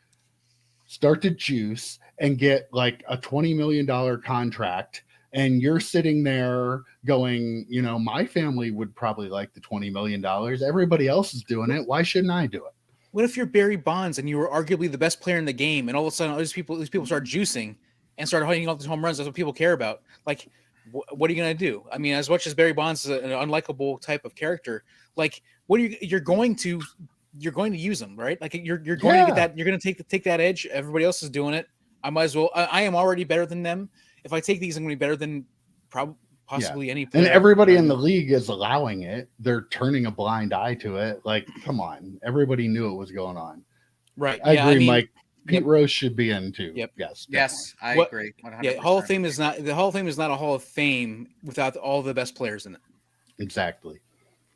start to juice and get like a $20 million contract, and you're sitting there going, you know, my family would probably like the $20 million. Everybody else is doing it. Why shouldn't I do it? What if you're Barry Bonds and you were arguably the best player in the game, and all of a sudden all these people start juicing and start hitting all these home runs? That's what people care about. Like, what are you going to do? I mean, as much as Barry Bonds is an unlikable type of character, like, what are you're going to use them, right? Like, you're going to get that, you're going to take that edge. Everybody else is doing it. I might as well. I am already better than them. If I take these, I'm going to be better than possibly any player. And everybody in the league is allowing it. They're turning a blind eye to it. Like, come on. Everybody knew it was going on. Right. I agree, Mike. Pete Rose should be in too. Yep. Yes. Definitely. Yes, I agree. 100%. Yeah. Hall of Fame is not a Hall of Fame without all the best players in it. Exactly.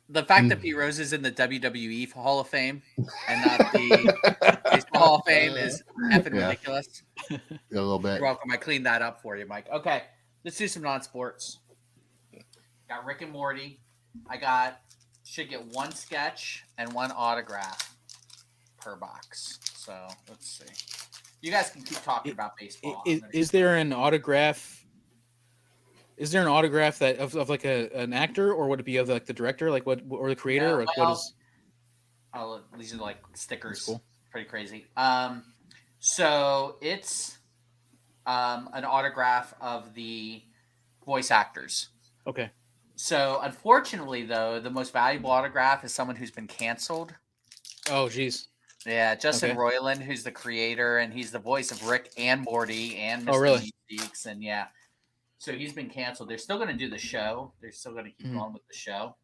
The fact that Pete Rose is in the WWE Hall of Fame and not the Baseball Hall of Fame is effing ridiculous. A little bit. You're welcome. I cleaned that up for you, Mike. Okay, let's do some non-sports. Got Rick and Morty. Should get one sketch and one autograph per box. So let's see. You guys can keep talking about baseball. Is there an autograph? Is there an autograph that of like an actor, or would it be of like the director, like what, or the creator, or like what is? Oh, these are like stickers. That's cool. Pretty crazy. So it's an autograph of the voice actors. Okay. So unfortunately, though, the most valuable autograph is someone who's been canceled. Oh, geez. Yeah, Justin Roiland, who's the creator, and he's the voice of Rick and Morty and Mr. Oh, really? Meeseeks, and yeah. So he's been canceled. They're still going to do the show. They're still going to keep going with the show.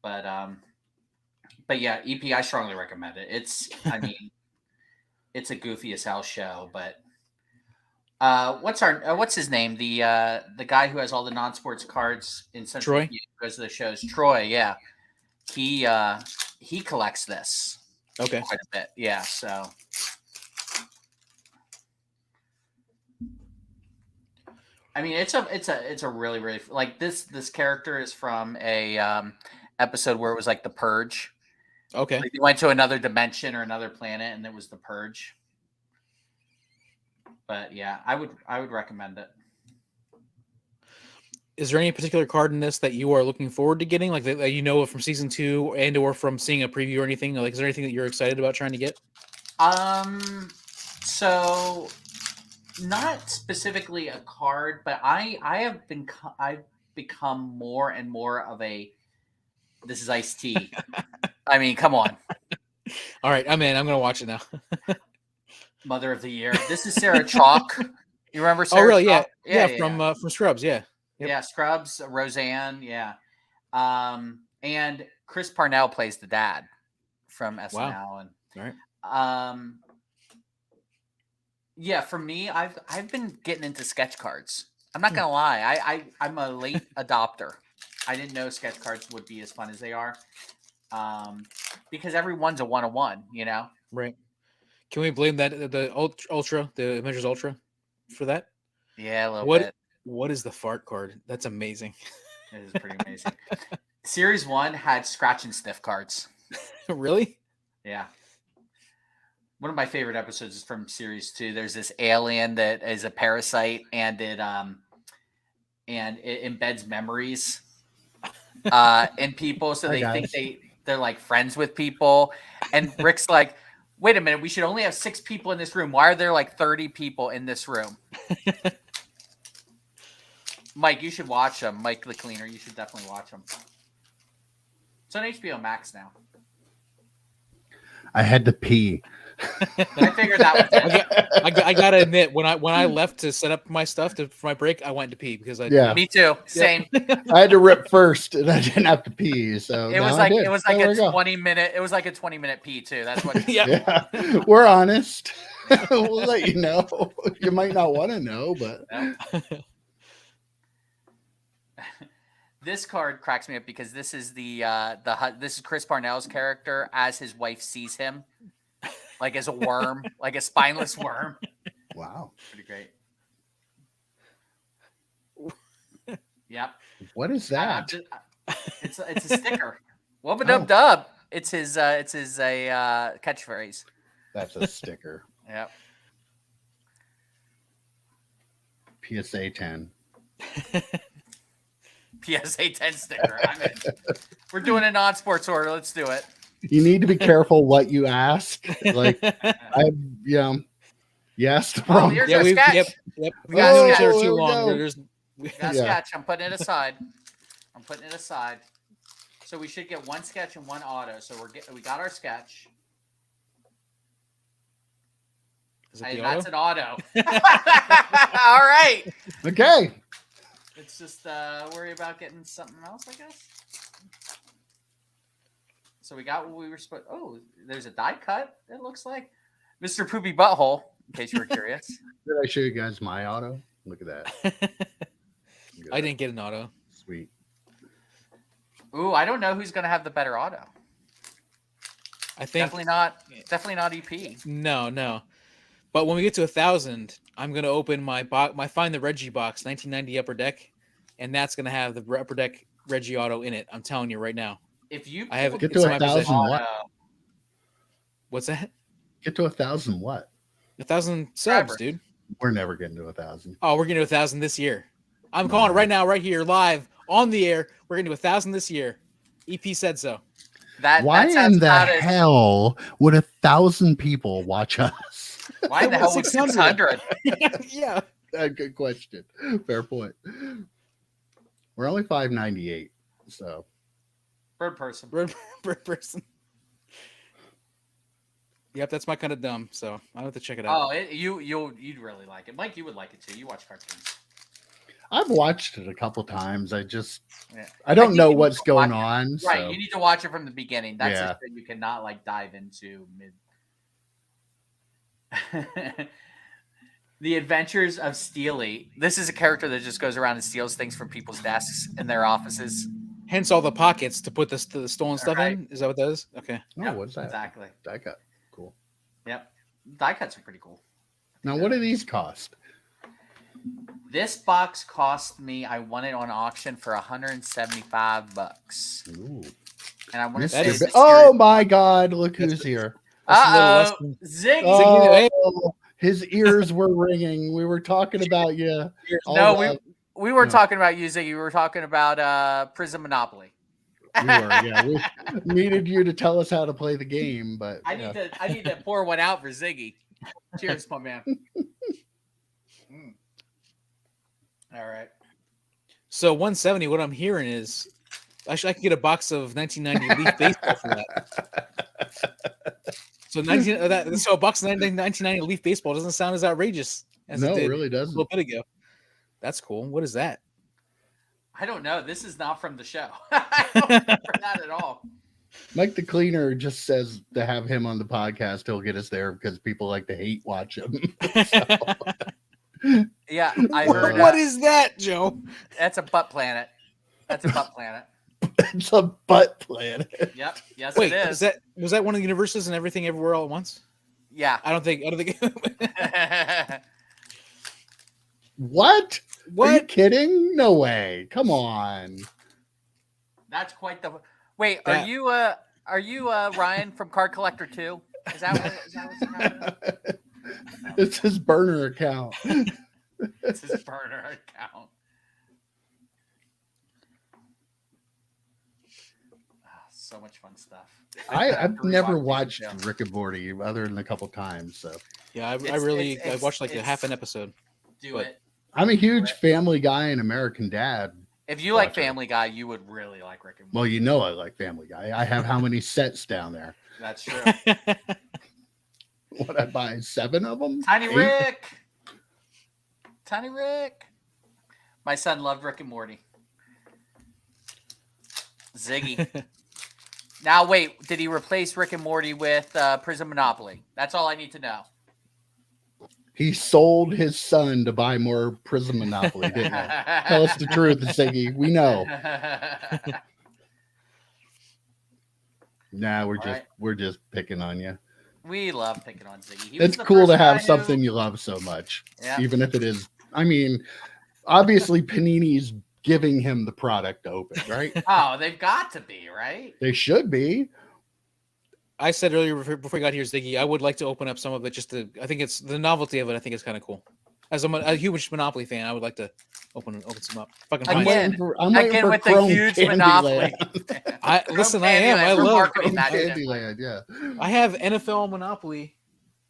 But yeah, EP, I strongly recommend it. I mean, it's a goofy as hell show, but what's his name? The guy who has all the non-sports cards in Central Troy? who goes to the shows. Troy, yeah. He collects this. Okay. Quite a bit. Yeah, so I mean, it's a really, really, like, this character is from a episode where it was like the Purge. Okay. Like, they went to another dimension or another planet, and it was the Purge. But yeah, I would recommend it. Is there any particular card in this that you are looking forward to getting, like that you know from season 2 and or from seeing a preview or anything? Like, is there anything that you're excited about trying to get? So not specifically a card, but I've become more and more of a this is iced tea. I mean, come on. All right, I'm in. I'm gonna watch it now. Mother of the Year. This is Sarah Chalk. You remember Sarah? Oh, really? Chalk? Yeah. From Scrubs. Yeah. Yep. Yeah, Scrubs, Roseanne. Yeah. And Chris Parnell plays the dad from SNL. Wow. And All right. yeah, for me, I've been getting into sketch cards. I'm not gonna lie. I'm a late adopter. I didn't know sketch cards would be as fun as they are. Because every one's a 1-on-1, you know? Right. Can we blame that the Ultra, the Avengers Ultra, for that? Yeah, a little bit. What is the fart card? That's amazing. It is pretty amazing. Series 1 had scratch and sniff cards. Really? Yeah. One of my favorite episodes is from Series 2. There's this alien that is a parasite, and it embeds memories in people, so they think they're like friends with people. And Rick's like, wait a minute, we should only have 6 people in this room. Why are there like 30 people in this room? Mike, you should watch them. Mike the Cleaner, you should definitely watch them. It's on HBO Max now. I had to pee. I figured that was it. I gotta admit, when I left to set up my stuff for my break, I went to pee because Me too. Same. I had to rip first, and I didn't have to pee. So it was like a 20-minute. It was like a 20-minute pee too. That's what. Yeah, we're honest. We'll let you know. You might not want to know, but. This card cracks me up because this is this is Chris Parnell's character as his wife sees him, like as a worm, like a spineless worm. Wow, pretty great. Yep. What is that? It's a sticker. Wubba dub dub. It's his catchphrase. That's a sticker. Yep. PSA 10. PSA 10 sticker. I'm in. We're doing a non-sports order. Let's do it. You need to be careful what you ask. Like, yes. Here's our sketch. Yep. We got a sketch. Too long. We got a sketch. I'm putting it aside. So we should get one sketch and one auto. So we got our sketch. That's an auto. All right. Okay. It's just worry about getting something else, I guess. So we got what we were supposed. Oh, there's a die cut. It looks like Mr. Poopy Butthole. In case you were curious. Did I show you guys my auto? Look at that. I didn't get an auto. Sweet. Ooh, I don't know who's going to have the better auto. I think definitely not EP. No. But when we get to 1,000, I'm going to open my Find the Reggie box, 1990 Upper Deck, and that's going to have the Upper Deck Reggie auto in it. I'm telling you right now. If you get to 1,000, what? What's that? Get to 1,000 what? 1,000 subs, dude. We're never getting to 1,000. Oh, we're getting to 1,000 this year. I'm calling it right now, right here, live on the air. We're getting to 1,000 this year. EP said so. Why in the hell would 1,000 people watch us? Why the hell would 600? Yeah. Good question. Fair point. We're only 598, so. Bird person. Bird person. Yep, that's my kind of dumb. So I'll have to check it out. Oh, you'd really like it, Mike. You would like it too. You watch cartoons. I've watched it a couple times. I don't know what's going on. Right, so. you need to watch it from the beginning. That's Yeah. just that you cannot like dive into mid. The Adventures of Steely. This is a character that just goes around and steals things from people's desks in their offices. Hence all the pockets to put the stolen stuff in. Is that what that is? Okay. Oh, Yep, what's that? Exactly. Die cut. Cool. Yep. Die cuts are pretty cool. Now, what do these cost? This box cost me, I won it on auction for $175. Ooh. And I want to Mr. say, oh my God! Look who's here. Zig. Oh, his ears were ringing. We were talking about you. No, we weren't talking about you, Ziggy. We were talking about Prison Monopoly. We were, yeah. We needed you to tell us how to play the game, but I need to pour one out for Ziggy. Cheers, my man. All right. So 170. What I'm hearing is, actually, I could get a box of 1990 Leaf baseball for that. So so a box of 1990 Leaf baseball doesn't sound as outrageous as No, it it did really a doesn't. little bit ago. That's cool. What is that? I don't know. This is not from the show. I don't remember that at all. Mike the Cleaner just says to have him on the podcast, he'll get us there because people like to hate watch him. Yeah, I heard. What is that, Joe? That's a butt planet. That's a butt planet. It's a butt planet. Yep. Yes, Wait, it is. was that one of the universes and everything everywhere all at once? Yeah. I don't think. What? What? Are you kidding? No way. Come on. That's quite the. Wait, are you Ryan from Card Collector 2? Is that what's happening? It's his burner account. It's his burner account. So much fun stuff. I've never watched Rick and Morty other than a couple times. So yeah, I watched like a half an episode. Do it. I'm a huge Family Guy and American Dad. If you like Family Guy, you would really like Rick and Morty. Well, you know I like Family Guy. I have how many sets down there? That's true. What I buy 7 of them? Tiny 8? Rick. Tiny Rick. My son loved Rick and Morty. Ziggy. Now wait, did he replace Rick and Morty with Prison Monopoly? That's all I need to know. He sold his son to buy more Prison Monopoly, didn't he? Tell us the truth, Ziggy. We know. Nah, we're just picking on you. We love picking on Ziggy. It's cool to have something you love so much, even if it is. I mean, obviously Panini's giving him the product to open, right? Oh, they've got to be, right? They should be. I said earlier before we got here, Ziggy, I would like to open up some of it I think it's the novelty of it. I think it's kind of cool. As a huge Monopoly fan, I would like to open some up. If I can find Again, it. I'm waiting for with Chrome the huge Candyland. Monopoly. I am. I love marketing that shit. Candyland. Yeah. I have NFL Monopoly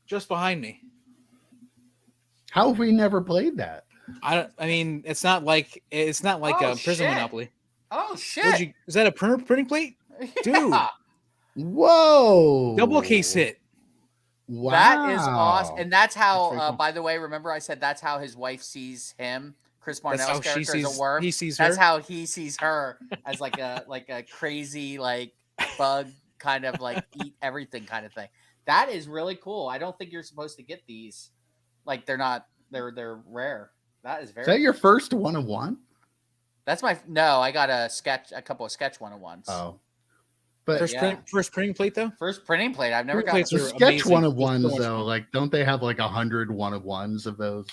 just behind me. How have we never played that? I mean, it's not like a Prison shit. Monopoly. Oh shit! Is that a printing plate, dude? Yeah. Whoa! Double case hit. Wow. That is awesome, and that's how. Cool. By the way, remember I said that's how his wife sees him. Chris Marnell's character as a worm. He sees her. That's how he sees her as like a crazy bug kind of eat everything kind of thing. That is really cool. I don't think you're supposed to get these. They're not. They're rare. That is very. Is that your first one-of-one? That's no. I got a couple of sketch one-of-ones. Oh, but first printing plate though. First printing plate. I've never got the sketch one-of-ones though. Don't they have 100 one-of-ones of those?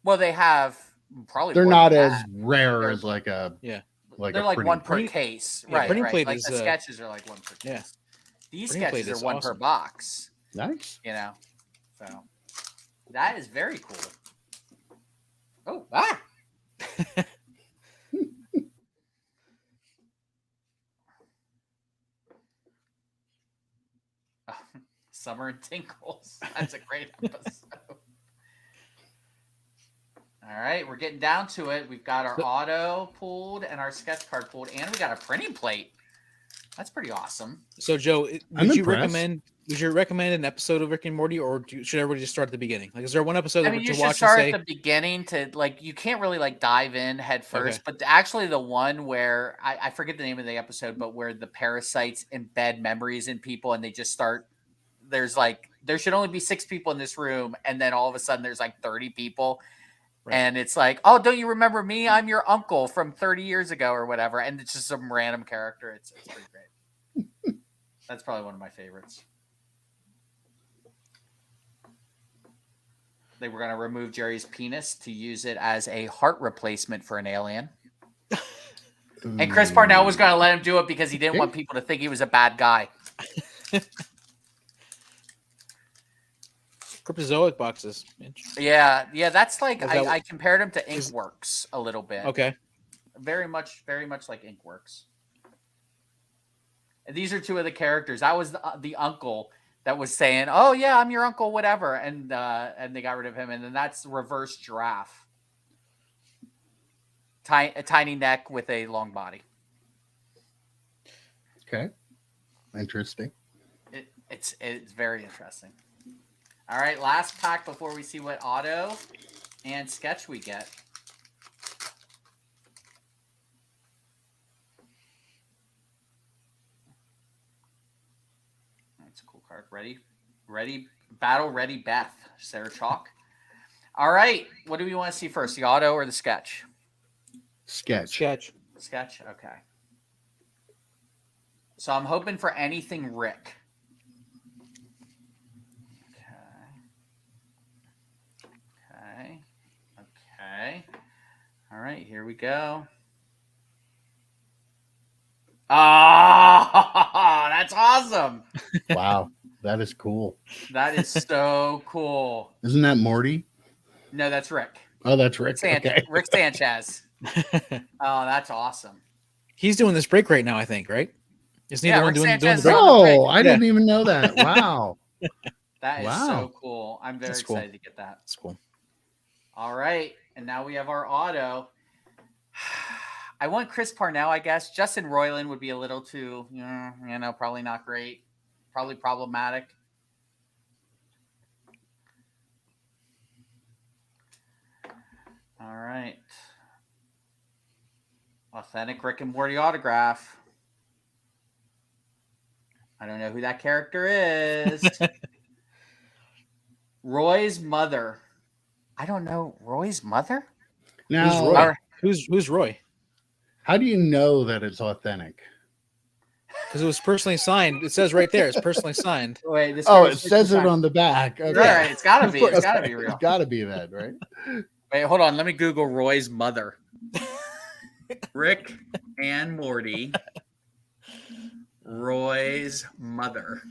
Well, they have probably. They're not as rare as they're like one per case, right? Printing right. plate the is, sketches are one per case. Yeah. These Printing sketches are one per box. Nice. So that is very cool. Oh, Summer and Tinkles. That's a great episode. All right, we're getting down to it. We've got our auto pulled and our sketch card pulled, and we got a printing plate. That's pretty awesome. So, Joe, would you recommend an episode of Rick and Morty, or should everybody just start at the beginning? Is there one episode you to should watch start and say, at the beginning to you can't really dive in head first, but actually the one where I forget the name of the episode, but where the parasites embed memories in people and they just start. There's there should only be 6 people in this room, and then all of a sudden there's 30 people. Right. And it's oh, don't you remember me? I'm your uncle from 30 years ago or whatever. And it's just some random character. It's pretty great. That's probably one of my favorites. They were going to remove Jerry's penis to use it as a heart replacement for an alien. And Chris Parnell was going to let him do it because he didn't want people to think he was a bad guy. Cryptozoic boxes. Yeah, that's I compared him to Inkworks a little bit. Okay. Very much like Inkworks. And these are 2 of the characters. I was the uncle that was saying, "Oh yeah, I'm your uncle, whatever," and they got rid of him. And then that's Reverse Giraffe. A tiny neck with a long body. Okay. Interesting. It's very interesting. All right, last pack before we see what auto and sketch we get. That's a cool card. Ready, battle ready Beth. Sarah Chalk. All right, what do we want to see first, the auto or the sketch? Sketch. Sketch, okay. So I'm hoping for anything Rick. Okay. All right, here we go. Oh, that's awesome. Wow, that is cool. That is so cool. Isn't that Morty? No, that's Rick. Oh, that's Rick. Okay. Rick Sanchez. Oh, that's awesome. He's doing this break right now, I think, right? Isn't he the one doing the break? Oh, I didn't even know that. Wow. That is so cool. I'm very excited to get that. That's cool. All right. And now we have our auto. I want Chris Parnell, I guess. Justin Roiland would be a little too, probably not great. Probably problematic. All right. Authentic Rick and Morty autograph. I don't know who that character is. Roy's mother. I don't know Roy's mother. Now, who's Roy? How do you know that it's authentic? Because it was personally signed. It says right there, it's personally signed. Wait, it says it on the back. Okay. Yeah, it's gotta be. It's gotta be real. It's gotta be that, right? Wait, hold on. Let me Google Roy's mother. Rick and Morty. Roy's mother.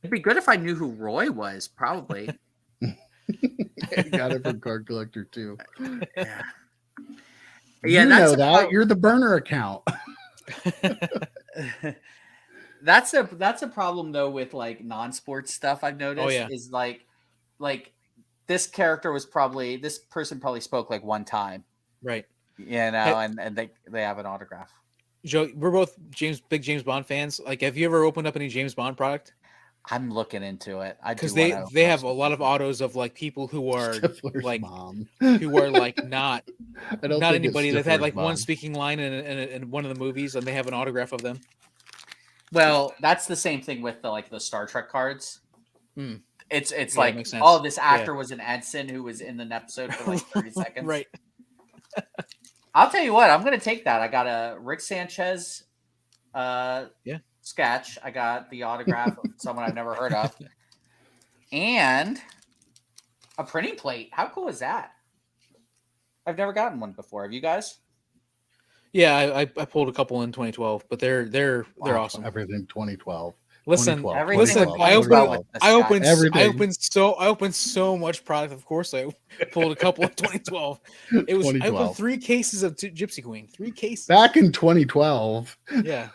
It'd be good if I knew who Roy was, probably. Got it from Card Collector too. Yeah. You know that. You're the burner account. That's a problem though with like non-sports stuff I've noticed is like this person probably spoke like one time. Right. And they have an autograph. Joe, we're both big James Bond fans. Like, have you ever opened up any James Bond product? I'm looking into it. Because they have a lot of autos of like people who are like mom. Who are like not anybody. They've had like one speaking line in one of the movies, and they have an autograph of them. Well, that's the same thing with the Star Trek cards. Hmm. It's like, oh, this actor was an Edson who was in an episode for like 30 seconds. Right. I'll tell you what, I'm gonna take that. I got a Rick Sanchez sketch. I got the autograph of someone I've never heard of. And a printing plate. How cool is that? I've never gotten one before. Have you guys? Yeah, I pulled a couple in 2012, but they're awesome. Everything 2012. Listen, I opened so much product. Of course, I pulled a couple in 2012. I opened 3 cases of Gypsy Queen. 3 cases back in 2012. Yeah.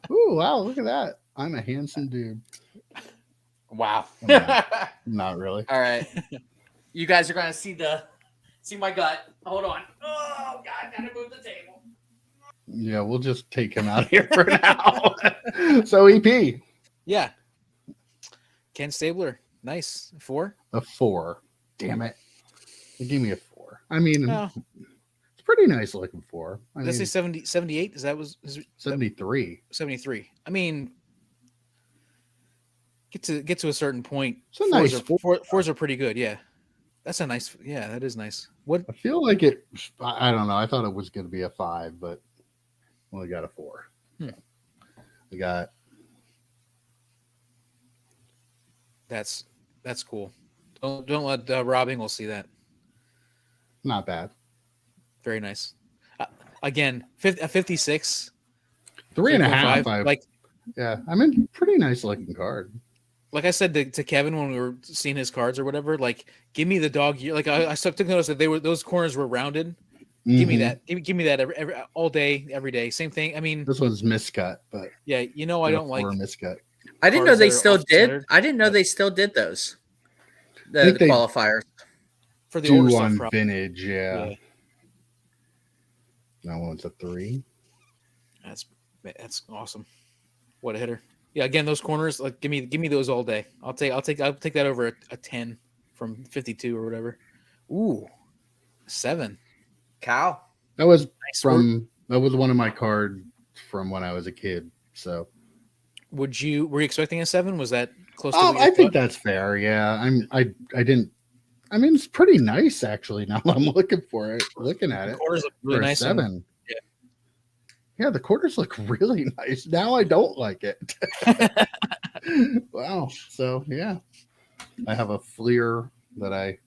Ooh, wow! Look at that. I'm a handsome dude. Wow. Not really. All right. You guys are gonna see my gut. Hold on. Oh God, gotta move the table. Yeah, we'll just take him out here for now. So EP. Yeah. Ken Stabler. Nice. 4? A 4. Damn it. They gave me a 4. I mean, it's pretty nice looking 4. Let's say 78. Is that was 73. 73. I mean, get to a certain point. It's a nice 4s are pretty good. Yeah. That's a nice. Yeah, that is nice. What I feel like it. I don't know. I thought it was going to be a 5, but only got a 4. We got. That's cool. Don't let Rob Engel see that. Not bad. Very nice. Again, a 56. 3.5. Like, yeah, I mean, pretty nice looking card. Like I said to Kevin when we were seeing his cards or whatever, like give me the dog year. Like I took notice that those corners were rounded. Mm-hmm. Give me that. Give me that every all day, every day. Same thing. I mean, this one's miscut, but yeah, I don't like miscut. I didn't know they still did. I didn't know they still did those. The qualifiers. for the older 2 stuff. on Probably. vintage, yeah. That one's a 3. That's awesome. What a hitter! Yeah, again, those corners, like give me those all day. I'll take that over a 10 from 52 or whatever. Ooh, 7. Cow. That was Nice. that was one of my cards from when I was a kid. So were you expecting a 7? Was that close to what you I think thought? that's fair. Yeah. I didn't. I mean, it's pretty nice actually. Now I'm looking at The it corners look really for a nice. 7. Yeah. Yeah, the quarters look really nice. Now I don't like it. Wow. So yeah, I have a Fleer that I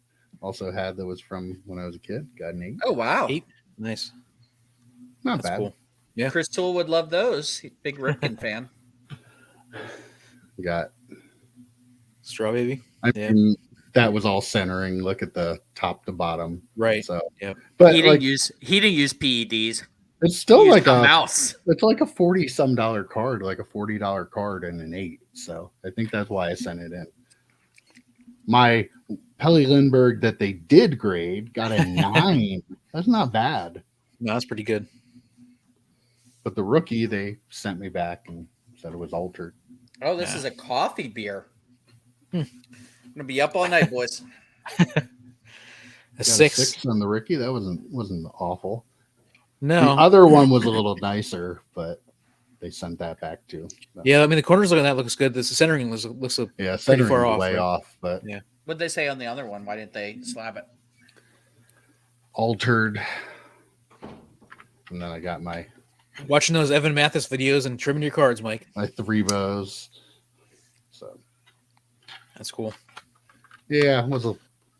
also had that was from when I was a kid. Got an 8. Oh wow. 8. Nice. Not That's bad. cool. Yeah. Chris Toole would love those. Big Ripken fan. Got Straw baby. I mean, that was all centering. Look at the top to bottom. Right. So yeah. but he like didn't use PEDs. it's still He like used a mouse. it's like a $40-some card, like a $40 card and an 8. So I think that's why I sent it in. My Pelly Lindbergh that they did grade got a 9. That's not bad. No, that's pretty good. But the rookie they sent me back and said it was altered. Oh, this is a coffee beer. I'm gonna be up all night, boys. A 6 on the rookie. That wasn't awful. No. The other one was a little nicer, but they sent that back too. So. Yeah, I mean the corners looking at that looks good. The centering looks Yeah, pretty far centering's off, way right? off, but yeah. What'd they say on the other one? Why didn't they slab it? Altered. And then I got my Watching those Evan Mathis videos and trimming your cards, Mike. my 3 bows. So That's cool. yeah, I was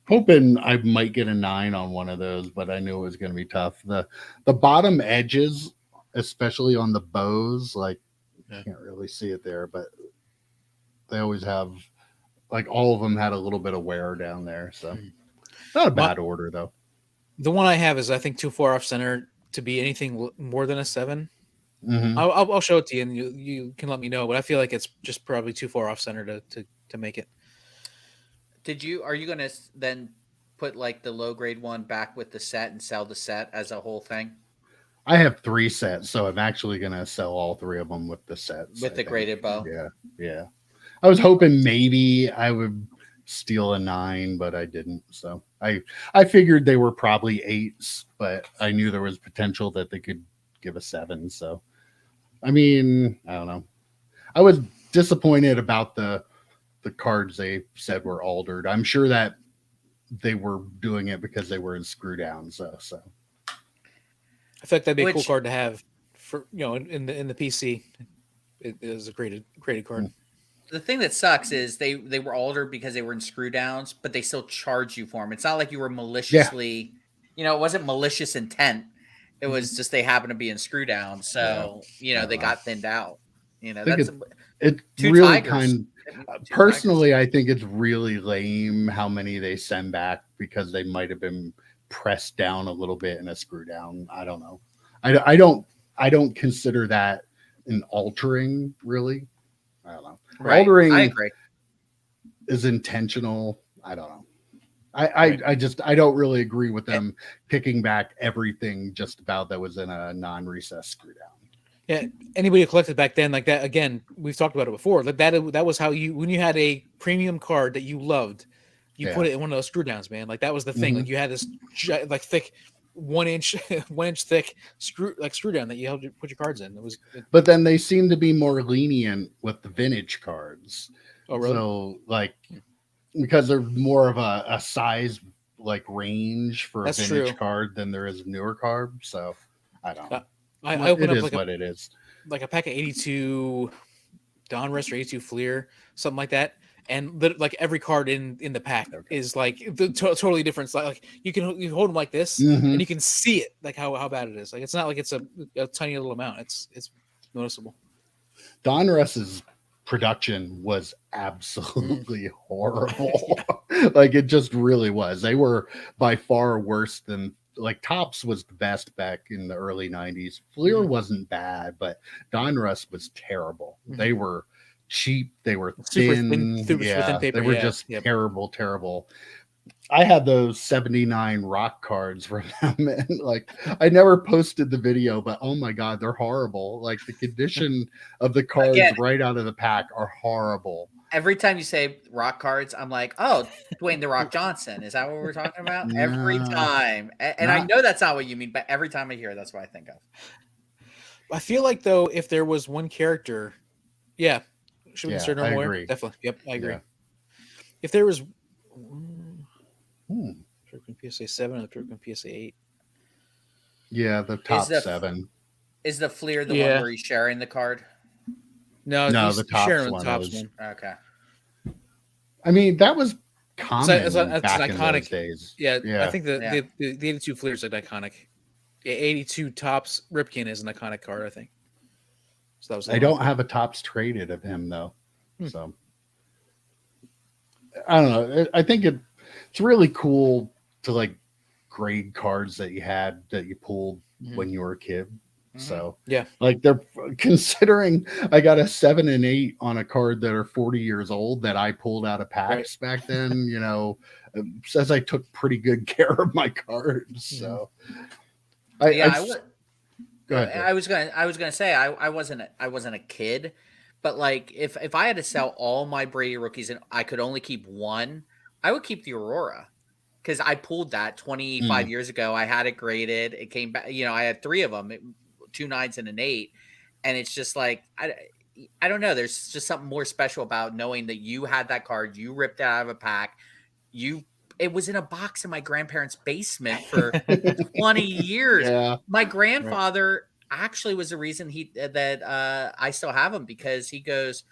hoping I might get a 9 on one of those, but I knew it was going to be tough. The bottom edges, especially on the bows, like you can't really see it there, but they always have, like all of them had a little bit of wear down there. So not a bad order though. The one I have is I think too far off center to be anything more than a 7. Mm-hmm. I'll show it to you and you can let me know, but I feel like it's just probably too far off center to make it. Are you going to then put like the low grade one back with the set and sell the set as a whole thing? I have 3 sets, so I'm actually going to sell all 3 of them with the sets. With the graded bow? Yeah. I was hoping maybe I would steal a 9, but I didn't. So I figured they were probably 8s, but I knew there was potential that they could give a 7. So, I mean, I don't know. I was disappointed about the cards they said were altered. I'm sure that they were doing it because they were in screw down. So I feel like that'd be a cool card to have for in the PC. It is a graded card. The thing that sucks is they were altered because they were in screw downs, but they still charge you for them. It's not like you were maliciously, it wasn't malicious intent. It was just they happened to be in screw down, so they got thinned out. That's it's two really tigers. Personally, I think it's really lame how many they send back because they might have been pressed down a little bit in a screw down. I don't know. I don't consider that an altering, really. I don't know. Right. Altering I agree. is intentional. I don't know. I don't really agree with them picking back everything just about that was in a non-recessed screw down. Yeah, anybody who collected back then, like that, again, we've talked about it before. That was how when you had a premium card that you loved, you put it in one of those screw downs, man. Like that was the thing. Like you had this like thick 1 inch thick screw down that you held put your cards in. But then they seem to be more lenient with the vintage cards. Oh, really? So like because they're more of a size like range for a vintage card than there is a newer card. So I don't know. I opened up what it is. Like a pack of 82 Donruss or 82 Fleer, something like that. And like every card in the pack is like totally different. Like you hold them like this and you can see it, like how bad it is. Like it's not like it's a tiny little amount. It's noticeable. Donruss's production was absolutely horrible. Like it just really was. They were by far worse than like Topps was the best back in the early 90s. Fleer wasn't bad, but Donruss was terrible. They were cheap. They were thin. Thin paper, they were just terrible. I had those 79 rock cards from them, and like I never posted the video, but oh my god, they're horrible. Like the condition of the cards Again, right out of the pack are horrible. every time you say rock cards, I'm like, oh, Dwayne the Rock Johnson. Is that what we're talking about? Every No, time. And I not know that's not what you mean, but every time I hear it, that's what I think of. I feel like though, if there was one character, yeah, should we consider I more? agree. Definitely. Yep, I agree. Yeah. If there was Hmm. Turkmen PSA 7 or the Turkmen PSA 8. Yeah, the top the- 7. Is the Fleer the Yeah. one where he's sharing the card? No, No, he's the tops sharing one the tops is- one. Okay. I mean, that was common that's back an in iconic- those days. Yeah, Yeah. I think the, Yeah. the 82 Fleer is an iconic. Yeah, 82 tops Ripken is an iconic card, I think. So that was. I don't have a tops traded of him though, Hmm. so I don't know. I think it's really cool to like grade cards that you had that you pulled Mhm. when you were a kid. Mhm. So Yeah. like they're considering I got a 7 and 8 on a card that are 40 years old that I pulled out of packs back then. You know, says I took pretty good care of my cards. So Yeah, go ahead. Joe. I was gonna say I wasn't a kid, but like if I had to sell all my Brady rookies and I could only keep one, I would keep the Aurora because I pulled that 25 years ago. I had it graded. It came back. You know, I had 3 of them, 2 9s and an 8, and it's just like I don't know. There's just something more special about knowing that you had that card, you ripped it out of a pack, it was in a box in my grandparents' basement for 20 years. Yeah. My grandfather actually was the reason that I still have them because he goes,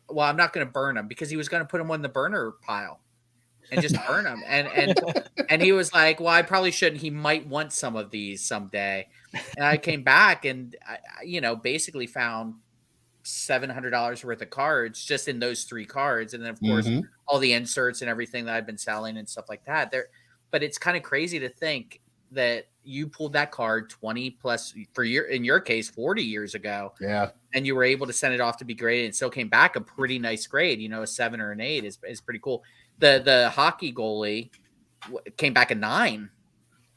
well, I'm not going to burn them because he was going to put them on the burner pile and just burn them. And he was like, well, I probably shouldn't. He might want some of these someday. And I came back and basically found $700 worth of cards just in those 3 cards, and then of course all the inserts and everything that I've been selling and stuff like that there. But it's kind of crazy to think that you pulled that card 20 plus in your case 40 years ago, and you were able to send it off to be graded and still came back a pretty nice grade. A 7 or an 8 is pretty cool. The hockey goalie came back a 9,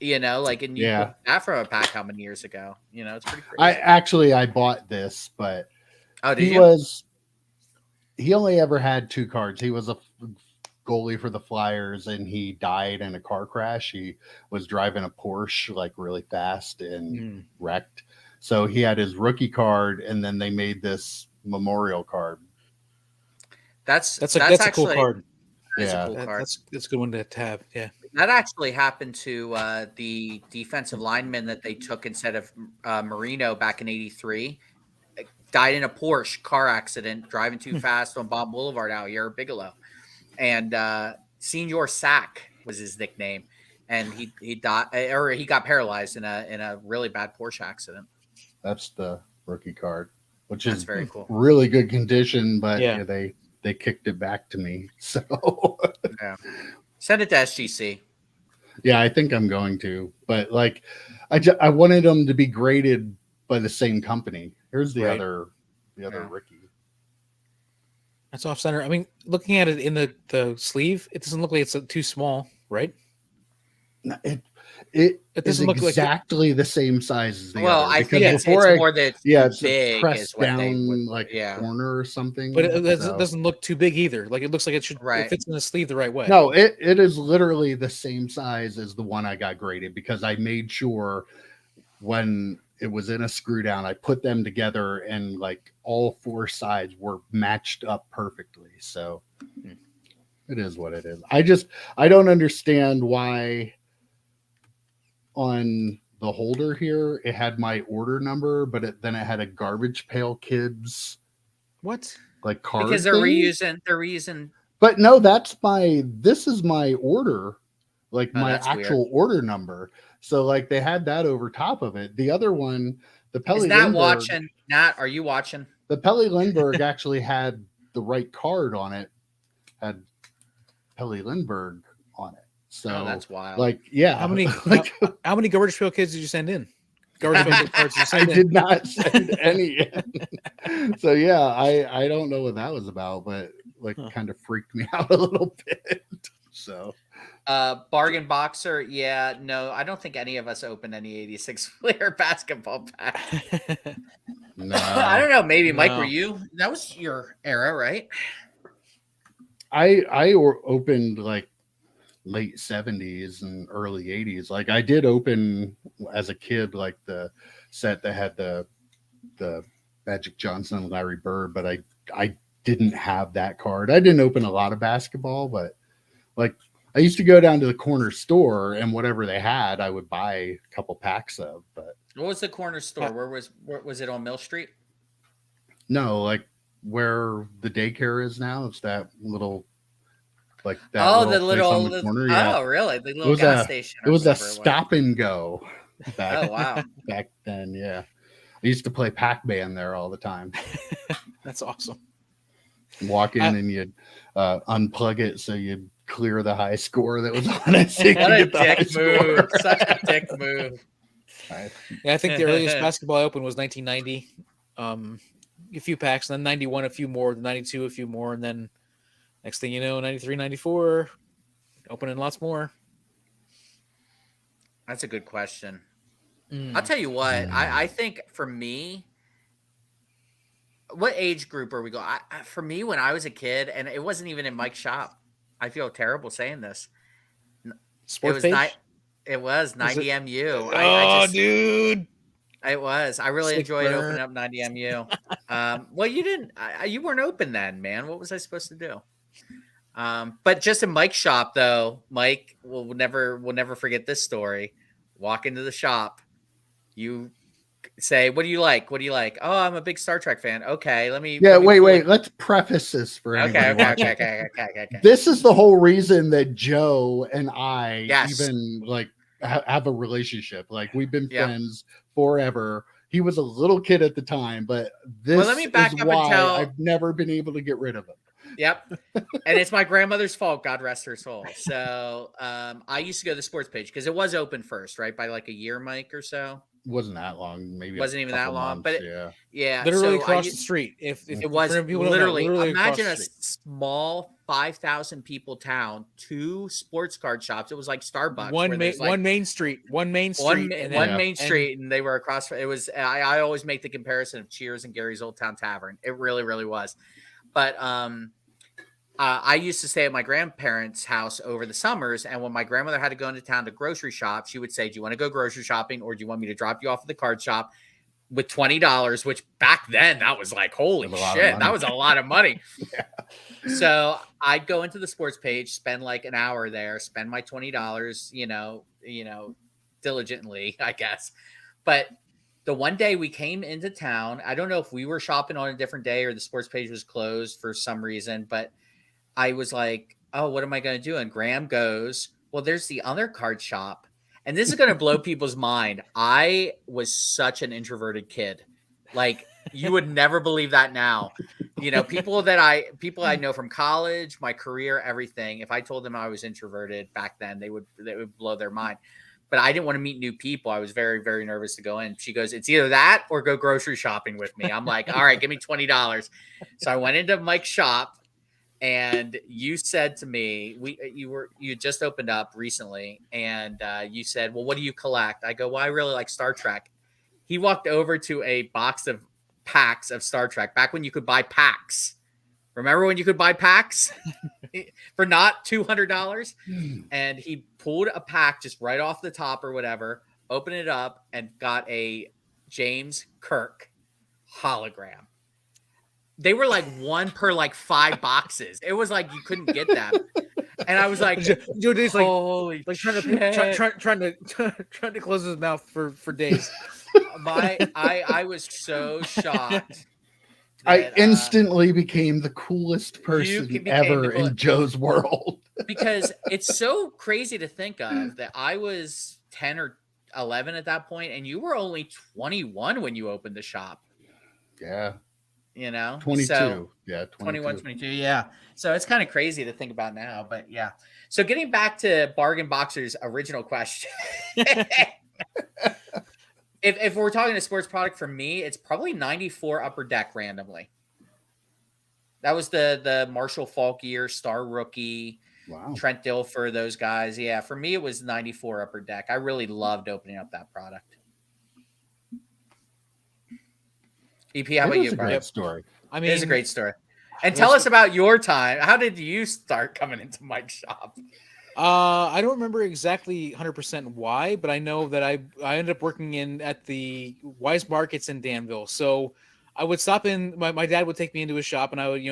and you pulled that from a pack how many years ago? It's pretty crazy. I bought this, but he only ever had 2 cards. He was a goalie for the Flyers, and he died in a car crash. He was driving a Porsche like really fast and wrecked. So he had his rookie card, and then they made this memorial card. That's a cool card. That's a cool card. That's a good one to have. Yeah, that actually happened to the defensive lineman that they took instead of Marino back in '83. Died in a Porsche car accident driving too fast on Bob Boulevard out here, Bigelow. And Senior Sack was his nickname, and he died, or he got paralyzed in a really bad Porsche accident. That's the rookie card, which That's is very cool. Really good condition, but they kicked it back to me. So send it to SGC. Yeah, I think I'm going to, but like I wanted them to be graded by the same company. Here's the other rookie. That's off center. I mean, looking at it in the sleeve, it doesn't look like it's too small, right? It doesn't look exactly the same size as the other. I think it's more that it's big pressed down corner or something. But it doesn't look too big either. Like it looks like it should it fits in the sleeve the right way. No, it is literally the same size as the one I got graded because I made sure when it was in a screw down, I put them together and like all 4 sides were matched up perfectly. So it is what it is. I don't understand why on the holder here it had my order number, but then it had a Garbage Pail Kids like card because they're reusing. But no, this is my order, like my actual order number. So like they had that over top of it. The other one, the Pelly Lindbergh. Nat, are you watching? The Pelly Lindbergh actually had the right card on it. Had Pelly Lindbergh on it. So that's wild. Like, yeah. How many Garbage Pail Kids did you send in? Garbage Pail cards did you send in? I did not send any in. So yeah, I don't know what that was about, but kind of freaked me out a little bit. So Bargain boxer. Yeah, no, I don't think any of us opened any 86 player basketball pack. No, I don't know. Maybe Mike, No. were you? That was your era, right? I opened like late 70s and early 80s. Like I did open as a kid, like the set that had the Magic Johnson and Larry Bird, but I didn't have that card. I didn't open a lot of basketball, but like I used to go down to the corner store and whatever they had, I would buy a couple packs of. But What was the corner store? Where was it on Mill Street? no, like where the daycare is now, it's that little like that Oh, little the place on little. the corner. Yeah, Oh, really? The it little was gas a station. it Or was a whatever it was. stop and go back Oh, wow. back then. Yeah, I used to play Pac-Man there all the time. That's awesome. Walk in and you'd unplug it so you'd clear the high score that was on it. So you What could a get the high dick score. move! Such a dick move. Yeah, I think the earliest basketball I opened was 1990. A few packs, and then 91, a few more, 92, a few more, and then next thing you know, 93, 94, opening lots more. That's a good question. I'll tell you what. I think for me, what age group are we going? For me, when I was a kid, and it wasn't even in Mike's shop. I feel terrible saying this. Sports page? It was 90MU. Dude. It was. I really Sick enjoyed burn. opening up 90MU. Well, you didn't. You weren't open then, man. What was I supposed to do? But just in Mike's shop, though, Mike will never forget this story. Walk into the shop, you say, "What do you like? What do you like?" "Oh, I'm a big Star Trek fan." "Okay, let me." Yeah, let me wait. pull it- Let's preface this for anybody watching. Okay. This is the whole reason that Joe and I Yes. even like have a relationship. Like we've been Yep. friends forever. He was a little kid at the time, but this Well, let me back is up and why tell- I've never been able to get rid of him. Yep. And it's my grandmother's fault, God rest her soul. So I used to go to the sports page because it was open first, right? By like a year, Mike, or so. Wasn't that long, maybe Wasn't even that couple long, months, but yeah. yeah, Literally so across the street. If it was for people who don't know, literally across imagine the a street. small 5,000 people town, 2 sports card shops. It was like Starbucks. One where main there's, like, main street, one and then- main street, and they were across. It was. I always make the comparison of Cheers and Gary's Old Town Tavern. It really was. But I used to stay at my grandparents' house over the summers, and when my grandmother had to go into town to grocery shop, she would say, "Do you want to go grocery shopping, or do you want me to drop you off at the card shop with $20?" Which back then that was like, holy That's a lot of shit, money. that was a lot of money. Yeah. So I'd go into the sports page, spend like an hour there, spend my $20, diligently, I guess. But the one day we came into town, I don't know if we were shopping on a different day or the sports page was closed for some reason, but I was like, "Oh, what am I going to do?" And Graham goes, "Well, there's the other card shop." And this is going to blow people's mind. I was such an introverted kid. Like, you would never believe that now. People I know from college, my career, everything. If I told them I was introverted back then, they would blow their mind. But I didn't want to meet new people. I was very, very nervous to go in. She goes, "It's either that or go grocery shopping with me." I'm like, "All right, give me $20." So I went into Mike's shop. And you said to me, you just opened up recently, and you said, "Well, what do you collect?" I go, "Well, I really like Star Trek." He walked over to a box of packs of Star Trek back when you could buy packs. Remember when you could buy packs for not $200? And he pulled a pack just right off the top or whatever, opened it up, and got a James Kirk hologram. They were like one per like 5 boxes. It was like you couldn't get them. And I was like, Joe's like, holy trying to close his mouth for days. I was so shocked. I instantly became the coolest person became ever the coolest. in Joe's world. Because it's so crazy to think of that I was 10 or 11 at that point, and you were only 21 when you opened the shop. Yeah. 22. So, yeah, 21, 22. Yeah. So it's kind of crazy to think about now, but yeah. So getting back to Bargain Boxer's original question. If we're talking a sports product, for me, it's probably 94 Upper Deck randomly. That was the Marshall Falk year, star rookie. Wow. Trent Dilfer, those guys. Yeah, for me, it was 94 Upper Deck. I really loved opening up that product. EP, how about It is you, a Brian? great story. I It mean, is a great story. And tell us about your time. How did you start coming into Mike's shop? I don't remember exactly 100% why, but I know that I ended up working at the Wise Markets in Danville. So I would stop in. My dad would take me into his shop, and I would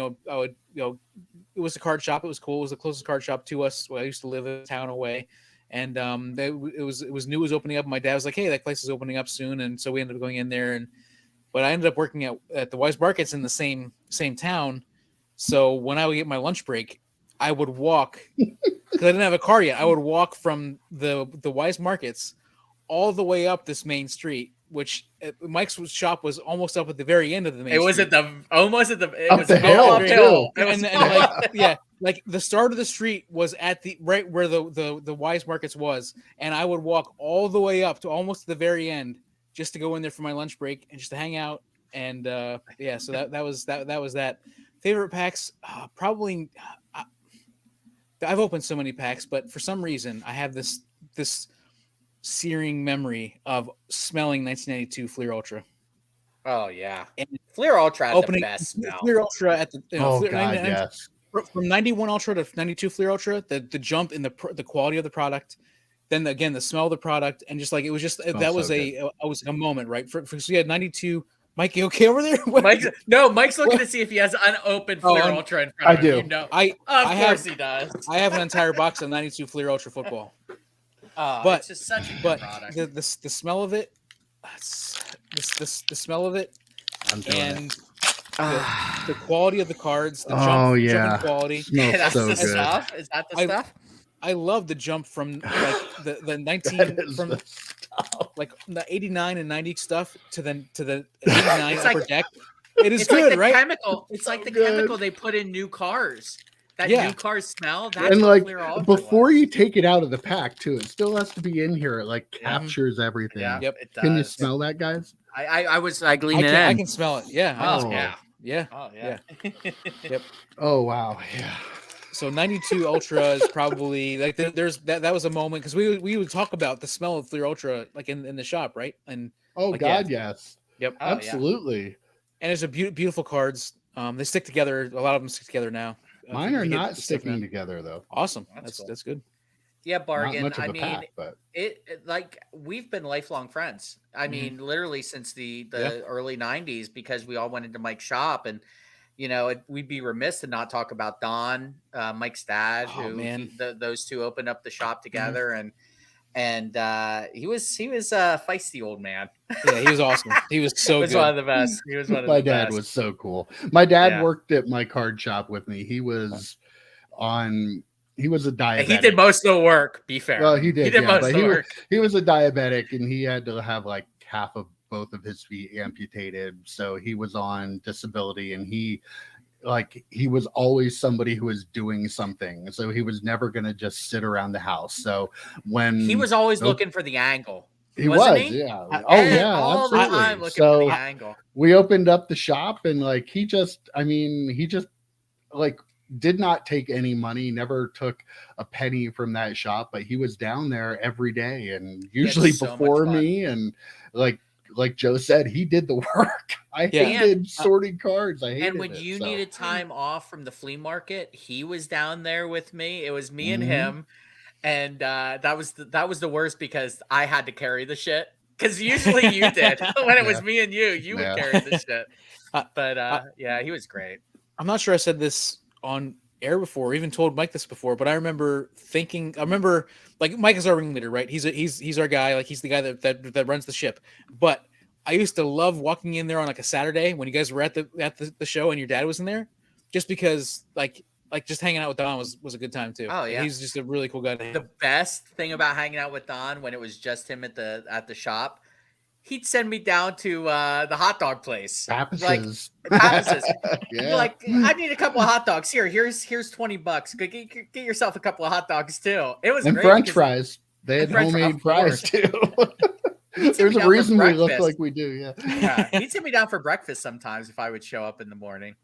it was a card shop. It was cool. It was the closest card shop to us. Where I used to live a town away, and it was new. It was opening up. And my dad was like, "Hey, that place is opening up soon," and so we ended up going in there. But I ended up working at the Wise Markets in the same town. So when I would get my lunch break, I would walk because I didn't have a car yet. I would walk from the Wise Markets all the way up this main street, which Mike's shop was almost up at the very end of the main. It was street. almost at the hill, uphill. And like the start of the street was at the right where the Wise Markets was, and I would walk all the way up to almost the very end just to go in there for my lunch break and just to hang out. And so that was that. Favorite packs, probably. I've opened so many packs, but for some reason I have this searing memory of smelling 1992 Fleer Ultra. Oh yeah, and Fleer Ultra had opening the best smell. Fleer Ultra at the God, yes. From 91 Ultra to 92 Fleer Ultra, the jump in the quality of the product, then again the smell of the product, and just like it was just that was a moment, right? So you had 92. Mike, you okay over there? Mike's looking to see if he has unopened Fleer Ultra in front of him. I do. You know. Of course he does. I have an entire box of 92 Fleer Ultra football. But it's just such a good product. The smell of it, the smell of it, and the quality of the cards, the jump quality. That's so good. Stuff. Is that the stuff? I love the jump from like the 19 from like the 89 and 90 stuff to the 89 upper deck. It is good, like right? Chemical. It's like the chemical they put in new cars. That new car smell. That's and like before was. You take it out of the pack too, it still has to be in here. It like captures everything. Yeah, yep. It does. Can you smell that, guys? I gleaned it in. I can smell it. Yeah. Oh yeah. Yeah. Oh yeah. Yep. Oh wow. Yeah. So 92 Ultra is probably like there's that was a moment because we would talk about the smell of Fleer Ultra like in the shop, right? And yes. Yep. Absolutely. And it's beautiful cards. They stick together. A lot of them stick together now. Mine are not sticking together though. Awesome. That's cool. That's good. Yeah, bargain. Not much of a pack, but it like we've been lifelong friends. I mean, literally since the early 90s, because we all went into Mike's shop, and we'd be remiss to not talk about Don, Mike's dad, those two opened up the shop together, and he was a feisty old man. Yeah, he was awesome. He was so good. One of the best. He was one of my the best. dad was so cool. My dad worked at my card shop with me. He was he was a diabetic. He did most of the work, be fair. Well, he did most of the work. He was a diabetic, and he had to have like half of both of his feet amputated. So he was on disability, and he was always somebody who was doing something. So he was never going to just sit around the house. So when he was always looking for the angle. He was, he? Yeah. All absolutely. the time looking for the angle. We opened up the shop, and he just did not take any money, never took a penny from that shop, but he was down there every day, and usually before me, and like Joe said, he did the work. I hated sorting cards. I hated it. And when you needed time off from the flea market, he was down there with me. It was me and him. And that was the worst because I had to carry the shit. Because usually you did. When it was me and you would carry the shit. But he was great. I'm not sure I said this on air before, or even told Mike this before, but I remember like Mike is our ringleader, right? He's our guy, like he's the guy that runs the ship. But I used to love walking in there on like a Saturday when you guys were at the show and your dad was in there, just because like just hanging out with Don was a good time too. Oh yeah, he's just a really cool guy. The best thing about hanging out with Don when it was just him at the shop, he'd send me down to the hot dog place. Pappas'. Yeah. Like, I need a couple of hot dogs. Here's $20. Get yourself a couple of hot dogs too. It was and great French fries. They had homemade fries too. There's a reason we look like we do. Yeah. He'd sit me down for breakfast sometimes if I would show up in the morning.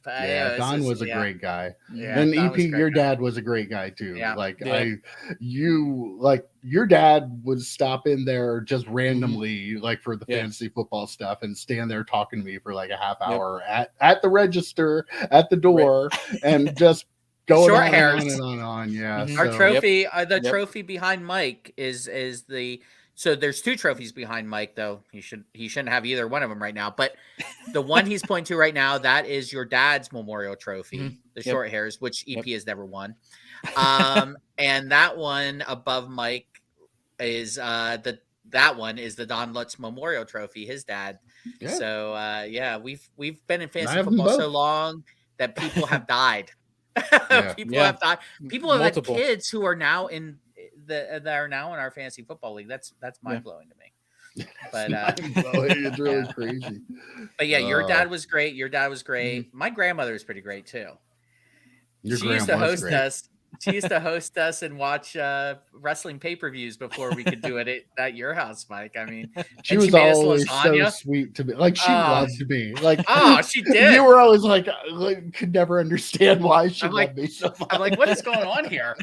Yeah, Don was a great guy. Yeah, And Don EP, was a great your guy. dad was a great guy too. Yeah. Like Yeah. your dad would stop in there just randomly, like for the fantasy football stuff, and stand there talking to me for like a half hour at the register at the door, and just going Short on hairs. and on and on. Yeah. Mhm. Our So, trophy, the trophy behind Mike is the. So there's two trophies behind Mike, though he shouldn't have either one of them right now. But the one he's pointing to right now, that is your dad's memorial trophy, the short hairs, which EP has never won. And that one above Mike is that one is the Don Lutz Memorial Trophy, his dad. Yeah. So we've been in fantasy have them football so both. long that people have died. People have died. People have had kids who are now in that are now in our fantasy football league. That's mind blowing to me. But it's really crazy. But yeah, your dad was great. Your dad was great. My grandmother was pretty great too. She used to host us. She used to host us and watch wrestling pay-per-views before we could do it at your house, Mike. I mean, she was always so sweet to me. Like she loved me. Like she did. You were always like could never understand why she loved me so much. I'm like, what is going on here?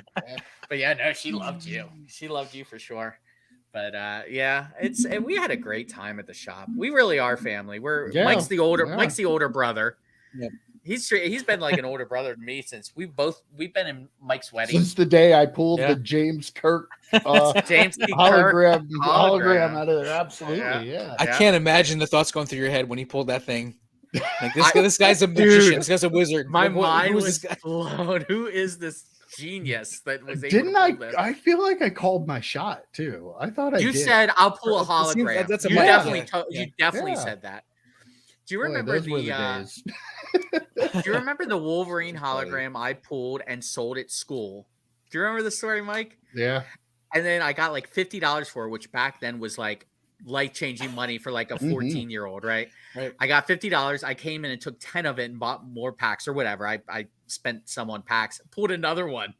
But yeah, no, she loved you. She loved you for sure. But we had a great time at the shop. We really are family. Mike's the older brother. Yep. He's been like an older brother to me since we've been in Mike's wedding. Since the day I pulled the James Kirk hologram out of there. Absolutely, yeah. I can't imagine the thoughts going through your head when he pulled that thing. Like this guy's a magician. This guy's a wizard. My mind was blown. Who is this genius that was able Didn't to pull this? I feel like I called my shot too. I thought you said I'll pull a hologram. You definitely said that. Do you remember Do you remember the Wolverine hologram I pulled and sold at school? Do you remember the story, Mike? Yeah. And then I got like $50 for it, which back then was like life-changing money for like a 14-year-old, right? I got $50. I came in and took 10 of it and bought more packs or whatever. I spent some on packs, pulled another one.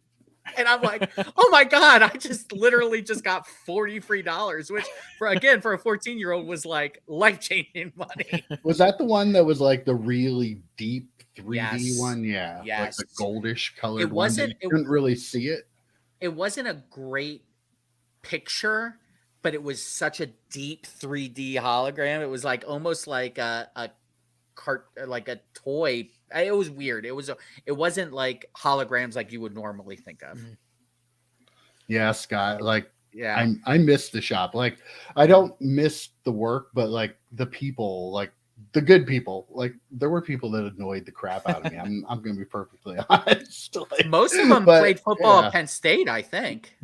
And I'm like, oh my God, I just literally just got $40 free, which for a 14-year-old was like life-changing money. Was that the one that was like the really deep 3D one? Yeah. Yes. Like the goldish colored one. You couldn't really see it. It wasn't a great picture, but it was such a deep 3D hologram. It was like almost like a toy. It was weird. It wasn't like holograms like you would normally think of. Yeah, Scott. I miss the shop. Like, I don't miss the work, but like the people, like the good people. Like, there were people that annoyed the crap out of me. I'm going to be perfectly honest. Like, most of them played football at Penn State, I think.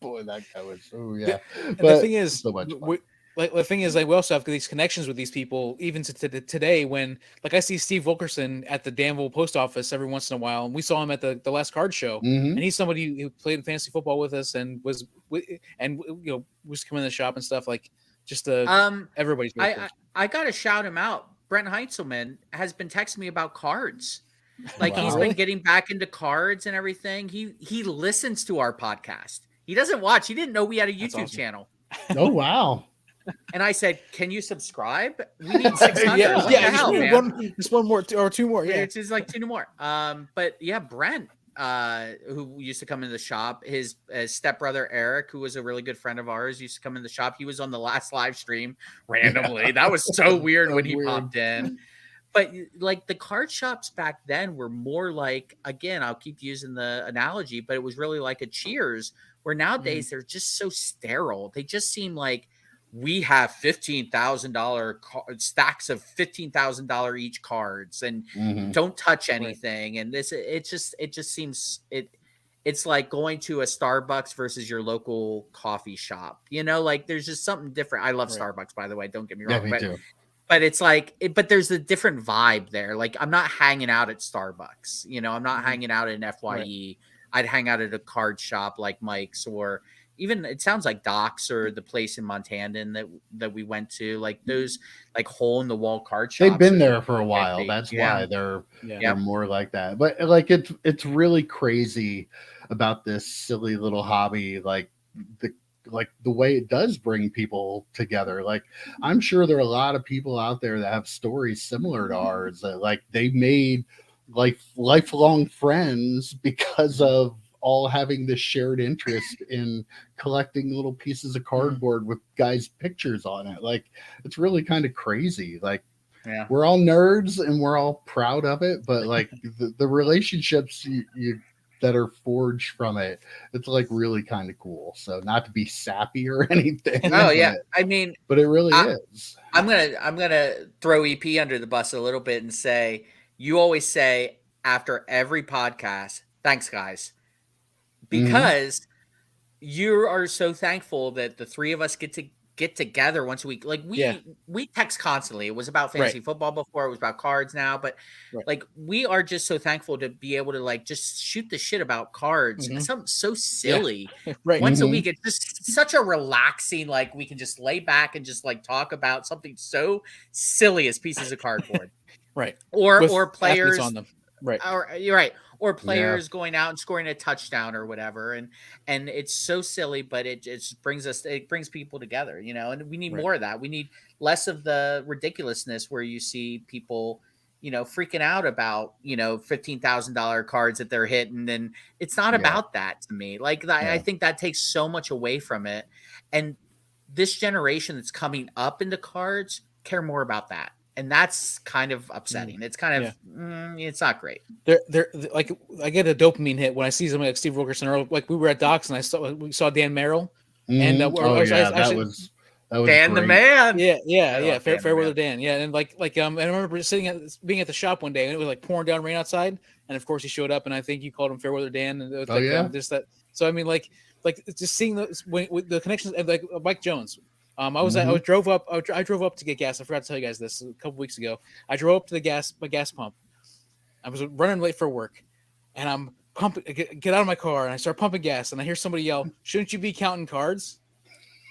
Boy, that guy was. Oh yeah. But the thing is, so much fun. The thing is, like, we also have these connections with these people, even to today. When, like, I see Steve Wilkerson at the Danville post office every once in a while, and we saw him at the Last Card Show, and he's somebody who played fantasy football with us and was coming in the shop and stuff. Like, just everybody's. I gotta shout him out. Brent Heintzelman has been texting me about cards. Like, he's been getting back into cards and everything. He listens to our podcast. He doesn't watch. He didn't know we had a YouTube channel. Oh wow. And I said, "Can you subscribe? We need 600." Just one more or two more. Yeah, it's just like 2 more. But yeah, Brent, who used to come into the shop, his stepbrother Eric, who was a really good friend of ours, used to come in the shop. He was on the last live stream randomly. Yeah. That was so weird when he popped in. But like the card shops back then were more like, again, I'll keep using the analogy, but it was really like a Cheers. Where nowadays they're just so sterile. They just seem like. We have $15,000 stacks of $15,000 each cards, and don't touch anything. And it just seems it's like going to a Starbucks versus your local coffee shop. Like there's just something different. I love Starbucks, by the way. Don't get me wrong. Yeah, me too. But it's like, but there's a different vibe there. Like I'm not hanging out at Starbucks. I'm not hanging out in FYE. Right. I'd hang out at a card shop like Mike's, or even it sounds like Doc's or the place in Montandon that we went to, like those like hole in the wall card shops. They've been there for a while. That's why they're more like that. But like it's really crazy about this silly little hobby. Like like the way it does bring people together. Like I'm sure there are a lot of people out there that have stories similar to ours that like they made like lifelong friends because of all having this shared interest in collecting little pieces of cardboard with guys' pictures on it. Like it's really kind of crazy. Like Yeah. we're all nerds and we're all proud of it, but like the relationships you that are forged from it, it's like really kind of cool. So not to be sappy or anything. Oh yeah. I mean, but it really is. I'm gonna throw EP under the bus a little bit and say you always say after every podcast, thanks guys, because you are so thankful that the three of us get together once a week. Like we text constantly. It was about fantasy football before. It was about cards now, but like we are just so thankful to be able to like just shoot the shit about cards. Something so silly once a week. It's just such a relaxing. Like we can just lay back and just like talk about something so silly as pieces of cardboard, or players on them, or you're right. Or players going out and scoring a touchdown or whatever, and it's so silly, but it just brings people together, you know. And we need more of that. We need less of the ridiculousness where you see people, you know, freaking out about, you know, $15,000 cards that they're hitting, and it's not about that to me. Like I think that takes so much away from it, and this generation that's coming up into cards care more about that. And that's kind of upsetting. It's kind of, it's not great. They're like, I get a dopamine hit when I see somebody like Steve Wilkerson, or like we were at Docs and we saw Dan Merrill, and that was Dan great. the man. Yeah. Fairweather Dan. Yeah, and I remember being at the shop one day, and it was like pouring down rain outside, and of course he showed up, and I think you called him Fairweather Dan, and it was just that. So I mean, like just seeing with the connections, and like Mike Jones. I drove up to get gas. I forgot to tell you guys this a couple weeks ago. I drove up to my gas pump. I was running late for work, and I'm pumping. Get out of my car, and I start pumping gas, and I hear somebody yell, "Shouldn't you be counting cards?"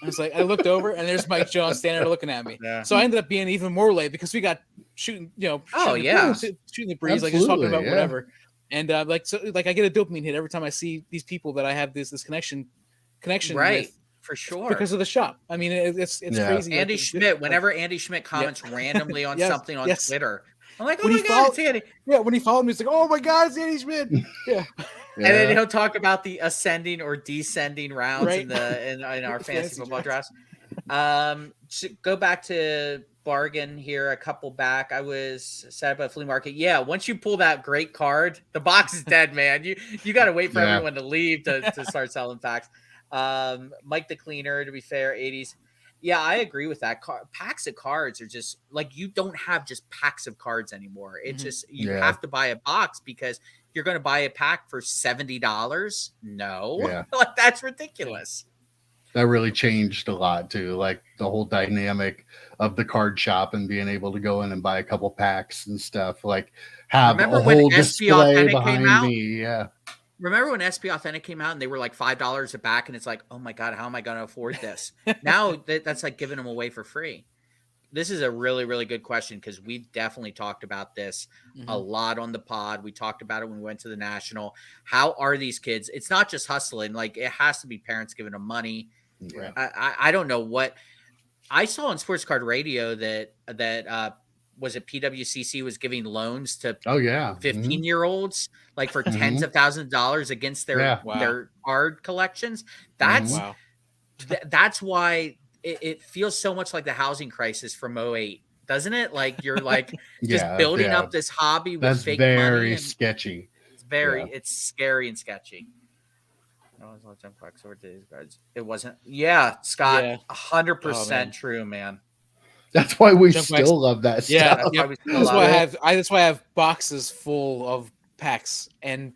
I was like, I looked over, and there's Mike Jones standing there looking at me. Yeah. So I ended up being even more late because we got shooting the breeze, like just talking about whatever. And I get a dopamine hit every time I see these people that I have this connection with. For sure, because of the shop. I mean, it's crazy. Andy Schmidt. Whenever Andy Schmidt comments randomly on something on Twitter, I'm like, oh my god, it's Andy. Yeah, when he followed me, he's like, oh my god, it's Andy Schmidt. Yeah. And then he'll talk about the ascending or descending rounds in our fantasy football drafts. Go back to bargain here a couple back. I was set up at a flea market. Yeah, once you pull that great card, the box is dead, man. You got to wait for everyone to leave to start selling packs. Mike the Cleaner, to be fair, 80s. Yeah, I agree with that. Packs of cards are just like, you don't have just packs of cards anymore. It's just you have to buy a box because you're going to buy a pack for $70. No, like that's ridiculous. That really changed a lot too, like the whole dynamic of the card shop and being able to go in and buy a couple packs and stuff. Like have a whole display behind me. Yeah. Remember when SP Authentic came out and they were like $5 a back, and it's like, oh my god, how am I going to afford this? Now that's like giving them away for free. This is a really, really good question because we definitely talked about this a lot on the pod. We talked about it when we went to the National. How are these kids? It's not just hustling. Like it has to be parents giving them money. Yeah. I don't know what I saw on Sports Card Radio that was it PWCC was giving loans to 15-year-olds like for tens of thousands of dollars against their card collections. That's that's why it feels so much like the housing crisis from 2008, doesn't it? Like you're like just building up this hobby with fake money. That's very sketchy. It's scary and sketchy. It wasn't. Scott, 100% true, man. That's why we still love that stuff. Yeah, that's why I have boxes full of packs and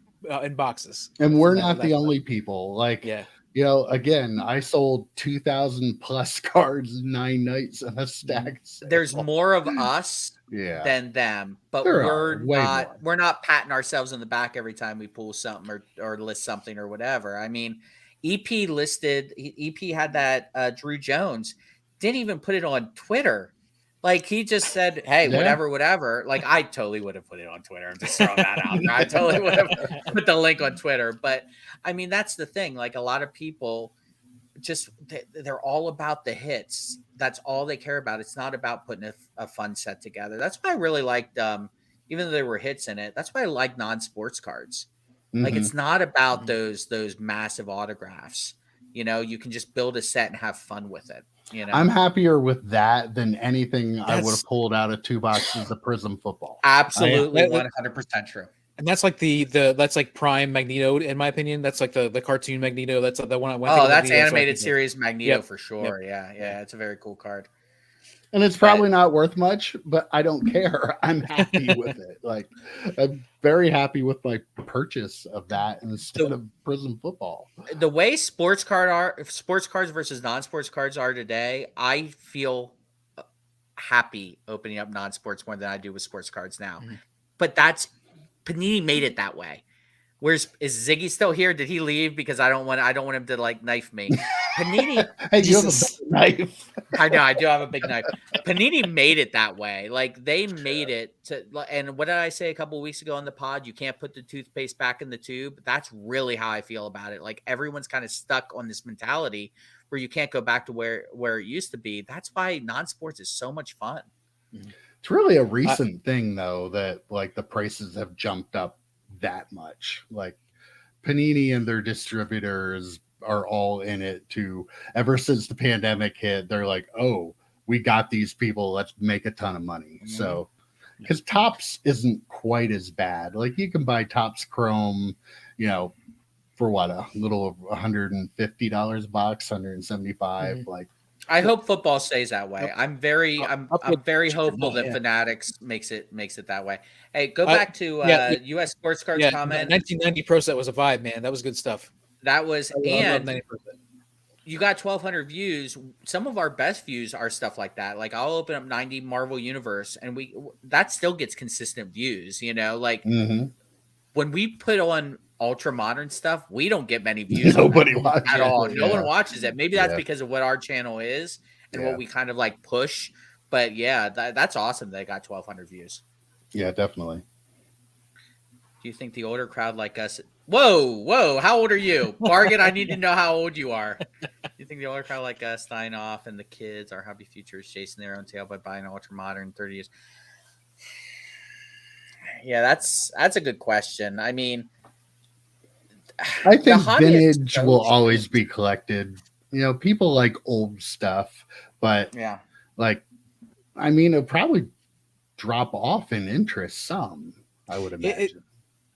boxes. And we're not the only people. Like, you know, again, I sold 2,000 plus cards 9 nights on a stack. There's more of us than them, but we're not patting ourselves on the back every time we pull something or list something or whatever. I mean, EP had that Drew Jones, didn't even put it on Twitter. Like he just said, hey, whatever. Like I totally would have put it on Twitter. I'm just throwing that out there. I totally would have put the link on Twitter. But I mean, that's the thing. Like a lot of people they're all about the hits. That's all they care about. It's not about putting a fun set together. That's why I really liked, even though there were hits in it, that's why I like non-sports cards. Like, it's not about those massive autographs. You know, you can just build a set and have fun with it. You know, I'm happier with that than anything I would have pulled out of 2 boxes of Prism football. Absolutely, 100% true. And that's like that's like Prime Magneto, in my opinion. That's like the cartoon Magneto. That's the one I went. Oh, that's animated series Magneto for sure. Yep. Yeah, it's a very cool card. And it's probably not worth much, but I don't care. I'm happy with it. Like, I'm very happy with my purchase of that instead of Prism football. The way sports cards versus non-sports cards are today, I feel happy opening up non-sports more than I do with sports cards now. But Panini made it that way. Is Ziggy still here? Did he leave? Because I don't want him to like knife me. Panini, hey, you have a big knife. I know, I do have a big knife. Panini made it that way. Like, they made it to. And what did I say a couple of weeks ago on the pod? You can't put the toothpaste back in the tube. That's really how I feel about it. Like, everyone's kind of stuck on this mentality where you can't go back to where it used to be. That's why non-sports is so much fun. It's really a recent thing, though, that like the prices have jumped up that much. Like, Panini and their distributors are all in it to, ever since the pandemic hit, they're like, oh, we got these people, let's make a ton of money. So, because Topps isn't quite as bad. Like, you can buy Topps Chrome, you know, for what, a little over $150 a box, 175. Like, I hope football stays that way. I'm very hopeful that Fanatics makes it that way. Hey, go back to U.S. Sports Cards comment. 1990 Pro Set was a vibe, man. That was good stuff. That was, and you got 1,200 views. Some of our best views are stuff like that. Like, I'll open up 90 Marvel Universe, and that still gets consistent views. You know, like when we put on ultra modern stuff, we don't get many views. Nobody watches at all. No one watches it. Maybe that's because of what our channel is and what we kind of like push. But yeah, that's awesome. They got 1,200 views. Yeah, definitely. Do you think the older crowd like us? Whoa! How old are you, Bargain? I need to know how old you are. Do you think the older crowd like us dying off, and the kids, our happy futures, chasing their own tail by buying ultra modern 30 years? Yeah, that's a good question. I mean, I think vintage will always be collected. You know, people like old stuff, but like, I mean, it'll probably drop off in interest some, I would imagine.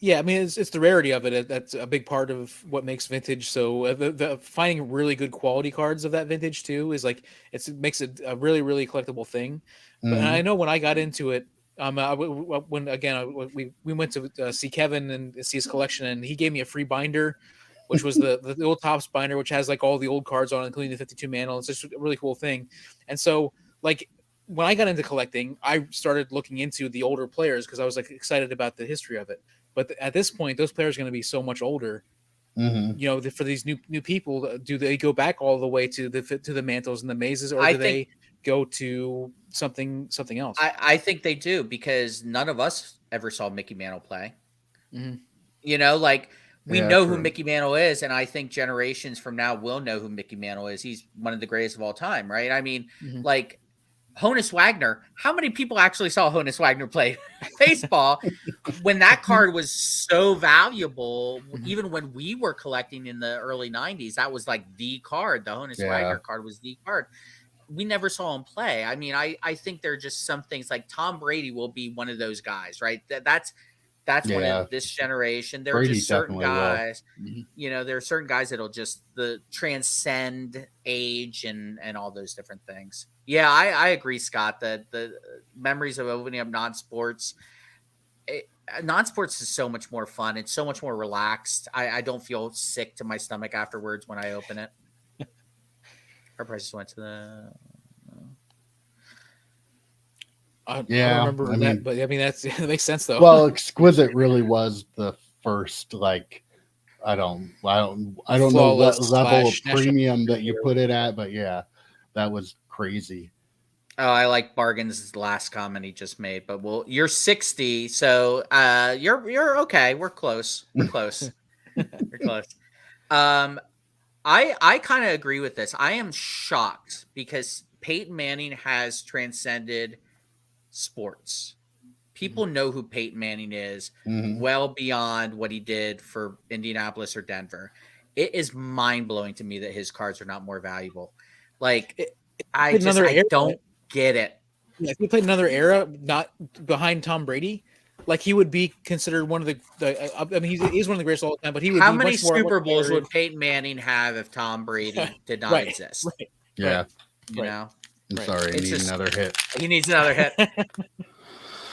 I mean, it's the rarity of it. That's a big part of what makes vintage. So the finding really good quality cards of that vintage too is like, it makes it a really, really collectible thing. But I know when I got into it, when again we went to see Kevin and see his collection, and he gave me a free binder, which was the old Topps binder, which has like all the old cards on it, including the 52 mantle. It's just a really cool thing. And so, like, when I got into collecting, I started looking into the older players because I was like excited about the history of it. But at this point, those players are going to be so much older. You know, for these new people, do they go back all the way to the mantles and the mazes, or do they go to something else? I think they do, because none of us ever saw Mickey Mantle play. You know, like, we know who Mickey Mantle is, and I think generations from now will know who Mickey Mantle is. He's one of the greatest of all time, right? I mean, like, Honus Wagner. How many people actually saw Honus Wagner play baseball when that card was so valuable? Even when we were collecting in the early 90s, that was like the card. The Honus Wagner card was the card. We never saw him play. I mean, I think there are just some things, like Tom Brady will be one of those guys, right? That's one of this generation. There are just certain guys, you know, there are certain guys that'll just transcend age and all those different things. Yeah, I agree, Scott, that the memories of opening up non-sports is so much more fun. It's so much more relaxed. I don't feel sick to my stomach afterwards when I open it. Our prices went to the... I don't remember that, but I mean, that makes sense though. Well, Exquisite really was the first, like, I don't know what level of premium that you put it at, but yeah, that was crazy. Oh, I like Bargain's last comment he just made, but you're 60, so you're okay. We're close. You're close. I kind of agree with this. I am shocked because Peyton Manning has transcended sports. People know who Peyton Manning is well beyond what he did for Indianapolis or Denver. It is mind-blowing to me that his cards are not more valuable. Like, I don't get it. Yeah, if he played another era, not behind Tom Brady, like he would be considered one of the. I mean, he's one of the greatest of all time. But he would. How be many much more, Super Bowls would Peyton Manning have if Tom Brady did not exist? Right. Yeah. You know. I'm sorry. He needs another hit. He needs another hit.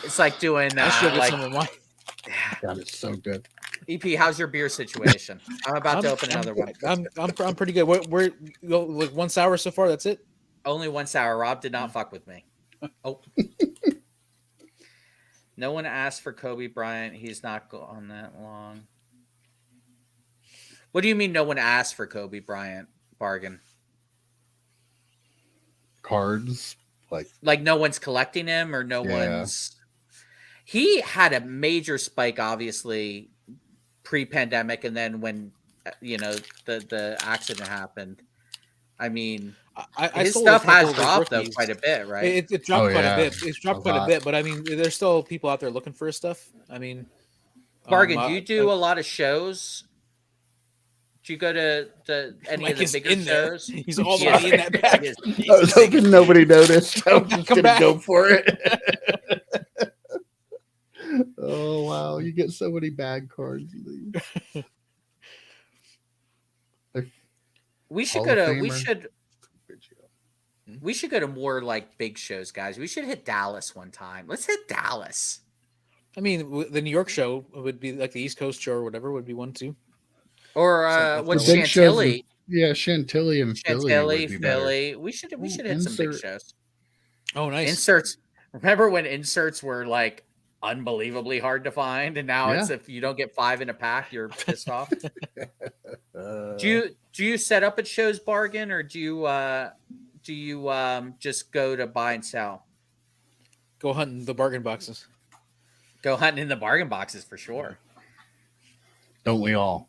It's like doing God, it's so good. EP, how's your beer situation? I'm about to open another one. I'm pretty good. We're like one sour so far. That's it. Only one sour. Rob did not fuck with me. Oh. No one asked for Kobe Bryant. He's not gone that long. What do you mean no one asked for Kobe Bryant? Bargain. Cards. Like no one's collecting him or no one's. He had a major spike, obviously, pre-pandemic, and then when the accident happened. I mean, his stuff has dropped though quite a bit, right? It dropped quite a bit. It's dropped quite a bit, but I mean, there's still people out there looking for his stuff. I mean, Bargain, do you do a lot of shows? Do you go to any of the bigger shows? He's already in that bag. I was hoping nobody noticed. I was just going to go for it. Oh, wow. You get so many bad cards. We should go to we should go to more like big shows, guys. We should hit Dallas one time. Let's hit Dallas. I mean, the New York show would be like the East Coast show or whatever would be one too. Or what's Chantilly? Chantilly and Philly. We should hit some big shows. Oh, nice. Inserts. Remember when inserts were like unbelievably hard to find, and now it's if you don't get 5 in a pack, you're pissed off. Do you set up at shows, Bargain, or do you just go to buy and sell? Go hunting the bargain boxes. Go hunting in the bargain boxes for sure. Don't we all?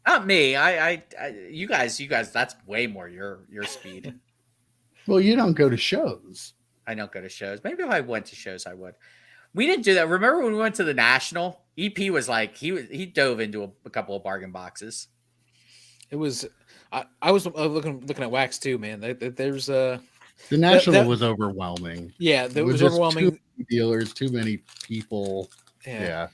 Not me. I you guys. That's way more your speed. Well, you don't go to shows. I don't go to shows. Maybe if I went to shows, I would. We didn't do that. Remember when we went to the National? EP was like he dove into a couple of bargain boxes. It was. I was looking at wax too, man. There's the National was overwhelming. Yeah, there was overwhelming. Too many dealers, too many people. Yeah.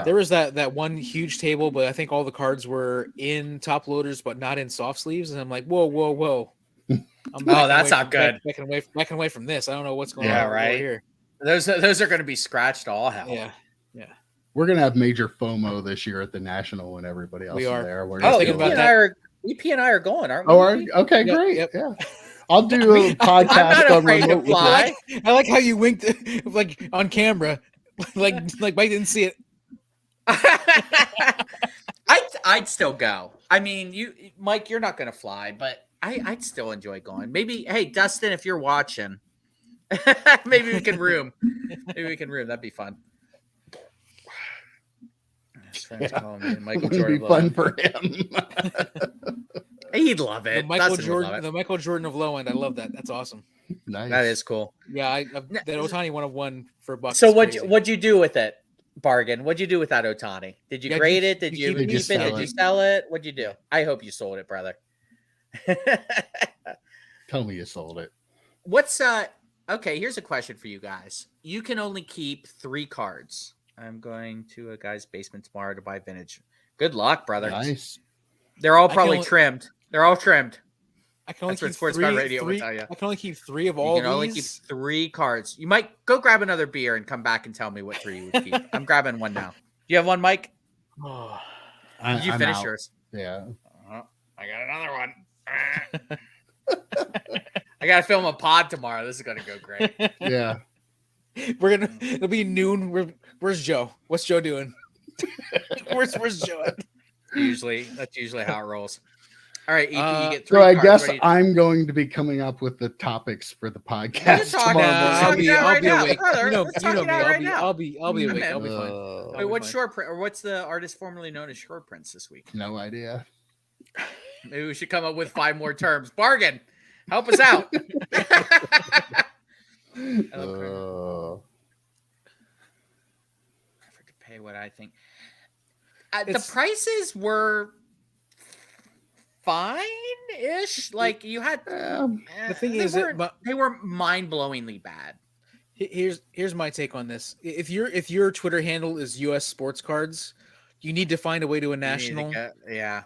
There was that one huge table, but I think all the cards were in top loaders, but not in soft sleeves. And I'm like, whoa. That's not good. Backing away from this. I don't know what's going on. Yeah, right here. Those are going to be scratched to all hell. Yeah. We're going to have major FOMO this year at the National when everybody else is there. We're EP and I are going, aren't we? Oh, okay, great. Yep. Yeah. I'll do a podcast. I'm not afraid to fly. I like how you winked like on camera. like Mike didn't see it. I'd still go. I mean, Mike, you're not going to fly, but I'd still enjoy going. Maybe, hey, Dustin, if you're watching, maybe we can room. That'd be fun. Michael Jordan would be fun for him. He'd love it. The Michael Jordan of low end. I love that. That's awesome. Nice. That is cool. Yeah, that Ohtani 101 for $1. So what'd you do with it? Bargain. What'd you do with that Ohtani? Did you grade it? Did you keep it? Did you sell it? What'd you do? I hope you sold it, brother. Tell me you sold it. What's okay, here's a question for you guys. You can only keep 3 cards. I'm going to a guy's basement tomorrow to buy vintage. Good luck, brother. Nice. They're all probably trimmed. They're all trimmed. I can only keep Sports Card Radio will tell you. I can only keep 3 of all. You can only keep 3 cards. You might go grab another beer and come back and tell me what 3 you would keep. I'm grabbing one now. Do you have one, Mike? Oh, Did you finish yours? Yeah. I got another one. I gotta film a pod tomorrow. This is gonna go great. Yeah. It'll be noon. Where's Joe? What's Joe doing? Where's Joe at? That's usually how it rolls. All right, EP, you get 3 so I cards. guess I'm going to be coming up with the topics for the podcast tomorrow. I'll be awake. I'll be awake. I'll be fine. Wait, what's short print, or what's the artist formerly known as Short Prince this week? No idea. Maybe we should come up with 5 more terms. Bargain. Help us out. Uh, To pay what I think. The prices were fine-ish. Like you had. The thing is, they were mind-blowingly bad. Here's my take on this. If your Twitter handle is US Sports Cards, you need to find a way to a national.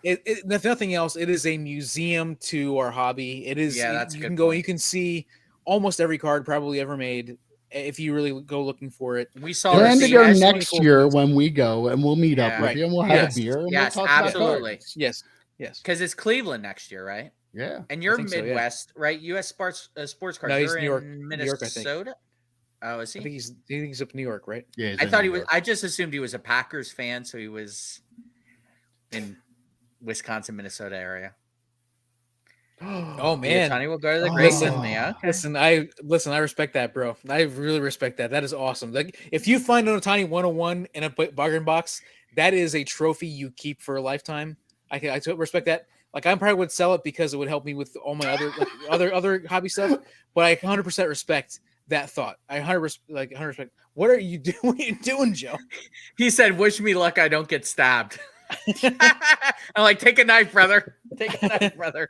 If nothing else, it is a museum to our hobby. It is. Yeah, that's you a good can go. point. You can see almost every card probably ever made if you really go looking for it. We saw. Plan to go That's next 24 year points. when we go, and we'll meet up with Right. you, and we'll have Yes. a beer, and Yes, we'll talk absolutely. about cards. Yes. Because it's Cleveland next year, right? Yeah. And you're think so, yeah. Midwest, right? U.S. sports cards. No, he's You're New York. in New York, I think. Minnesota. Oh, is he? I think he's up in New York, right? Yeah. I thought he was. I just assumed he was a Packers fan, so he was in Wisconsin, Minnesota area. Oh man, Tony will go to the great with me. Okay. Listen. I respect that, bro. I really respect that. That is awesome. Like if you find a tiny 101 in a bargain box, that is a trophy you keep for a lifetime. I respect that. Like I probably would sell it because it would help me with all my other hobby stuff. But I 100% respect that thought. I 100% respect. What are you doing? What are you doing, Joe? He said, "Wish me luck. I don't get stabbed." I'm like, take a knife, brother. Take a knife, brother.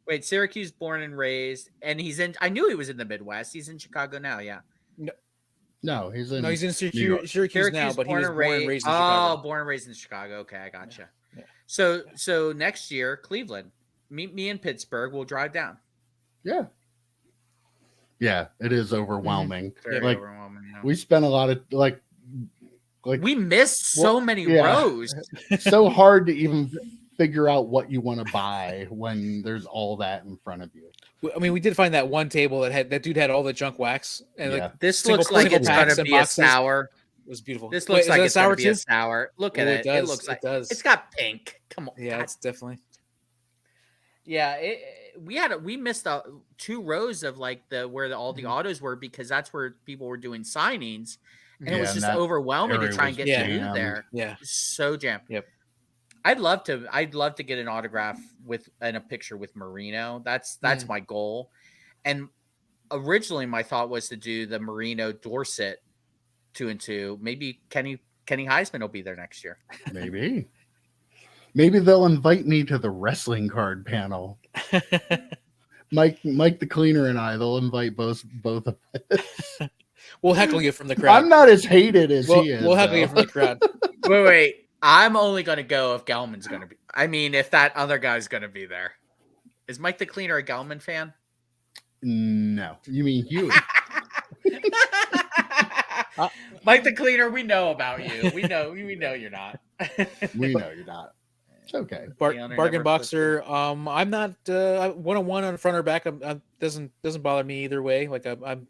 Wait, Syracuse born and raised, and he's in. I knew he was in the Midwest. He's in Chicago now. Yeah. No, he's in. He's in Syracuse now, but he was born and raised in Chicago. Oh, born and raised in Chicago. Okay, I gotcha. Yeah. So next year, Cleveland. Meet me in Pittsburgh. We'll drive down. Yeah. Yeah, it is overwhelming. Very like overwhelming. No. we spent a lot of like we missed so many rows. So hard to even figure out what you want to buy when there's all that in front of you. I mean, we did find that one table that dude had all the junk wax, and like this looks like it's going to be a sour. It was beautiful. This looks like it's going to be a sour. Look at it. It looks like it does. It's got pink. Come on. Yeah, it's definitely. Yeah, we missed 2 rows of like where all the autos were because that's where people were doing signings, and it was just overwhelming to try and get through there. Yeah, so jammed. Yep. I'd love to get an autograph and a picture with Marino. That's my goal. And originally my thought was to do the Marino Dorset 2 and 2. Maybe Kenny Heisman will be there next year. Maybe they'll invite me to the wrestling card panel. Mike the cleaner and they'll invite both of us. We'll heckle you from the crowd. I'm not as hated as he is. We'll heckle you from the crowd. Wait. I'm only going to go if Gelman's going to be. I mean, if that other guy's going to be there. Is Mike the cleaner a Gelman fan? No. You mean Huey? Mike the cleaner, we know about you. We know you're not. We know you're not. It's okay. Bargain boxer. I'm not 101 on front or back. Doesn't bother me either way. Like I'm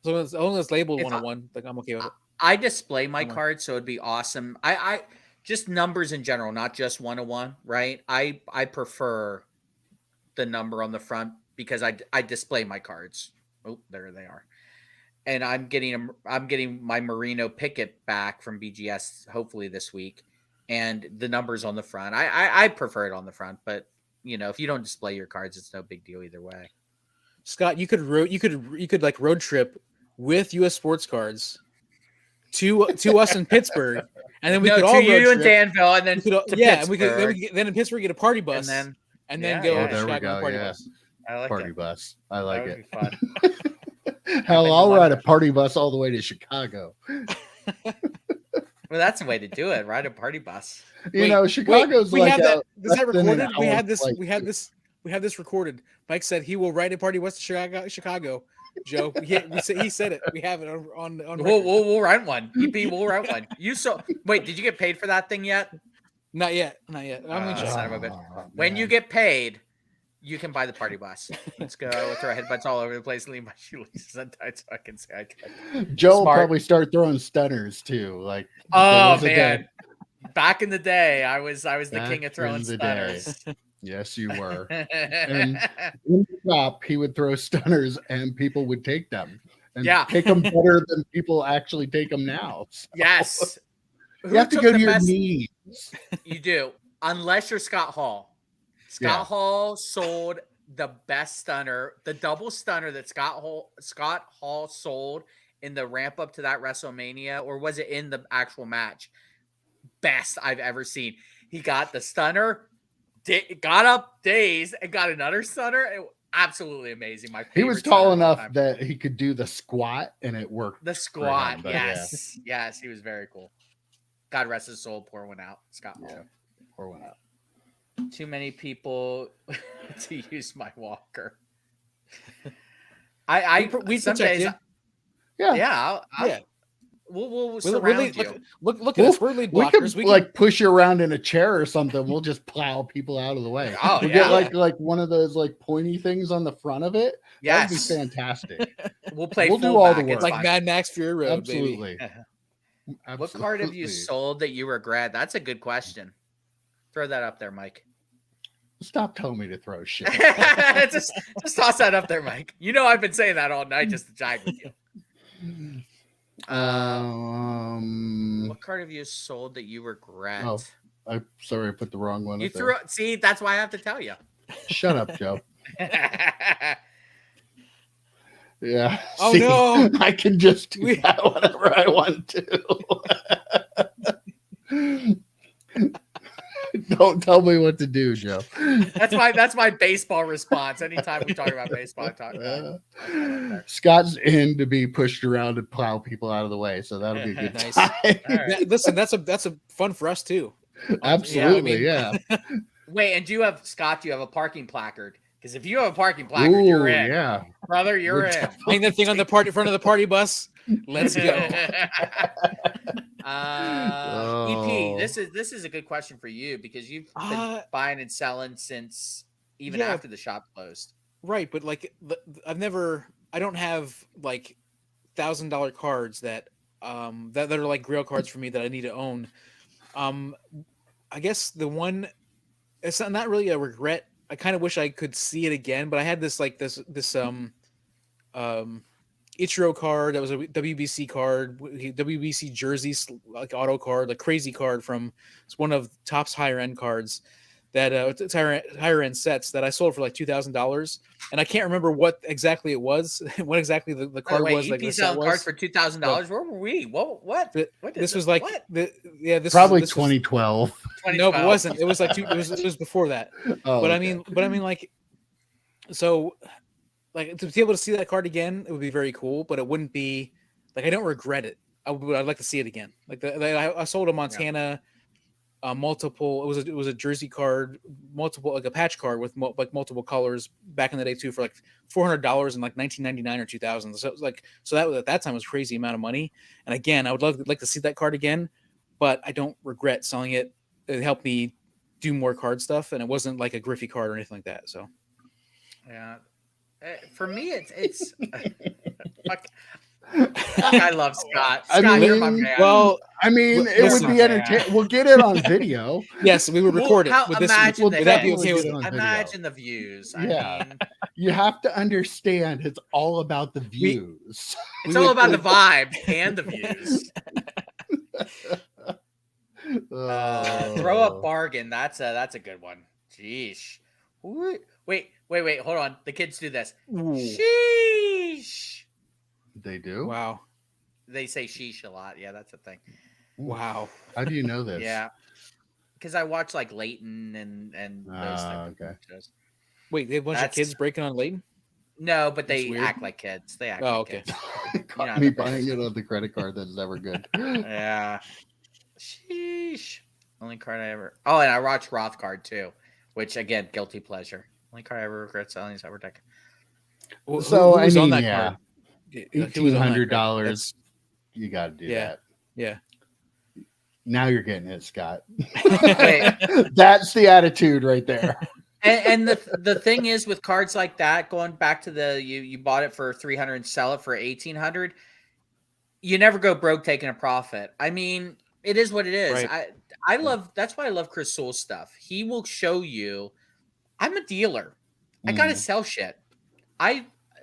as long as it's labeled 101. Like I'm okay with it. I display my cards, so it'd be awesome. I just numbers in general, not just 101, right? I prefer the number on the front because I display my cards. Oh, there they are. And I'm getting my Marino Pickett back from BGS hopefully this week, and the numbers on the front. I prefer it on the front, but if you don't display your cards, it's no big deal either way. Scott, you could like road trip with US Sports Cards to us in Pittsburgh, and then we could all road you trip. in Danville, and then then in Pittsburgh get a party bus, and then go to Chicago party bus. I like party bus. I like it. Fun. Hell, I'll ride a party bus all the way to Chicago. Well, that's the way to do it. Ride a party bus. Chicago's we like have that. Is that recorded? We had this recorded. Mike said he will ride a party bus to Chicago. Joe, he said it. We have it on. We'll rent one. We'll rent one. Wait, did you get paid for that thing yet? Not yet. Son of a bitch. When you get paid, you can buy the party bus. Let's go. We'll throw headbutts all over the place and leave my shoelaces untied so I can say I can. Joe will probably start throwing stunners too. Like, oh man, back in the day, I was the king of throwing stunners. Yes, you were. And in the shop, he would throw stunners, and people would take them. And take them better than people actually take them now. So. Yes. You have to go to your knees. You do, unless you're Scott Hall. Scott Hall sold the best stunner, the double stunner that Scott Hall sold in the ramp up to that WrestleMania, or was it in the actual match? Best I've ever seen. He got the stunner, got up dazed, and got another stunner. Absolutely amazing. He was tall enough that he could do the squat, and it worked. The squat, yes. Yes, he was very cool. God rest his soul. Pour one out, Scott Hall. Pour one out. Too many people to use my walker. We sometimes, yeah. We'll surround you. Look at us. We're lead blockers. We could push you around in a chair or something. We'll just plow people out of the way. Oh, we'll get like one of those like pointy things on the front of it. Yes, that'd be fantastic. We'll do all the work, like Mad Max Fury Road. Absolutely. Absolutely. What card have you sold that you regret? That's a good question. Throw that up there, Mike. Stop telling me to throw shit. just toss that up there, Mike. You know I've been saying that all night just to jive with you. What card have you sold that you regret? Oh, I'm sorry, I put the wrong one. You threw it. See, that's why I have to tell you. Shut up, Joe. Yeah. Oh see, no! I can just do that whenever I want to. Don't tell me what to do, Joe. That's my baseball response. Anytime we talk about baseball, I talk about Scott's in to be pushed around and plow people out of the way, so that'll be a good nice. time. Right. Listen, that's a fun for us too. Absolutely, yeah. Wait, and do you have a parking placard? Because if you have a parking placard, you're in. Yeah, brother, you're in. Hang that thing on the front of the party bus. Let's go. EP, this is a good question for you because you've been buying and selling since even after the shop closed. Right, but like I don't have like $1,000 cards that are like grail cards for me that I need to own. I guess the one, it's not really a regret. I kind of wish I could see it again, but I had this Ichiro card that was a WBC card, WBC jersey like auto card, like crazy card from it's one of Topps higher end cards that it's higher end sets that I sold for like $2,000, and I can't remember what exactly it was, what exactly the card was. Like selling cards for $2,000. Where were we? What? This was like this probably this 2012. No, it wasn't. It was like it was before that. Oh, but okay. I mean like so. Like to be able to see that card again, it would be very cool, but it wouldn't be like I don't regret it. I'd like to see it again. Like I sold a Montana multiple. It was a jersey card, multiple like a patch card with multiple colors back in the day too for like $400 in like 1999 or 2000. So it was like that was at that time was crazy amount of money. And again, I would like to see that card again, but I don't regret selling it. It helped me do more card stuff, and it wasn't like a Griffey card or anything like that. So yeah. For me, it's fuck, I love Scott. You're my man. Well, I mean, it would be entertaining. We'll get it on video. Yes, we would record it. Imagine the views. I mean, you have to understand it's all about the views. It's all about the vibe and the views. Throw up bargain. That's a good one. Jeez. Wait, hold on. The kids do this. Ooh. Sheesh. They do? Wow. They say sheesh a lot. Yeah, that's a thing. Wow. How do you know this? Yeah. Because I watch like Leighton and those things. Okay. Wait, they have a bunch of kids breaking on Leighton? No, but they act like kids. They act like kids. Caught me buying it on the credit card. That's never good. Yeah. Sheesh. Only card I ever... Oh, and I watch Roth card too, which again, guilty pleasure. Only card I ever regret selling is Upper Deck. So I mean, on that card? $1,800. You got to do that. Yeah. Now you're getting it, Scott. That's the attitude right there. And the thing is with cards like that, going back to you bought it for $300 and sell it for $1,800. You never go broke taking a profit. I mean, it is what it is. Right. I love, that's why I love Chris Sewell's stuff. He will show you, I'm a dealer. I got to sell shit.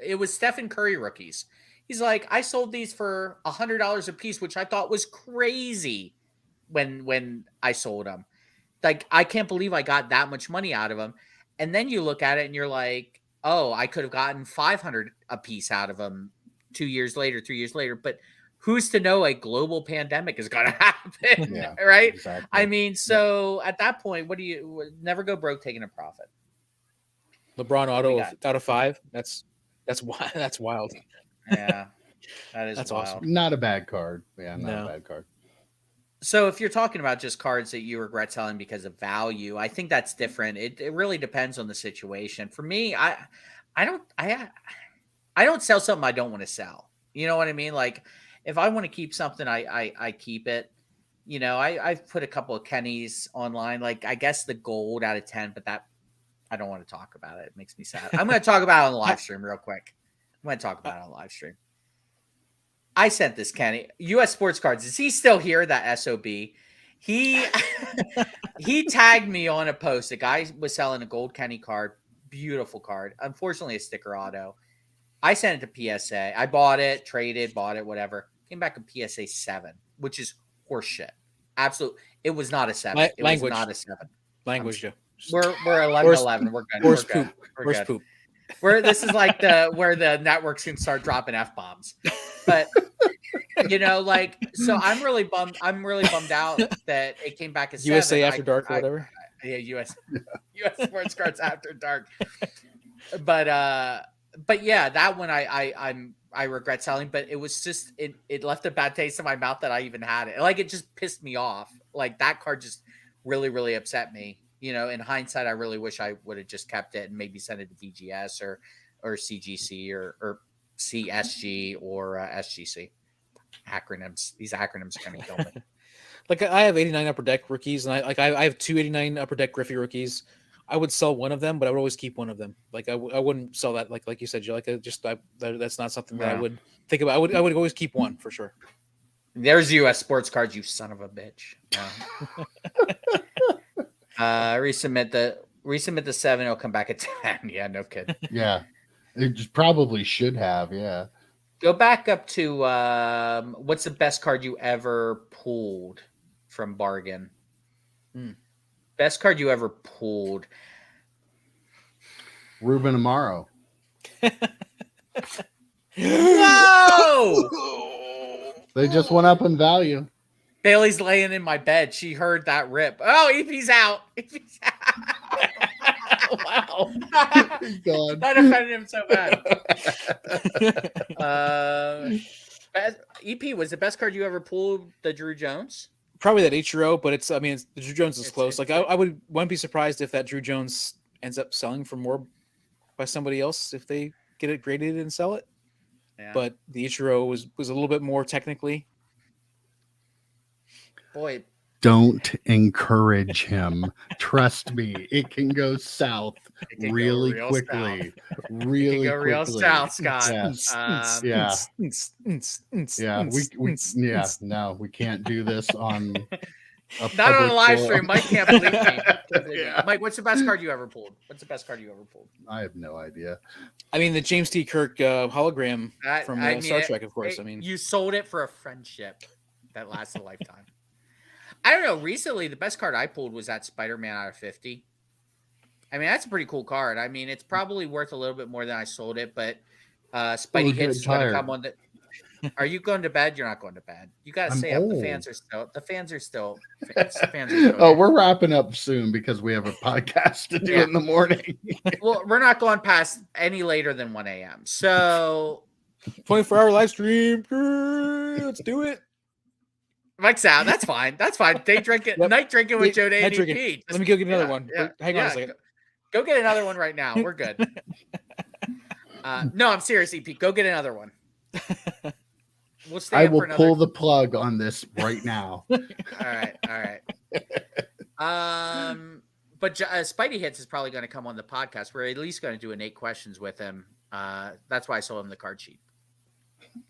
It was Stephen Curry rookies. He's like, I sold these for $100 a piece, which I thought was crazy when I sold them. Like, I can't believe I got that much money out of them. And then you look at it and you're like, oh, I could have gotten 500 a piece out of them 2 years later, 3 years later. But who's to know a global pandemic is going to happen, Yeah, right? exactly. I mean, so at that point, what do you never go broke taking a profit? LeBron auto out of 5. That's wild. Yeah, that is That's wild. awesome. Not a bad card. Yeah, not a bad card. So if you're talking about just cards that you regret selling because of value, I think that's different. It really depends on the situation. For me, I don't sell something I don't want to sell. You know what I mean? Like if I want to keep something, I keep it. You know, I've put a couple of Kennys online, like I guess the gold out of 10, but that I don't want to talk about it. It makes me sad. I'm going to talk about it on the live stream real quick. I'm going to talk about it on the live stream. I sent this Kenny. U.S. Sports Cards. Is he still here? That SOB. He tagged me on a post. A guy was selling a gold Kenny card. Beautiful card. Unfortunately, a sticker auto. I sent it to PSA. I bought it, traded, bought it, whatever. Came back a PSA 7, which is horseshit. Absolute. It was not a 7. It was not a 7. Language, Joe. We're 11. We're good. Horse We're poop. good. We're Horse good. poop. This is like where the networks can start dropping F-bombs. But you know, like, so I'm really bummed out that it came back as USA 7. After Dark or whatever. Yeah, US Sports Cards After Dark. But yeah, that one I regret selling, but it was just it left a bad taste in my mouth that I even had it. Like it just pissed me off. Like that card just really, really upset me. You know, in hindsight, I really wish I would have just kept it and maybe sent it to VGS or CGC or CSG or SGC. Acronyms. These acronyms are going to kill me. Like I have 89 Upper Deck rookies, and I have 2 89 Upper Deck Griffey rookies. I would sell one of them, but I would always keep one of them. Like I wouldn't sell that. Like you said, Joe. Like that's not something that I would think about. I would always keep one for sure. There's U.S. Sports Cards, you son of a bitch. Resubmit the 7. It'll come back at 10. Yeah, no kidding. Yeah, it probably should have. Yeah. Go back up to what's the best card you ever pulled from Bargain? Best card you ever pulled? Ruben Amaro. No! They just went up in value. Bailey's laying in my bed. She heard that rip. Oh, EP's out. EP's out. Wow. He's gone. That offended him so bad. EP was the best card you ever pulled. The Drew Jones. Probably that Ichiro, but the Drew Jones is close. Like I wouldn't be surprised if that Drew Jones ends up selling for more by somebody else if they get it graded and sell it. Yeah. But the Ichiro was a little bit more technically. Boy, don't encourage him. Trust me, it can go south really quickly. Really quickly. Real south, Scott. We can't do this on not on a live stream. Mike can't believe me. Mike, what's the best card you ever pulled? I have no idea. I mean, the James T. Kirk hologram from Star Trek, of course. You sold it for a friendship that lasts a lifetime. I don't know. Recently, the best card I pulled was that Spider-Man out of 50. I mean, that's a pretty cool card. I mean, it's probably worth a little bit more than I sold it, but Spidey Hits is going to come on the... Are you going to bed? You're not going to bed. You got to stay up. The fans are still. Oh, we're wrapping up soon because we have a podcast to do in the morning. Well, we're not going past any later than 1 a.m. So 24-hour live stream. Let's do it. Mike's out. That's fine. Day drinking, night drinking with Joe Day and EP. Let me go get another one. Hang on a second. Go get another one right now. We're good. No, I'm serious, EP. Go get another one. We'll stay. I will pull the plug on this right now. All right. But Spidey Hits is probably going to come on the podcast. We're at least going to do an 8 questions with him. That's why I sold him the card sheet.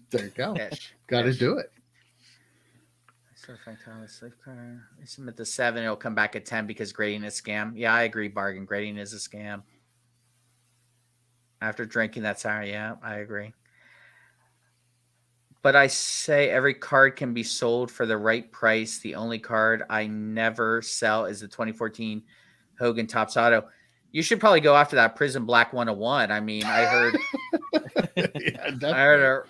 There you go. Got to do it. Submit the 7. It'll come back at 10 because grading is a scam. Yeah, I agree. Bargain grading is a scam. After drinking, that's how. Yeah, I agree. But I say every card can be sold for the right price. The only card I never sell is the 2014 Hogan Topps Auto. You should probably go after that Prison Black 101. I mean, I heard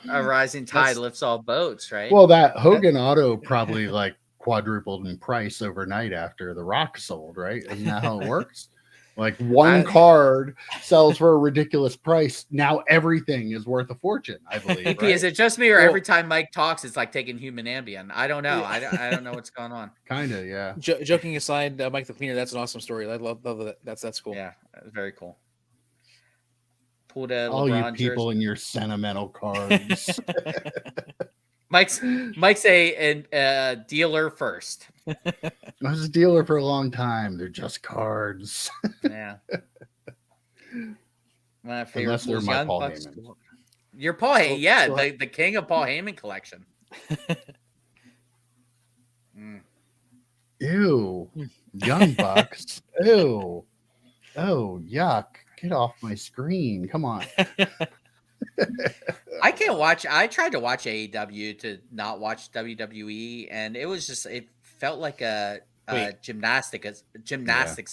a rising tide lifts all boats, right? Well, that Hogan auto probably like quadrupled in price overnight after the Rock sold, right? Isn't that how it works? Like one card sells for a ridiculous price. Now everything is worth a fortune, I believe. EP, right? is it just me, or every time Mike talks, it's like taking human Ambien? I don't know. I don't know what's going on. Kind of, yeah. Joking aside, Mike the Cleaner, that's an awesome story. I love that. That's cool. Yeah, very cool. Pulled a All LeBron you people jersey. in your sentimental cards. Mike's a dealer first. I was a dealer for a long time. They're just cards. Yeah. My favorite. Unless they're my Paul Heyman. Your Paul Heyman, yeah, the king of Paul Heyman collection. Ew. Young Bucks. Ew. Oh, yuck. Get off my screen. Come on. I can't watch. I tried to watch AEW to not watch WWE, and it was just, it felt like a gymnastics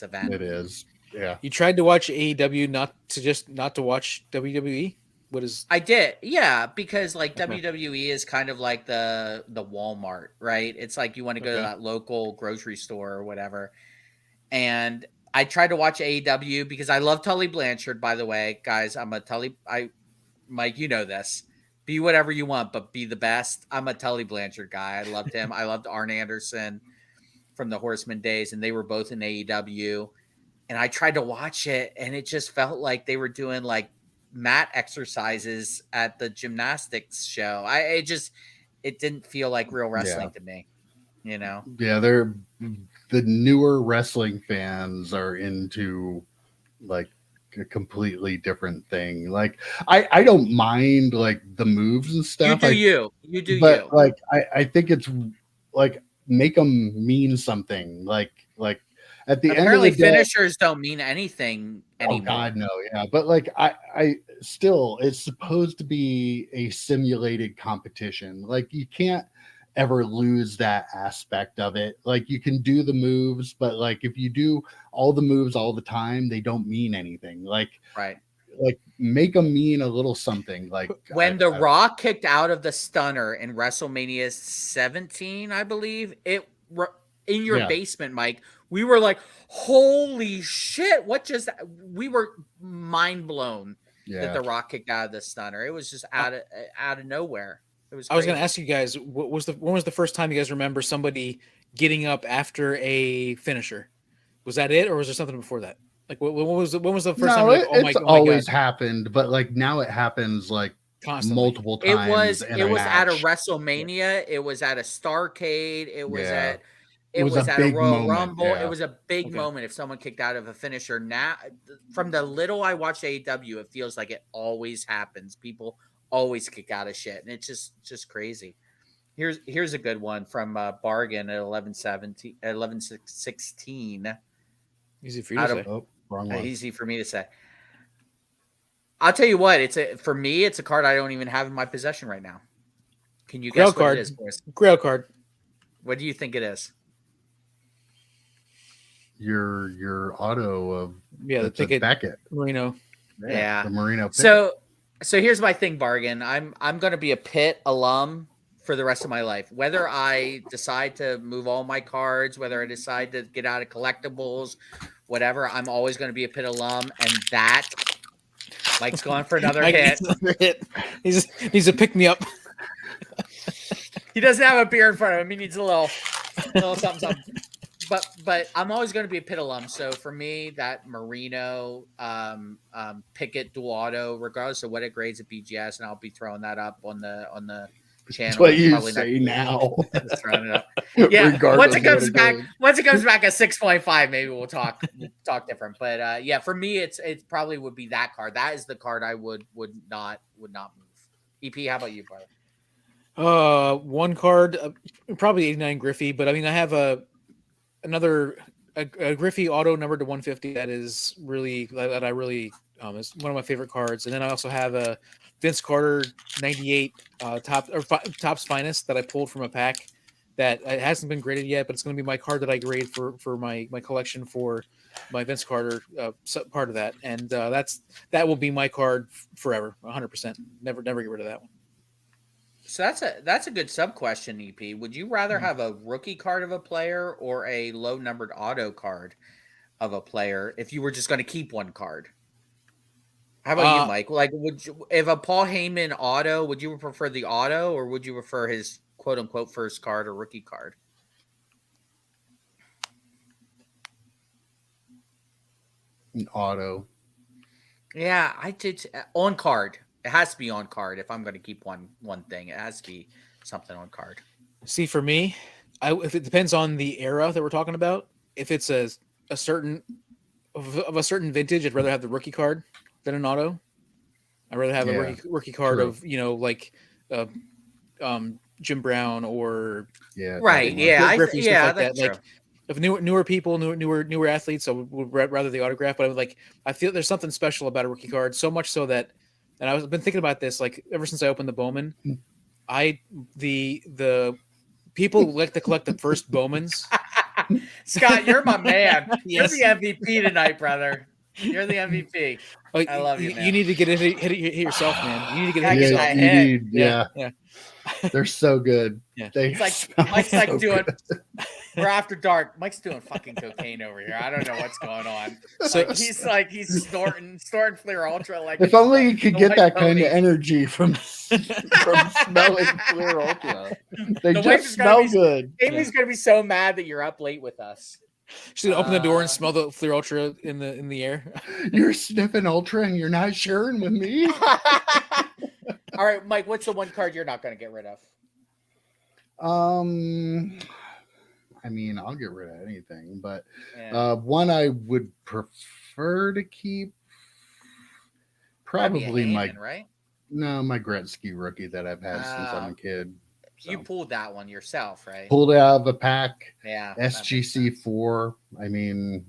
event. It is. Yeah. You tried to watch AEW not to watch WWE? What is I did, yeah, because like WWE is kind of like the Walmart, right? It's like you want to go to that local grocery store or whatever. And I tried to watch AEW because I love Tully Blanchard, by the way, guys. Mike, you know this. Be whatever you want, but be the best. I'm a Tully Blanchard guy. I loved him. I loved Arn Anderson from the Horseman days, and they were both in AEW. And I tried to watch it, and it just felt like they were doing like mat exercises at the gymnastics show. It didn't feel like real wrestling to me, you know? Yeah, the newer wrestling fans are into like a completely different thing. Like I don't mind like the moves and stuff. You do but like I think it's like make them mean something. Like at the apparently end of the day, finishers don't mean anything anymore. Oh God, no, yeah. But like I still, it's supposed to be a simulated competition. Like you can't ever lose that aspect of it. Like you can do the moves, but like if you do all the moves all the time, they don't mean anything. Like make them mean a little something. Like when The Rock kicked out of the stunner in WrestleMania 17, I believe it in your basement, Mike. We were like, holy shit, we were mind blown that The Rock kicked out of the stunner. It was just out of nowhere. It was crazy. I was going to ask you guys, when was the first time you guys remember somebody getting up after a finisher? Was that it, or was there something before that? Like, when was the first time? Like, it's always happened, but like now it happens like constantly. Multiple times. It was at a WrestleMania. It was at a Starrcade. It was at a Royal Rumble. Yeah. It was a big moment if someone kicked out of a finisher. Now, from the little I watched AEW, it feels like it always happens. People always kick out of shit, and it's just crazy. Here's a good one from Bargain at 11/16. Easy for you to say. Wrong one. Easy for me to say. I'll tell you what. For me, it's a card I don't even have in my possession right now. Can you guess what it is, boys? Grail card. What do you think it is? Your auto of the ticket Beckett Marino. Yeah, the Marino. Pickett. So here's my thing, Bargain. I'm going to be a Pitt alum for the rest of my life. Whether I decide to move all my cards, whether I decide to get out of collectibles, whatever, I'm always going to be a Pitt alum. And that Mike's going for another hit. He needs to pick me up. He doesn't have a beer in front of him. He needs a little something. But I'm always going to be a Pitt alum. So for me, that Marino Pickett dual auto, regardless of what it grades at BGS, and I'll be throwing that up on the channel. That's what you say now. Just throwing it up. Yeah. Once it comes back at 6.5, maybe we'll talk different. But yeah, for me, it probably would be that card. That is the card I would not move. EP, how about you, brother? One card, probably 89 Griffey, but I mean, I have another Griffey auto numbered to 150 that I really is one of my favorite cards, and then I also have a Vince Carter 98 Topps Finest that I pulled from a pack that it hasn't been graded yet, but it's going to be my card that I grade for my collection for my Vince Carter part of that, and that will be my card forever, 100%. Never get rid of that one. So that's a good sub question, EP. Would you rather have a rookie card of a player or a low numbered auto card of a player if you were just going to keep one card? How about you, Mike? Like, if a Paul Heyman auto, would you prefer the auto or would you prefer his quote unquote first card or rookie card? An auto. Yeah, I did on card. It has to be on card. If I'm going to keep one thing, it has to be something on card. See, for me, if it depends on the era that we're talking about. If it's a certain of a certain vintage, I'd rather have the rookie card than an auto. I'd rather have a rookie card of like Jim Brown or right. Yeah, Griffey, stuff like that. True. Like of newer people, newer athletes, I would rather the autograph. But I feel there's something special about a rookie card. So much so that, and I've been thinking about this like ever since I opened the Bowman. The people like to collect the first Bowmans. Scott, you're my man. Yes. You're the MVP tonight, brother. You're the MVP. I love you, man. You need to get hit yourself, man. You need to get hit yourself. Yeah. They're so good. Yeah. It's like Mike's like doing. We're after dark. Mike's doing fucking cocaine over here. I don't know what's going on. So he's snorting Fleer Ultra. Like if only you could get that kind of energy from smelling Fleer Ultra. They just smell good. Amy's gonna be so mad that you're up late with us. She's gonna open the door and smell the Fleer Ultra in the air. You're sniffing Ultra and you're not sharing with me. All right, Mike. What's the one card you're not gonna get rid of? I mean, I'll get rid of anything, but one I would prefer to keep probably my Gretzky rookie that I've had since I'm a kid. So. You pulled that one yourself, right? Pulled it out of a pack. Yeah. SGC4. I mean,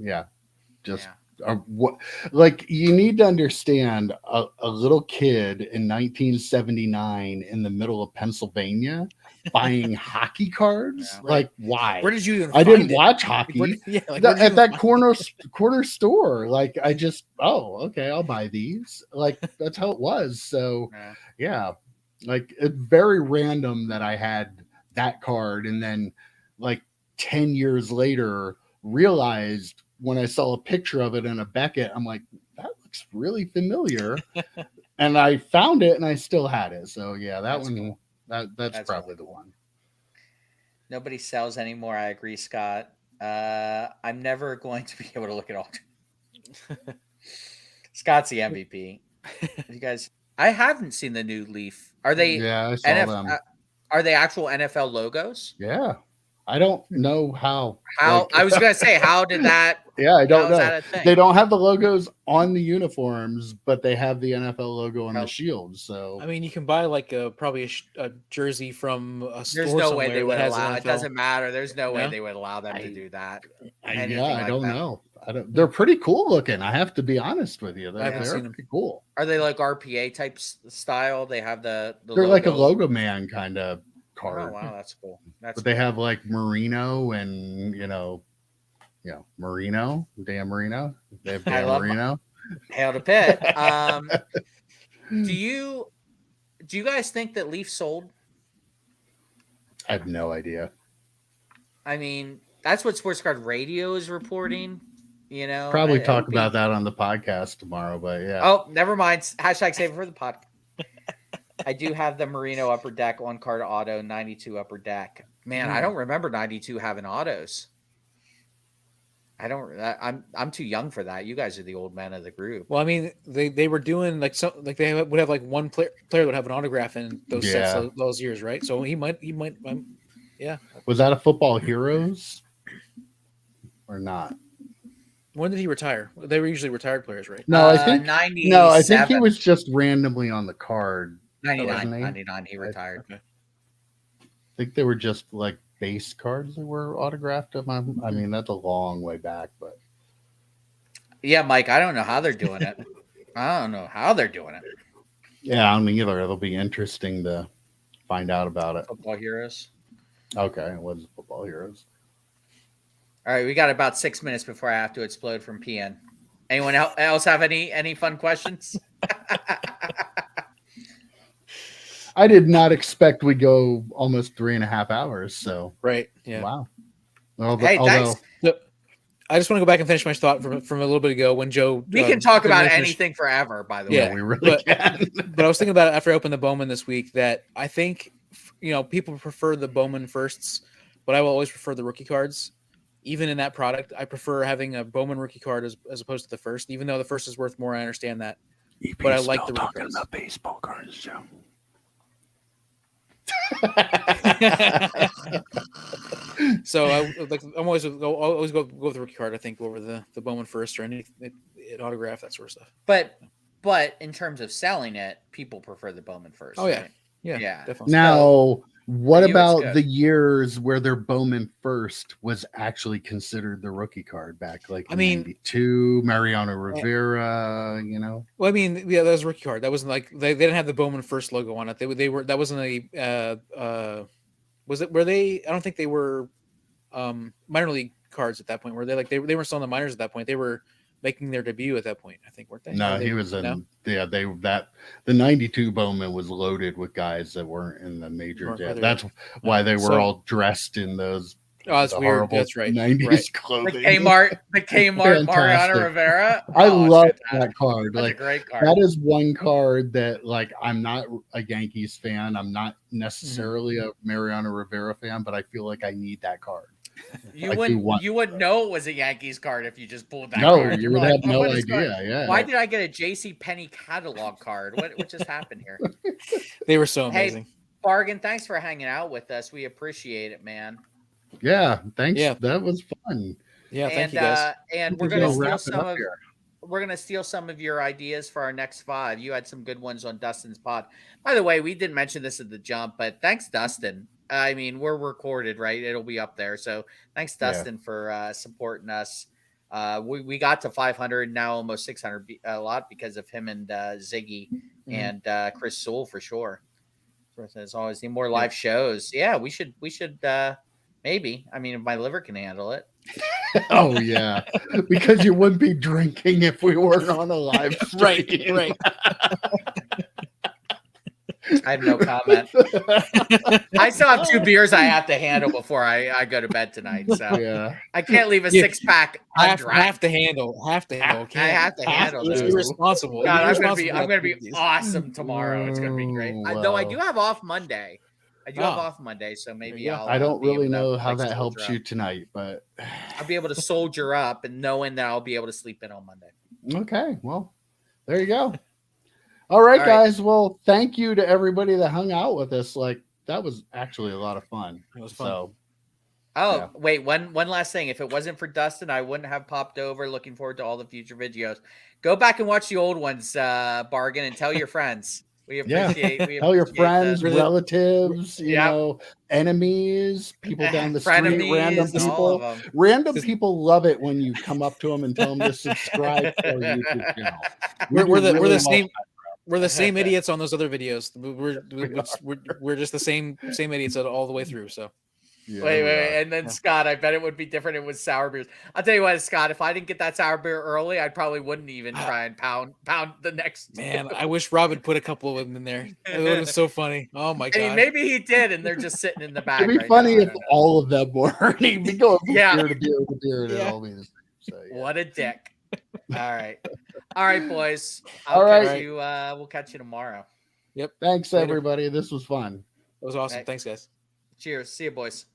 like you need to understand a little kid in 1979 in the middle of Pennsylvania buying hockey cards. Like, why? Where did you even I didn't watch hockey at that corner store. Like, I just, okay, I'll buy these. Like, that's how it was. So like it's very random that I had that card, and then like 10 years later realized when I saw a picture of it in a Beckett, I'm like, that looks really familiar. And I found it and I still had it. So that's one cool. That's probably the one. Nobody sells anymore. I agree, Scott. I'm never going to be able to look at all. Scott's the MVP. You guys, I haven't seen the new Leaf. Are they? Yeah, I saw them. Are they actual NFL logos? Yeah. I don't know how. I was gonna say, how did that? Yeah, I don't know. They don't have the logos on the uniforms, but they have the NFL logo on the shield. So I mean, you can buy like probably a jersey from a store. There's no way they would allow. It doesn't matter. There's no way they would allow them to do that. I don't know. They're pretty cool looking. I have to be honest with you. They're pretty cool. Are they like RPA type style? They have the they're logo. Like a logo man kind of card. Oh wow, that's cool. But they have like Marino and Marino, Dan Marino. They have Dan Marino. Hail to Pitt. Do you guys think that Leaf sold? I have no idea. I mean, that's what Sports Card Radio is reporting. Probably talk about that on the podcast tomorrow, but yeah. Oh, never mind. Hashtag save it for the podcast. I do have the Marino upper deck on card auto 92 upper deck. Man, I don't remember 92 having autos. I'm too young for that. You guys are the old men of the group. Well, I mean, they were doing they would have like one player would have an autograph in those sets those years, right? So he might yeah. Was that a Football Heroes or not? When did he retire? They were usually retired players, right? No, I think I think he was just randomly on the card. 99 he retired. Okay. I think they were just like base cards that were autographed. I mean, that's a long way back, but yeah, Mike, I don't know how they're doing it. I don't know how they're doing it. Yeah, I don't either. It'll be interesting to find out about it. Football Heroes. Okay, what is Football Heroes? All right, we got about 6 minutes before I have to explode from PN. Anyone else have any fun questions? I did not expect we go almost 3.5 hours. So Right. Yeah. wow. Hey, Although thanks. So, I just want to go back and finish my thought from a little bit ago when Joe. We can talk couldn't about really finish- anything forever, by the yeah, way. we really but- can. But I was thinking about it after I opened the Bowman this week that I think, people prefer the Bowman firsts, but I will always prefer the rookie cards. Even in that product, I prefer having a Bowman rookie card as opposed to the first, even though the first is worth more. I understand that. But I like the rookie cards. baseball cards, Joe. So I'm always go with the rookie card. I think over the Bowman first or any autograph, that sort of stuff. But in terms of selling it, people prefer the Bowman first. Oh yeah, right? yeah, definitely. Now, what for you, it's about good. the years where their Bowman first was actually considered the rookie card back, like I mean- 92, Mariano Rivera, Well, I mean, yeah, that was a rookie card. That wasn't like they didn't have the Bowman first logo on it. They were that wasn't a was it? Were they? I don't think they were minor league cards at that point. Were they like they weren't still in the minors at that point? They were making their debut at that point. I think weren't they? No, Or they, he was in. no? The 92 Bowman was loaded with guys that weren't in the majors Weren't yet. whether- That's why they were So- all dressed in those. Oh, that's the weird. horrible That's right. 90s Right. The clothing. Kmart Mariano Fantastic. Rivera. I Oh, it's love fantastic. that card. That's Like a great card. that is one card that, like, I'm not a Yankees fan. I'm not necessarily a Mariano Rivera fan, but I feel like I need that card. You I do wouldn't want you wouldn't know it was a Yankees card if you just pulled that No, card. you You're would like, have no what is going- idea. Yeah. Why did I get a JC Penney catalog card? What just happened here? They were so Hey, amazing. Bargain, thanks for hanging out with us. We appreciate it, man. Yeah. Thanks. Yeah. That was fun. Yeah, thank and you guys. and We we're can gonna go steal wrap it some up of here. we're gonna steal some of your ideas for our next 5. You had some good ones on Dustin's pod. By the way, we didn't mention this at the jump, but thanks, Dustin. I mean, we're recorded, right? It'll be up there. So thanks, Yeah. Dustin, for supporting us. We got to 500, now almost 600, a lot because of him and Ziggy and Chris Sewell for sure. As always, need more live shows. Yeah, we should maybe. I mean, if my liver can handle it. Oh yeah, because you wouldn't be drinking if we weren't on a live stream. Right. I have no comment. I still have 2 beers I have to handle before I go to bed tonight. So Yeah. I can't leave a Yeah. 6-pack Have undrank. to handle. I have to handle It's those. irresponsible. God, It's I'm irresponsible gonna be activities. awesome tomorrow. It's gonna be great. Oh, Though I wow. do have off Monday. I do have Oh. off Monday, so maybe There you go. I'll. I don't be able really to, know how like, that helps soldier you up. tonight, but I'll be able to soldier up and knowing that I'll be able to sleep in on Monday. okay. Well, there you go. All right, All right. guys. Well, thank you to everybody that hung out with us. Like, that was actually a lot of fun. It was fun. So, Oh, Yeah. wait, one last thing. If it wasn't for Dustin, I wouldn't have popped over. Looking forward to all the future videos. Go back and watch the old ones, Bargain, and tell your friends. We Yeah. appreciate tell your appreciate friends, the- relatives, Yep. Enemies, people down the street, frenemies, random all people. of them. Random people love it when you come up to them and tell them to subscribe to our YouTube channel. We're do the really same. well. We're the same idiots on those other videos. We're just the same idiots all the way through. So Yeah, Wait, we are. and then Scott, I bet it would be different. It was sour beers. I'll tell you what, Scott, if I didn't get that sour beer early, I probably wouldn't even try and pound the next. man, I wish Rob had put a couple of them in there. It would have been so funny. Oh my I god. mean, maybe he did, and they're just sitting in the back. It'd be right funny now. I if don't know. all of them were. He'd be going from Yeah. beer to beer to beer to Yeah. all these. So, yeah. What a dick! All right, boys. All Catch right. you. We'll catch you tomorrow. Thanks, Later. everybody. This was fun. That was awesome. Right. Thanks, guys. Cheers. See you, boys.